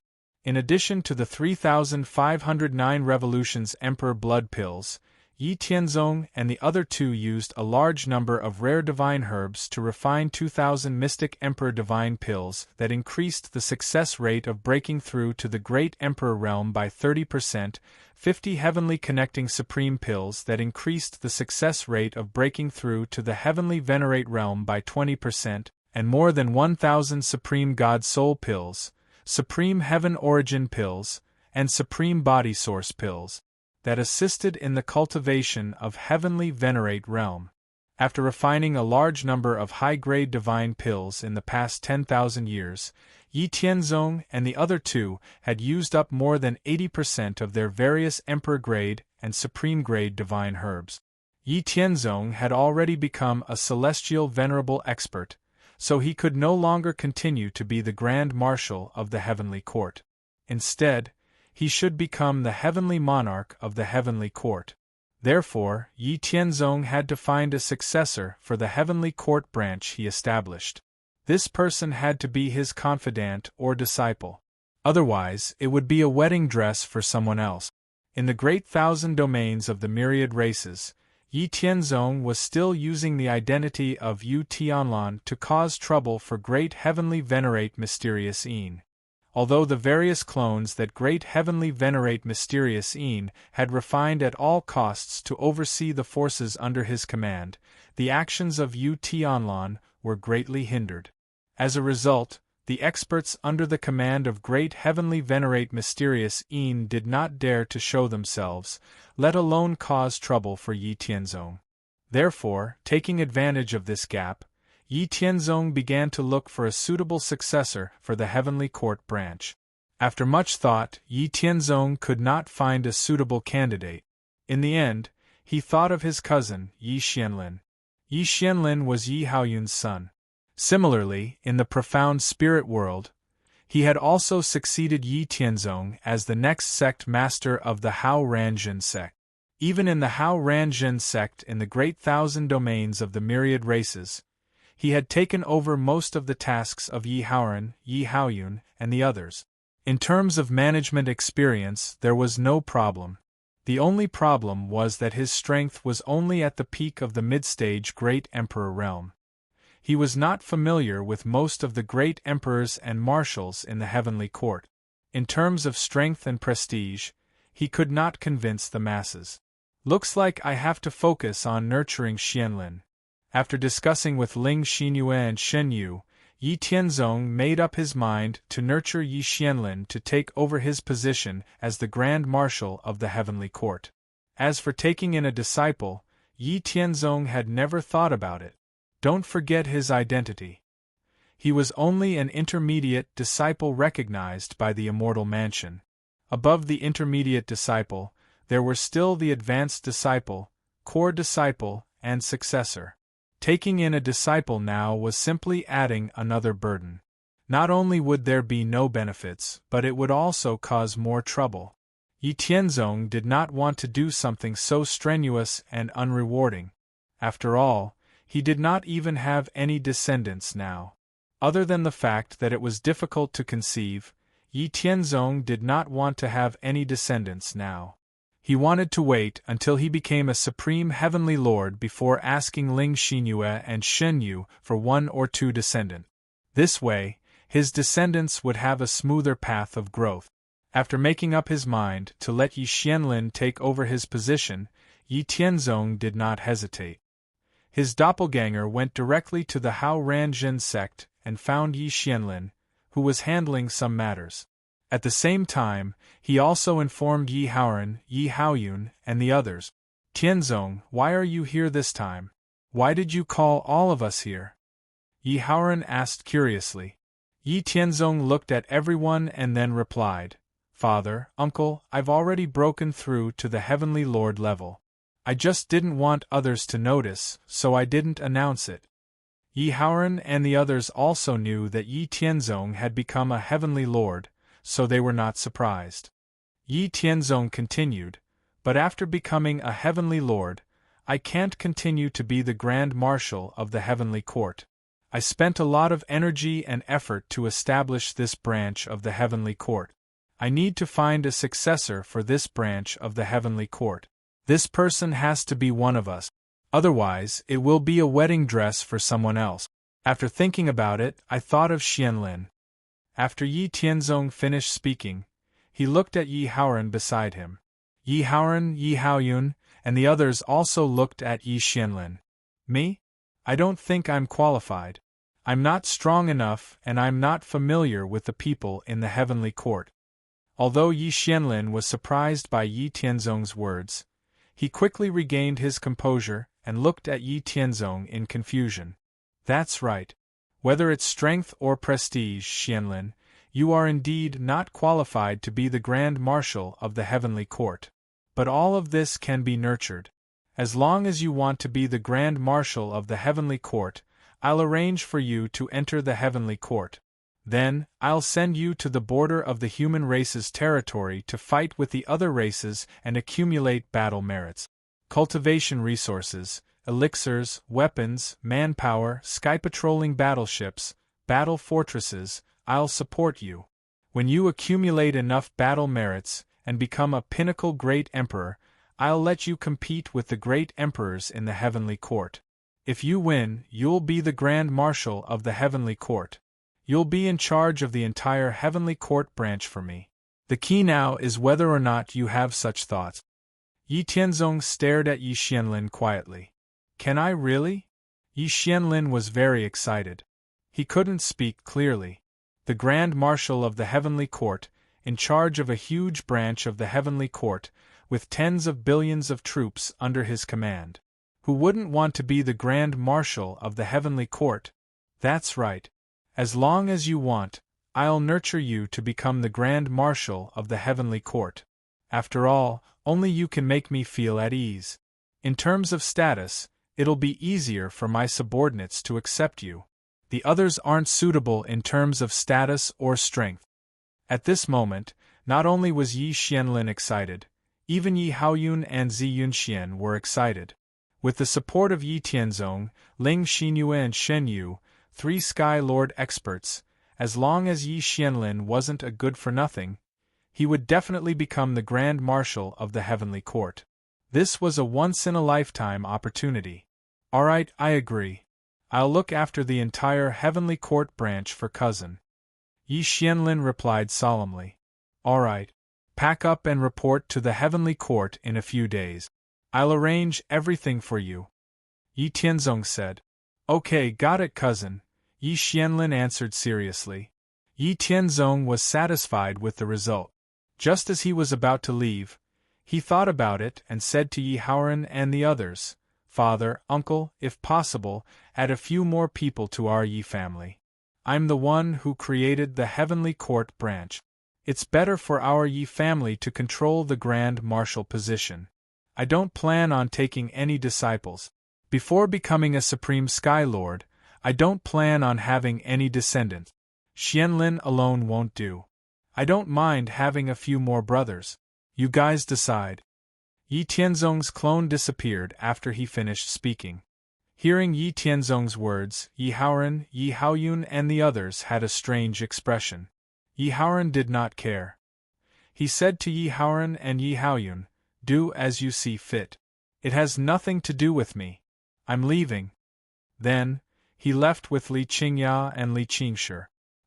In addition to the 3,509 revolutions Emperor Blood Pills, Yi Tianzong and the other two used a large number of rare divine herbs to refine 2,000 mystic emperor divine pills that increased the success rate of breaking through to the great emperor realm by 30%, 50 heavenly connecting supreme pills that increased the success rate of breaking through to the heavenly venerate realm by 20%, and more than 1,000 supreme god soul pills, supreme heaven origin pills, and supreme body source pills that assisted in the cultivation of heavenly venerate realm. After refining a large number of high-grade divine pills in the past 10,000 years, Yi Tianzong and the other two had used up more than 80% of their various emperor-grade and supreme-grade divine herbs. Yi Tianzong had already become a celestial venerable expert, so he could no longer continue to be the Grand Marshal of the Heavenly Court. Instead, he should become the heavenly monarch of the heavenly court. Therefore, Yi Tianzong had to find a successor for the heavenly court branch he established. This person had to be his confidant or disciple. Otherwise, it would be a wedding dress for someone else. In the great 1,000 domains of the myriad races, Yi Tianzong was still using the identity of Yu Tianlan to cause trouble for great heavenly venerate mysterious Yin. Although the various clones that great heavenly venerate mysterious Yin had refined at all costs to oversee the forces under his command, the actions of Yu Tianlan were greatly hindered. As a result, the experts under the command of great heavenly venerate mysterious Yin did not dare to show themselves, let alone cause trouble for Yi Tianzong. Therefore, taking advantage of this gap, Yi Tianzong began to look for a suitable successor for the heavenly court branch. After much thought, Yi Tianzong could not find a suitable candidate. In the end, he thought of his cousin, Yi Xianlin. Yi Xianlin was Yi Haoyun's son. Similarly, in the profound spirit world, he had also succeeded Yi Tianzong as the next sect master of the Hao Ranjin sect. Even in the Hao Ranjin sect in the great 1,000 domains of the myriad races, he had taken over most of the tasks of Yi Haoran, Yi Haoyun, and the others. In terms of management experience, there was no problem. The only problem was that his strength was only at the peak of the mid-stage Great Emperor realm. He was not familiar with most of the great emperors and marshals in the heavenly court. In terms of strength and prestige, he could not convince the masses. Looks like I have to focus on nurturing Xianlin. After discussing with Ling Xinyue and Shen Yu, Yi Tianzong made up his mind to nurture Yi Xianlin to take over his position as the Grand Marshal of the Heavenly Court. As for taking in a disciple, Yi Tianzong had never thought about it. Don't forget his identity. He was only an intermediate disciple recognized by the Immortal Mansion. Above the intermediate disciple, there were still the advanced disciple, core disciple, and successor. Taking in a disciple now was simply adding another burden. Not only would there be no benefits, but it would also cause more trouble. Yi Tianzong did not want to do something so strenuous and unrewarding. After all, he did not even have any descendants now. Other than the fact that it was difficult to conceive, Yi Tianzong did not want to have any descendants now. He wanted to wait until he became a supreme heavenly lord before asking Ling Xinyue and Shen Yu for one or two descendants. This way, his descendants would have a smoother path of growth. After making up his mind to let Yi Xianlin take over his position, Yi Tianzong did not hesitate. His doppelganger went directly to the Hao Ranjin sect and found Yi Xianlin, who was handling some matters. At the same time, he also informed Yi Haoran, Yi Haoyun, and the others. Tianzong, why are you here this time? Why did you call all of us here? Yi Haoran asked curiously. Yi Tianzong looked at everyone and then replied, Father, Uncle, I've already broken through to the Heavenly Lord level. I just didn't want others to notice, so I didn't announce it. Yi Haoran and the others also knew that Yi Tianzong had become a Heavenly Lord, so they were not surprised. Yi Tianzong continued, but after becoming a Heavenly Lord, I can't continue to be the Grand Marshal of the Heavenly Court. I spent a lot of energy and effort to establish this branch of the Heavenly Court. I need to find a successor for this branch of the Heavenly Court. This person has to be one of us. Otherwise, it will be a wedding dress for someone else. After thinking about it, I thought of Xianlin. After Yi Tianzong finished speaking, he looked at Yi Haoran beside him. Yi Haoran, Yi Haoyun, and the others also looked at Yi Xianlin. Me? I don't think I'm qualified. I'm not strong enough and I'm not familiar with the people in the heavenly court. Although Yi Xianlin was surprised by Yi Tianzong's words, he quickly regained his composure and looked at Yi Tianzong in confusion. That's right. Whether it's strength or prestige, Xianlin, you are indeed not qualified to be the Grand Marshal of the heavenly court. But all of this can be nurtured. As long as you want to be the Grand Marshal of the heavenly court, I'll arrange for you to enter the heavenly court. Then, I'll send you to the border of the human race's territory to fight with the other races and accumulate battle merits. Cultivation resources, elixirs, weapons, manpower, sky-patrolling battleships, battle fortresses, I'll support you. When you accumulate enough battle merits and become a pinnacle great emperor, I'll let you compete with the great emperors in the heavenly court. If you win, you'll be the Grand Marshal of the heavenly court. You'll be in charge of the entire heavenly court branch for me. The key now is whether or not you have such thoughts. Yi Tianzong stared at Yi Xianlin quietly. Can I really? Yi Xianlin was very excited. He couldn't speak clearly. The Grand Marshal of the heavenly court, in charge of a huge branch of the heavenly court, with tens of billions of troops under his command. Who wouldn't want to be the Grand Marshal of the heavenly court? That's right. As long as you want, I'll nurture you to become the Grand Marshal of the heavenly court. After all, only you can make me feel at ease. In terms of status, it'll be easier for my subordinates to accept you. The others aren't suitable in terms of status or strength. At this moment, not only was Yi Xianlin excited, even Yi Haoyun and Zi Yunxian were excited. With the support of Yi Tianzong, Ling Xinyue and Shen Yu, 3 Sky Lord experts, as long as Yi Xianlin wasn't a good-for-nothing, he would definitely become the Grand Marshal of the heavenly court. This was a once-in-a-lifetime opportunity. Alright, I agree. I'll look after the entire heavenly court branch for cousin. Yi Xianlin replied solemnly. Alright. Pack up and report to the heavenly court in a few days. I'll arrange everything for you. Yi Tianzong said. Okay, got it, cousin, Yi Xianlin answered seriously. Yi Tianzong was satisfied with the result. Just as he was about to leave, he thought about it and said to Yi Haoran and the others, Father, uncle, if possible, add a few more people to our Yi family. I'm the one who created the heavenly court branch. It's better for our Yi family to control the Grand Marshal position. I don't plan on taking any disciples. Before becoming a Supreme Sky Lord, I don't plan on having any descendants. Xianlin alone won't do. I don't mind having a few more brothers. You guys decide. Yi Tianzong's clone disappeared after he finished speaking. Hearing Yi Tianzong's words, Yi Haoran, Yi Haoyun and the others had a strange expression. Yi Haoran did not care. He said to Yi Haoran and Yi Haoyun, Do as you see fit. It has nothing to do with me. I'm leaving. Then, he left with Li Qingya and Li Qingshi.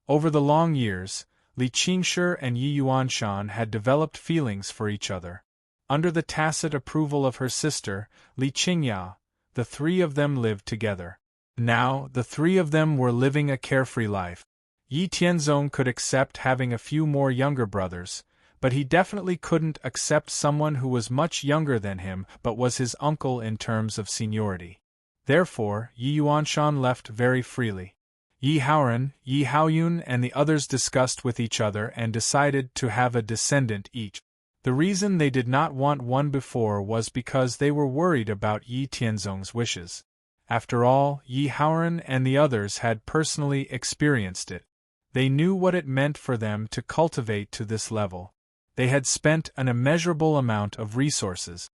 Over the long years, Li Qingshi and Yi Yuanshan had developed feelings for each other. Under the tacit approval of her sister, Li Qingya, the 3 of them lived together. Now, the 3 of them were living a carefree life. Yi Tianzong could accept having a few more younger brothers, but he definitely couldn't accept someone who was much younger than him but was his uncle in terms of seniority. Therefore, Yi Yuanshan left very freely. Yi Haoran, Yi Haoyun and the others discussed with each other and decided to have a descendant each. The reason they did not want one before was because they were worried about Yi Tianzong's wishes. After all, Yi Haoran and the others had personally experienced it. They knew what it meant for them to cultivate to this level. They had spent an immeasurable amount of resources.